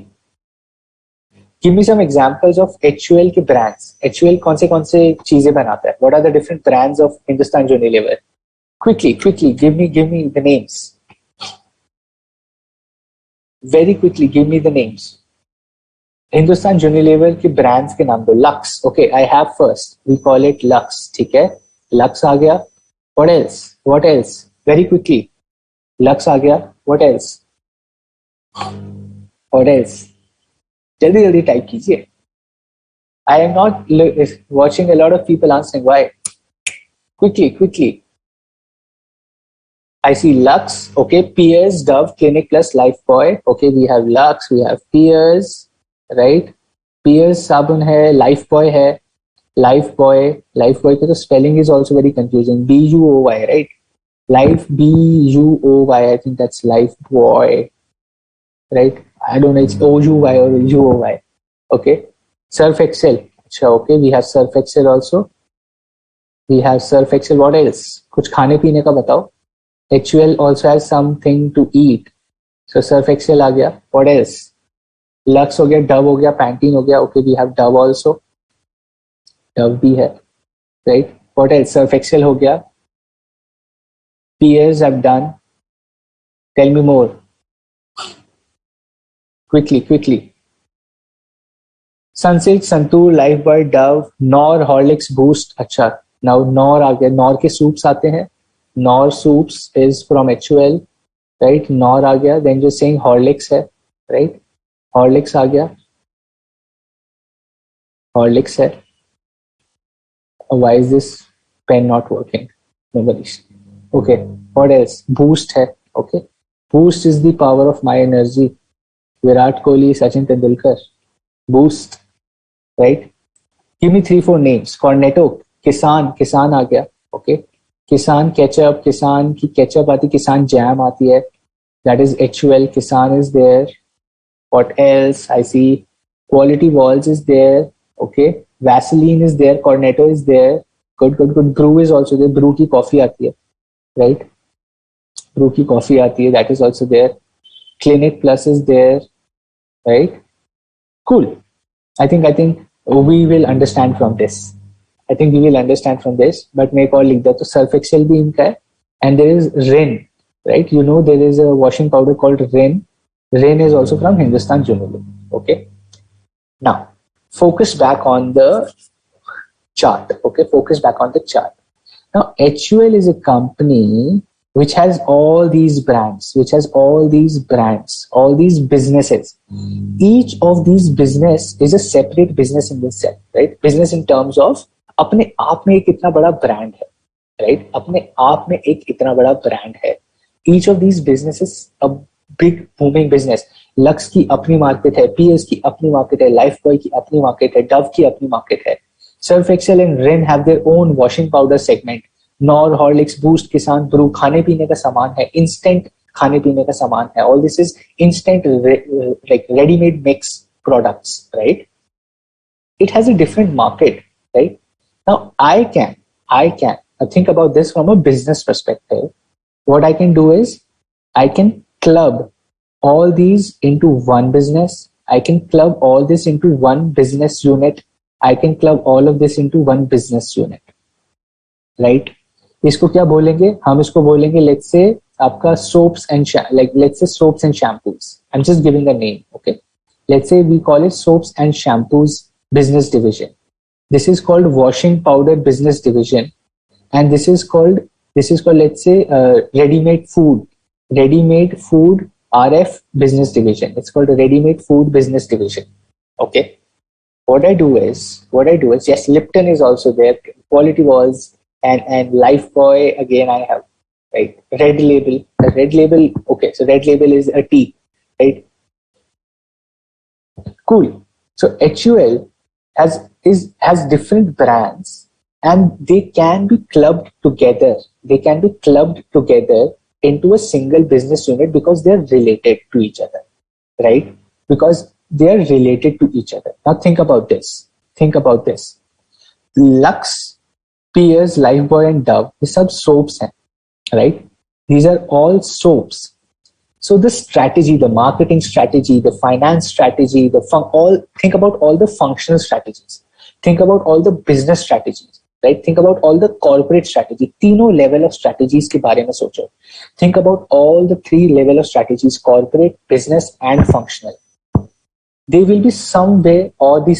Speaker 1: give me some examples of HUL के brands. HUL कौन से चीजें बनाता है? What are the different brands of Hindustan Unilever? Quickly give me the names. Very quickly, give me the names. Hindustan Unilever के brands के नाम दो. Lux. Okay, I have first, we call it Lux. ठीक है, लक्स आ गया. What else? Very quickly, Lux आ गया. What else? जल्दी टाइप कीजिए. I am not watching a lot of people answering. Why? Quickly. I see Lux. Okay, Peers, Dove, Clinic Plus, Lifebuoy. Okay, we have Lux, we have Peers, right? Peers साबुन है, Lifebuoy है. Lifebuoy का तो spelling is also very confusing. B-U-O-Y, right? B-U-O-Y. I think that's Lifebuoy, right? I don't know, it's O-U-Y or U-O-Y. Okay, Surf Excel. Okay, we have Surf Excel also. What else? कुछ खाने पीने का बताओ. HUL also has something to eat. So Surf Excel आ गया. What else? Lux हो गया, Dove हो गया, Pantene हो गया. Okay, we have Dove also. Dove भी है, right? What else? Surf Excel हो गया. Peers have done. Tell me more. Quickly. Sunsilk, Santur, Lifebuoy, Dove, Knorr, Horlicks, Boost. अच्छा, now Knorr आ गया. Knorr के सूप्स आते हैं. Knorr soups is from HUL, right? Knorr आ गया. Then you're saying Horlicks है, right? Horlicks आ गया. Horlicks है. Why is this pen not working? Nobody's. Okay, what else? Boost है. Okay, Boost is the power of my energy. Virat Kohli, Sachin Tendulkar. Boost, right? Give me 3-4 names. Cornetto, किसान आ गया. Okay, किसान ketchup, किसान की ketchup आती, किसान jam आती है. That is HUL. किसान is there. What else? I see Quality Walls is there. Okay, Vaseline is there. Cornetto is there. Good. Brew is also there. Brew की कॉफी आती है, right? Brew की coffee आती है. That is also there. Clinic Plus is there, right? Cool. I think we will understand from this. But मैं एक और लिख दिया तो Surf Excel भी इनका है. And there is Rin, right? You know there is a washing powder called Rin. Rin is also from Hindustan Unilever. Okay. Now focus back on the chart. Okay, Now HUL is a company which has all these brands, all these businesses. Each of these business is a separate business in itself, right? Business in terms of अपने आप में एक इतना बड़ा brand है, right? अपने आप में एक इतना बड़ा ब्रांड है. Each of these businesses a big booming business. Lux की अपनी मार्केट है, पीएस की अपनी मार्केट है, लाइफबॉय की अपनी मार्केट है, डव की अपनी मार्केट है. Surf Excel and Rin have their own washing powder segment. Knorr, Horlicks, Boost, Kissan, Bru खाने पीने का सामान है, इंस्टेंट खाने पीने का सामान है. All this is instant like ready-made mix products, right? It has a different market, right? Now I can think about this from a business perspective. What I can do is I can club all these into one business. I can club all this into one business unit. I can club all of this into one business unit, right? इसको क्या बोलेंगे? हम इसको बोलेंगे let's say आपका soaps and shampoos. I'm just giving a name, okay? Let's say we call it soaps and shampoos business division. This is called washing powder business division, and this is called let's say ready-made food RF business division. It's called a ready-made food business division. Okay. What I do is yes, Lipton is also there, Quality Walls, and Lifebuoy. Again, I have right Red Label. Red Label. Okay, so Red Label is a tea, right? Cool. So HUL has different brands, and they can be clubbed together. They can be clubbed together into a single business unit because they're related to each other, right? Because they are related to each other. Now think about this. Lux, Pears, Lifebuoy, and Dove, these are soaps, right? These are all soaps. So the strategy, the marketing strategy, the finance strategy, think about all the functional strategies. Think about all the business strategies, right? Think about all the corporate strategy. तीनों level of strategies के बारे में सोचो. Think about all the 3 level of strategies: corporate, business, and functional. They will be some way or the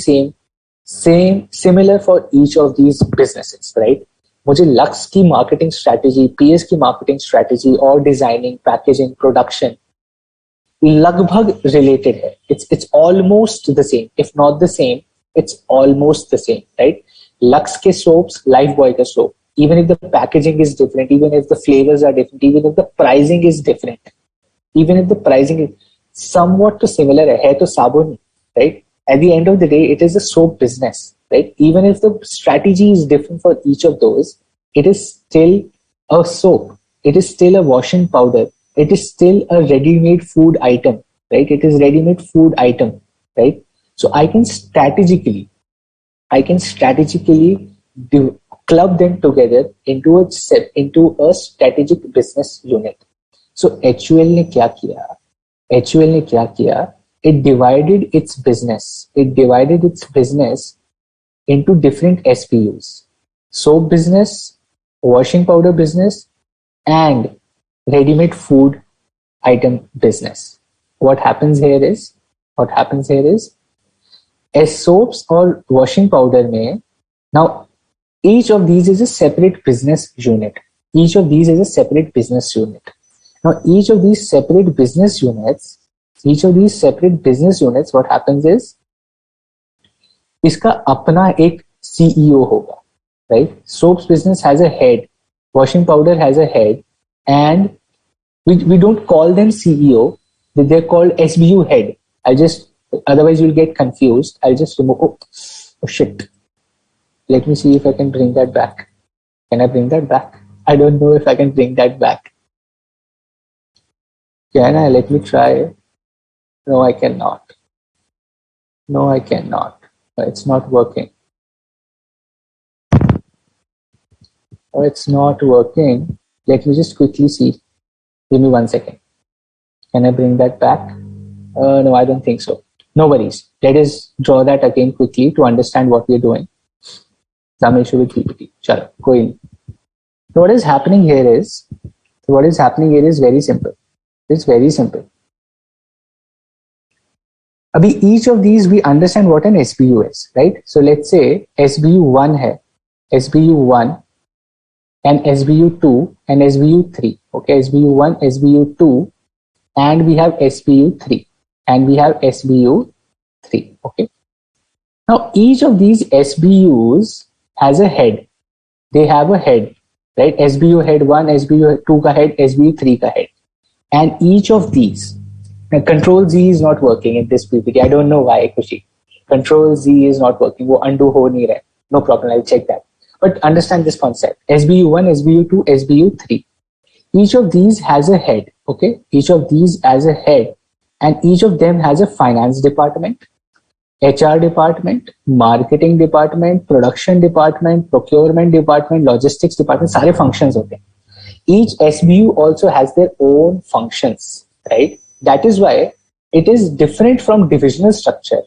Speaker 1: similar for each of these businesses, right? मुझे Lux की marketing strategy, PS की marketing strategy, और designing, packaging, production लगभग related है. It's almost the same. If not the same, it's almost the same, right? Lux के soaps, Lifebuoy का soap. Even if the packaging is different, even if the flavors are different, even if the pricing is different, even if the pricing is somewhat similar है तो साबुन, right? At the end of the day, it is a soap business, right? Even if the strategy is different for each of those, it is still a soap. It is still a washing powder. It is still a ready-made food item, right? It is ready-made food item, right? So I can strategically club them together into a strategic business unit. So HUL ने क्या किया? It divided its business into different SBUs: soap business, washing powder business, and ready-made food item business. What happens here is as soaps or washing powder में, now each of these is a separate business unit. Now each of these separate business units, what happens is इसका अपना एक CEO होगा, right? Soaps business has a head, washing powder has a head, and we don't call them CEO, they're called SBU head. Otherwise you'll get confused. I'll just remove, oh shit. Let me see if I can bring that back. Can I bring that back? I don't know if I can bring that back. Can I? Let me try. No, I cannot. It's not working. It's not working. Let me just quickly see. Give me 1 second. Can I bring that back? No, I don't think so. No worries. Let us draw that again quickly to understand what we're doing. Some issue with PPT. Chalo, koi nahi. So what is happening here is very simple. It's very simple. Abhi each of these we understand what an SBU is, right? So let's say SBU1 hai, SBU1 and SBU2 and SBU3. Okay, SBU1, SBU2, and we have SBU3 and we have SBU3. Okay. Now each of these SBUs has a head. They have a head, right? SBU head 1, SBU2 ka head, SBU3 ka head. And each of these, now Control Z is not working in this PPT. I don't know why, Kushi. Control Z is not working. Wo undo ho nahi raha. No problem. I'll check that. But understand this concept. SBU1, SBU2, SBU3. Each of these has a head. Okay. Each of these has a head, and each of them has a finance department, HR department, marketing department, production department, procurement department, logistics department. सारे functions होते हैं. Each SBU also has their own functions, right? That is why it is different from divisional structure.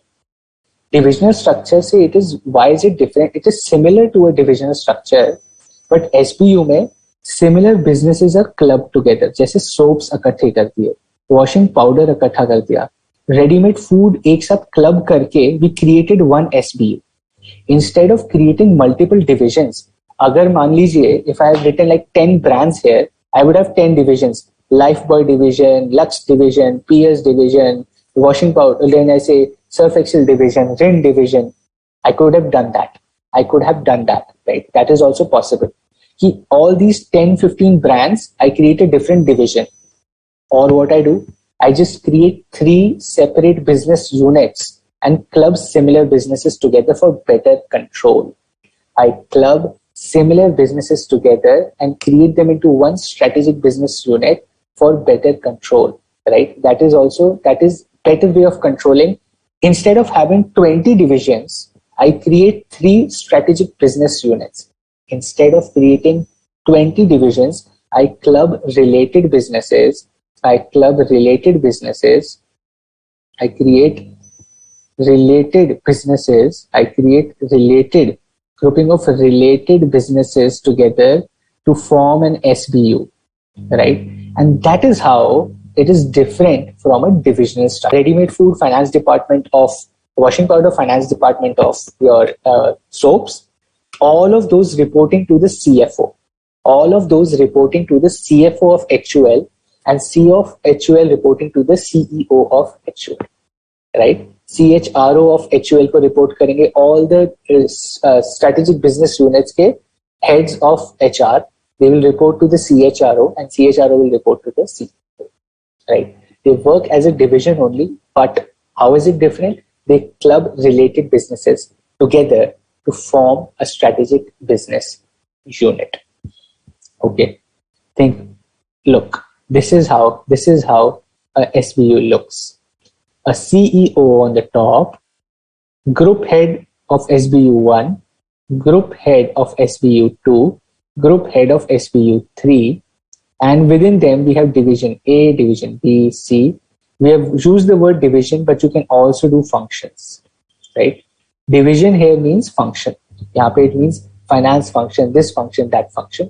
Speaker 1: Divisional structure से why is it different? It is similar to a divisional structure, but SBU में similar businesses are clubbed together. जैसे soaps इकट्ठे कर दिए, washing powder इकट्ठा कर दिया, readymade food एक साथ क्लब करके we created one SBU instead of creating multiple divisions. अगर मान लीजिए if I have written like 10 brands here, I would have 10 divisions: Lifebuoy division, Lux division, PS division, washing powder, then I say Surf Excel division, Rin division. I could have done that. Right? That is also possible. All these 10, 15 brands, I create a different division. Or what I do, I just create 3 separate business units and club similar businesses together for better control. I club similar businesses together and create them into one strategic business unit for better control, right? That is better way of controlling. Instead of having 20 divisions, I create 3 strategic business units. Instead of creating 20 divisions, I club related businesses. I create related businesses. I create related grouping of related businesses together to form an SBU, right? And that is how it is different from a divisional structure. Ready-made food finance department of washing powder, finance department of your soaps, all of those reporting to the CFO. All of those reporting to the CFO of HUL, and CEO of HUL reporting to the CEO of HUL, right? CHRO of HUL को report करेंगे all the strategic business units के heads of HR. They will report to the CHRO, and CHRO will report to the CEO, right? They work as a division only, but how is it different? They club related businesses together to form a strategic business unit. Okay, look, this is how a SBU looks. A CEO on the top, group head of SBU1, group head of SBU2, group head of SBU3, and within them we have division A, division B, C. We have used the word division, but you can also do functions, right? Division here means function. यहाँ पे it means finance function, this function, that function.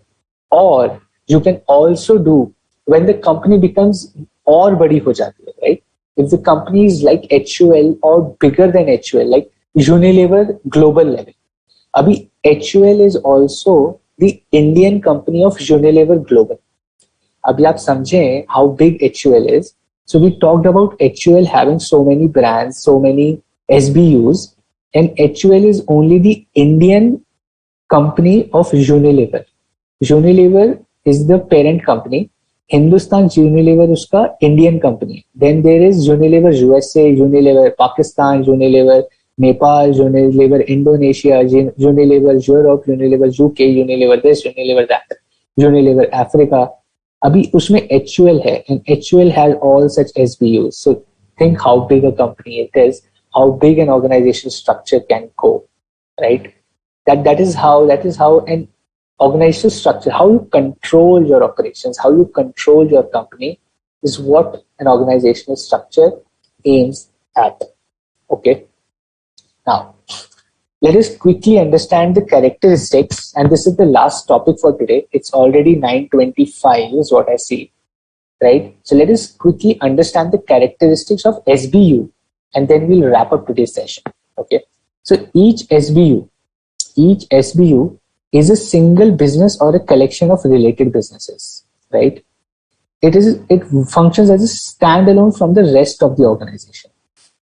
Speaker 1: Or you can also do when the company becomes और बड़ी हो जाती है, right? If the company is like HUL or bigger than HUL, like Unilever global level. Abhi HUL is also the Indian company of Unilever global. Abhi aap samjhe how big HUL is. So we talked about HUL having so many brands, so many SBUs, and HUL is only the Indian company of Unilever. Unilever is the parent company. Hindustan Unilever uska Indian company. Then there is Unilever USA, Unilever Pakistan, Unilever Nepal, Unilever Indonesia, Unilever Europe, Unilever UK, Unilever this, Unilever that, Unilever Africa. Abhi usme HUL hai, and HUL has all such SBUs. So think how big a company it is, how big an organization structure can go, right? That is how an organizational structure, how you control your operations, how you control your company is what an organizational structure aims at. Okay. Now, let us quickly understand the characteristics, and this is the last topic for today. It's already 9:25 is what I see, right? So let us quickly understand the characteristics of SBU, and then we'll wrap up today's session. Okay. So each SBU is a single business or a collection of related businesses, right? It functions as a standalone from the rest of the organization.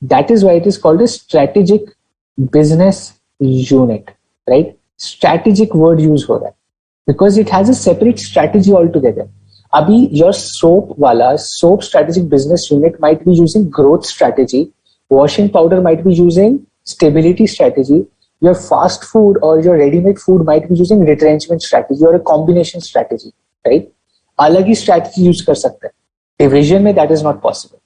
Speaker 1: That is why it is called a strategic business unit, right? Strategic word use ho raha hai because it has a separate strategy altogether. Abhi your soap strategic business unit might be using growth strategy, washing powder might be using stability strategy, your fast food or your ready-made food might be using retrenchment strategy or a combination strategy, right? अलग ही strategy use कर सकते हैं. Division में that is not possible.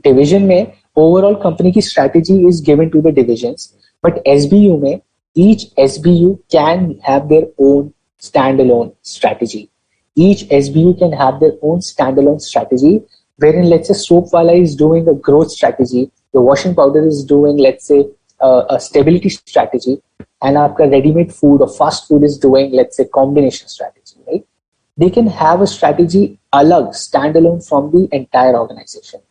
Speaker 1: Division में overall company की strategy is given to the divisions, but SBU में each SBU can have their own standalone strategy. Each SBU can have their own standalone strategy, wherein let's say soap wala is doing a growth strategy, the washing powder is doing let's say a stability strategy, and aapka ready-made food or fast food is doing let's say combination strategy, right? They can have a strategy alag, standalone from the entire organization.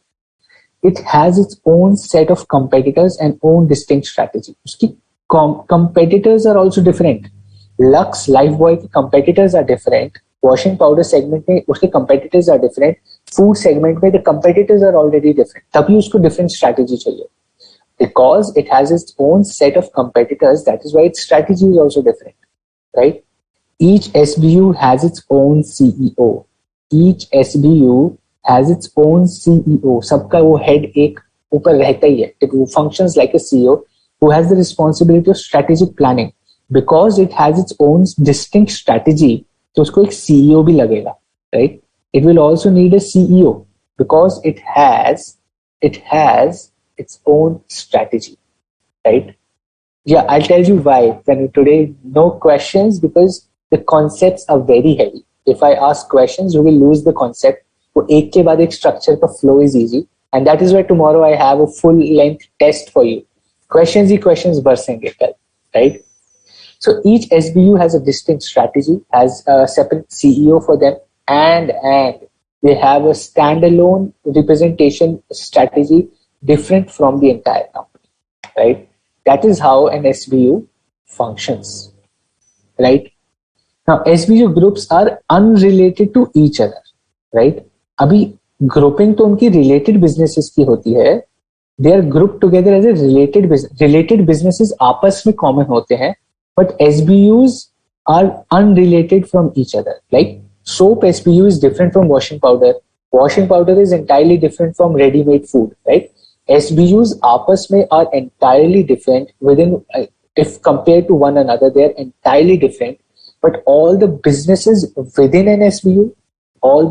Speaker 1: it has its own set of competitors and own distinct strategy. उसकी competitors are also different. Lux, Lifebuoy के competitors are different. Washing powder segment में उसके competitors are different. Food segment में the competitors are already different. तभी उसको different strategy चाहिए. Because it has its own set of competitors, that is why its strategy is also different, right? Each SBU has its own CEO. Each SBU has its own CEO. सबका वो head एक ऊपर रहता ही है. It functions like a CEO who has the responsibility of strategic planning. Because it has its own distinct strategy, तो उसको एक CEO भी लगेगा, right? It will also need a CEO because it has its own strategy, right? Yeah, I'll tell you why. Then today, no questions because the concepts are very heavy. If I ask questions, you will lose the concept. So, एक के बाद एक structure का flow is easy, and that is why tomorrow I have a full-length test for you. Questions बरसेंगे कल, right? So each SBU has a distinct strategy, has a separate CEO for them, and they have a standalone representation strategy different from the entire company, right? That is how an SBU functions, right? Now, SBU groups are unrelated to each other, right? अभी grouping तो उनकी related businesses की होती है. They are grouped together as a related business. Related businesses आपस में common होते हैं, but SBUs are unrelated from each other. Like soap SBU is different from washing powder. Washing powder is entirely different from ready-made food, right? SBUs आपस में are entirely different within, if compared to one another, they are entirely different. But all the businesses within an SBU, are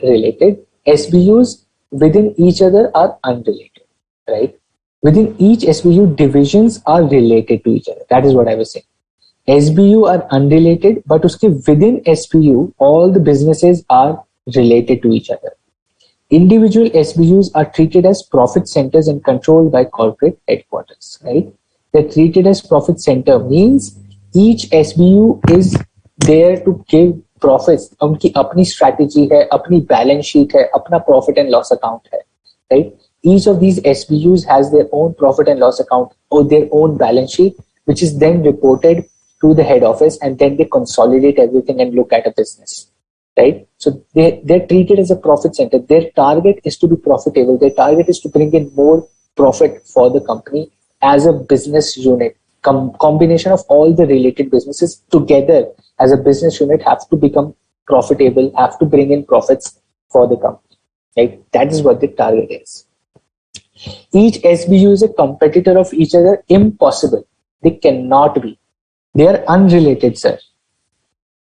Speaker 1: related. SBUs within each other are unrelated, right? Within each SBU, divisions are related to each other. That is what I was saying. SBU are unrelated, but uske within SBU, all the businesses are related to each other. Individual SBUs are treated as profit centers and controlled by corporate headquarters, right? They're treated as profit center means each SBU is there to give profits. उनकी अपनी strategy है, अपनी balance sheet है, अपना profit and loss account है, right? Each of these SBUs has their own profit and loss account or their own balance sheet, which is then reported to the head office, and then they consolidate everything and look at a business, right? So they're treated as a profit center. Their target is to be profitable. Their target is to bring in more profit for the company as a business unit. Combination of all the related businesses together as a business unit have to become profitable, have to bring in profits for the company, right? That is what the target is. Each SBU is a competitor of each other. Impossible. They cannot be. They are unrelated, sir.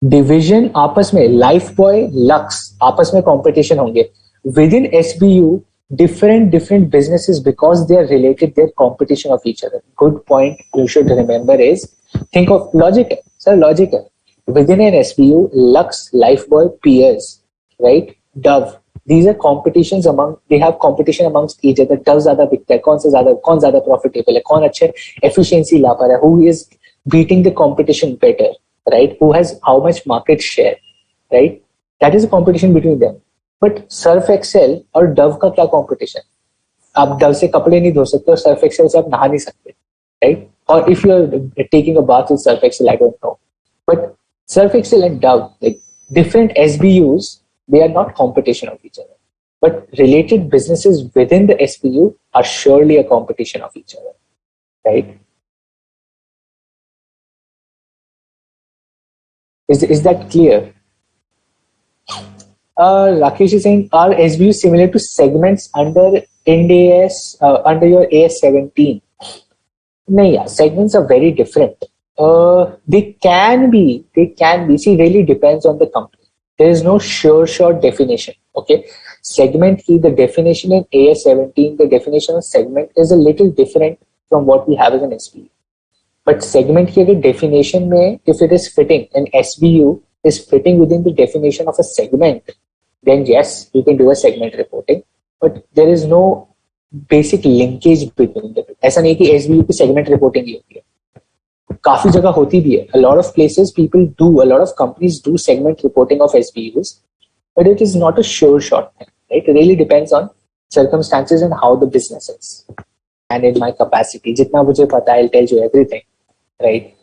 Speaker 1: Division आपस में Lifebuoy, Lux आपस में competition होंगे. Within SBU, different businesses, because they are related, they're competition of each other. Good point you should remember is, think of logic, sir, logical. Within an SBU, Lux, Lifebuoy, peers, right? Dove. These are competitions they have competition amongst each other. Dove ज़्यादा बिकता है, कौन ज़्यादा profitable है, कौन अच्छे efficiency ला पा रहा है, who is beating the competition better, right? Who has how much market share, right? That is a competition between them. But Surf Excel और Dove का क्या competition? आप Dove से कपड़े नहीं धो सकते और Surf Excel से आप नहा नहीं सकते, right? Or if you are taking a bath with Surf Excel, I don't know. But Surf Excel and Dove, like different SBUs, they are not competition of each other. But related businesses within the SBU are surely a competition of each other, right? Is that clear? Rakesh is saying, are SBUs similar to segments under under your AS17? No, yeah, segments are very different. They can be. See, really depends on the company. There is no sure definition. Okay, segment key, the definition in AS17, the definition of segment is a little different from what we have as an SBU. But segment key the definition में, if it is fitting, an SBU is fitting within the definition of a segment, then yes, you can do a segment reporting. But there is no basic linkage between the two. ऐसा नहीं कि SBU की segment reporting ही होती है. काफी जगह होती भी है. A lot of places a lot of companies do segment reporting of SBUs, but it is not a sure shot thing, right? It really depends on circumstances and how the business is. And in my capacity, jitna mujhe pata, I'll tell you everything, right?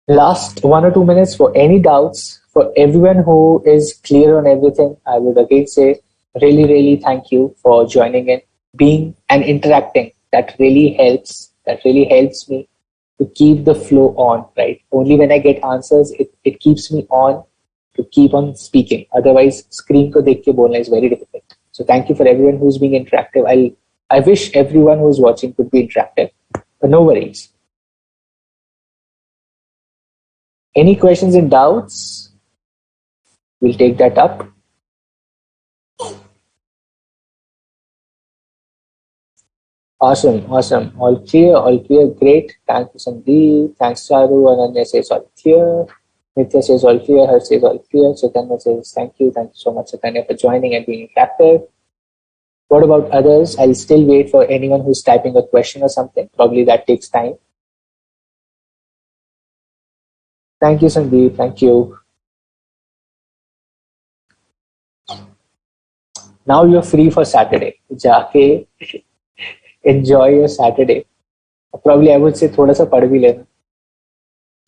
Speaker 1: Last 1 or 2 minutes for any doubts. For everyone who is clear on everything, I would again say really, really thank you for joining in, being and interacting. That really helps. That really helps me to keep the flow on, right? Only when I get answers, it keeps me on to keep on speaking. Otherwise, screen ko dekh ke bolna is very difficult. So thank you for everyone who's being interactive. I wish everyone who's watching could be interactive, but no worries. Any questions and doubts? We'll take that up. Awesome, awesome. All clear, all clear. Great. Thank you, Sandeep. Thanks, Charu. Ananya says all clear. Nitya says all clear. Her says all clear. Chaitanya says thank you. Thank you so much, Chaitanya, for joining and being interactive. What about others? I'll still wait for anyone who's typing a question or something. Probably that takes time. Thank you, Sandeep. Thank you. Now you're free for Saturday. जाके enjoy your Saturday. Probably I would say थोड़ा सा पढ़ भी लेना.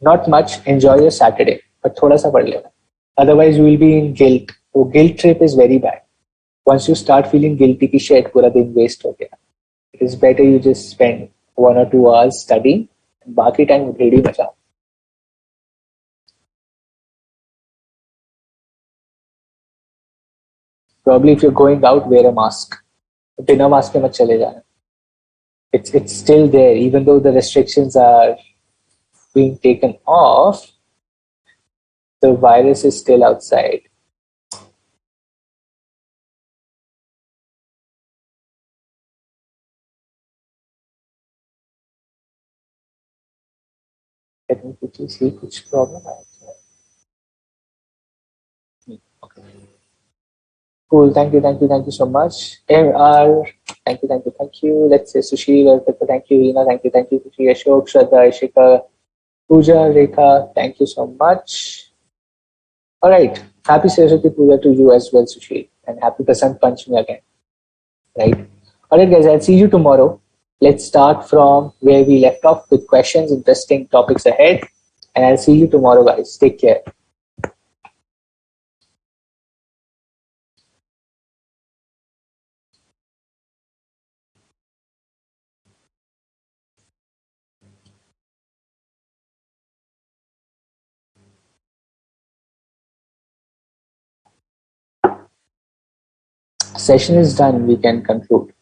Speaker 1: Not much. Enjoy your Saturday, but थोड़ा सा पढ़ लेना. Otherwise, you will be in guilt. So guilt trip is very bad. Once you start feeling guilty कि shit पूरा दिन waste हो गया. It is better you just spend 1 or 2 hours studying. And बाकी time उधेड़ी Macau. Probably if you're going out, wear a mask. बिना mask के मत चले जाना. It's still there, even though the restrictions are being taken off. The virus is still outside. Let me quickly see which problem I have. Okay. Cool. Thank you so much. MR, thank you. Let's say Sushil, thank you. Reena, thank you. Sushil, Ashok, Shraddha, Ishika, Pooja, Rekha, thank you so much. All right. Happy Saraswati Puja to you as well, Sushil. And happy Basant Panchami again. Right. All right, guys. I'll see you tomorrow. Let's start from where we left off with questions, interesting topics ahead. And I'll see you tomorrow, guys. Take care. Session is done. We can conclude.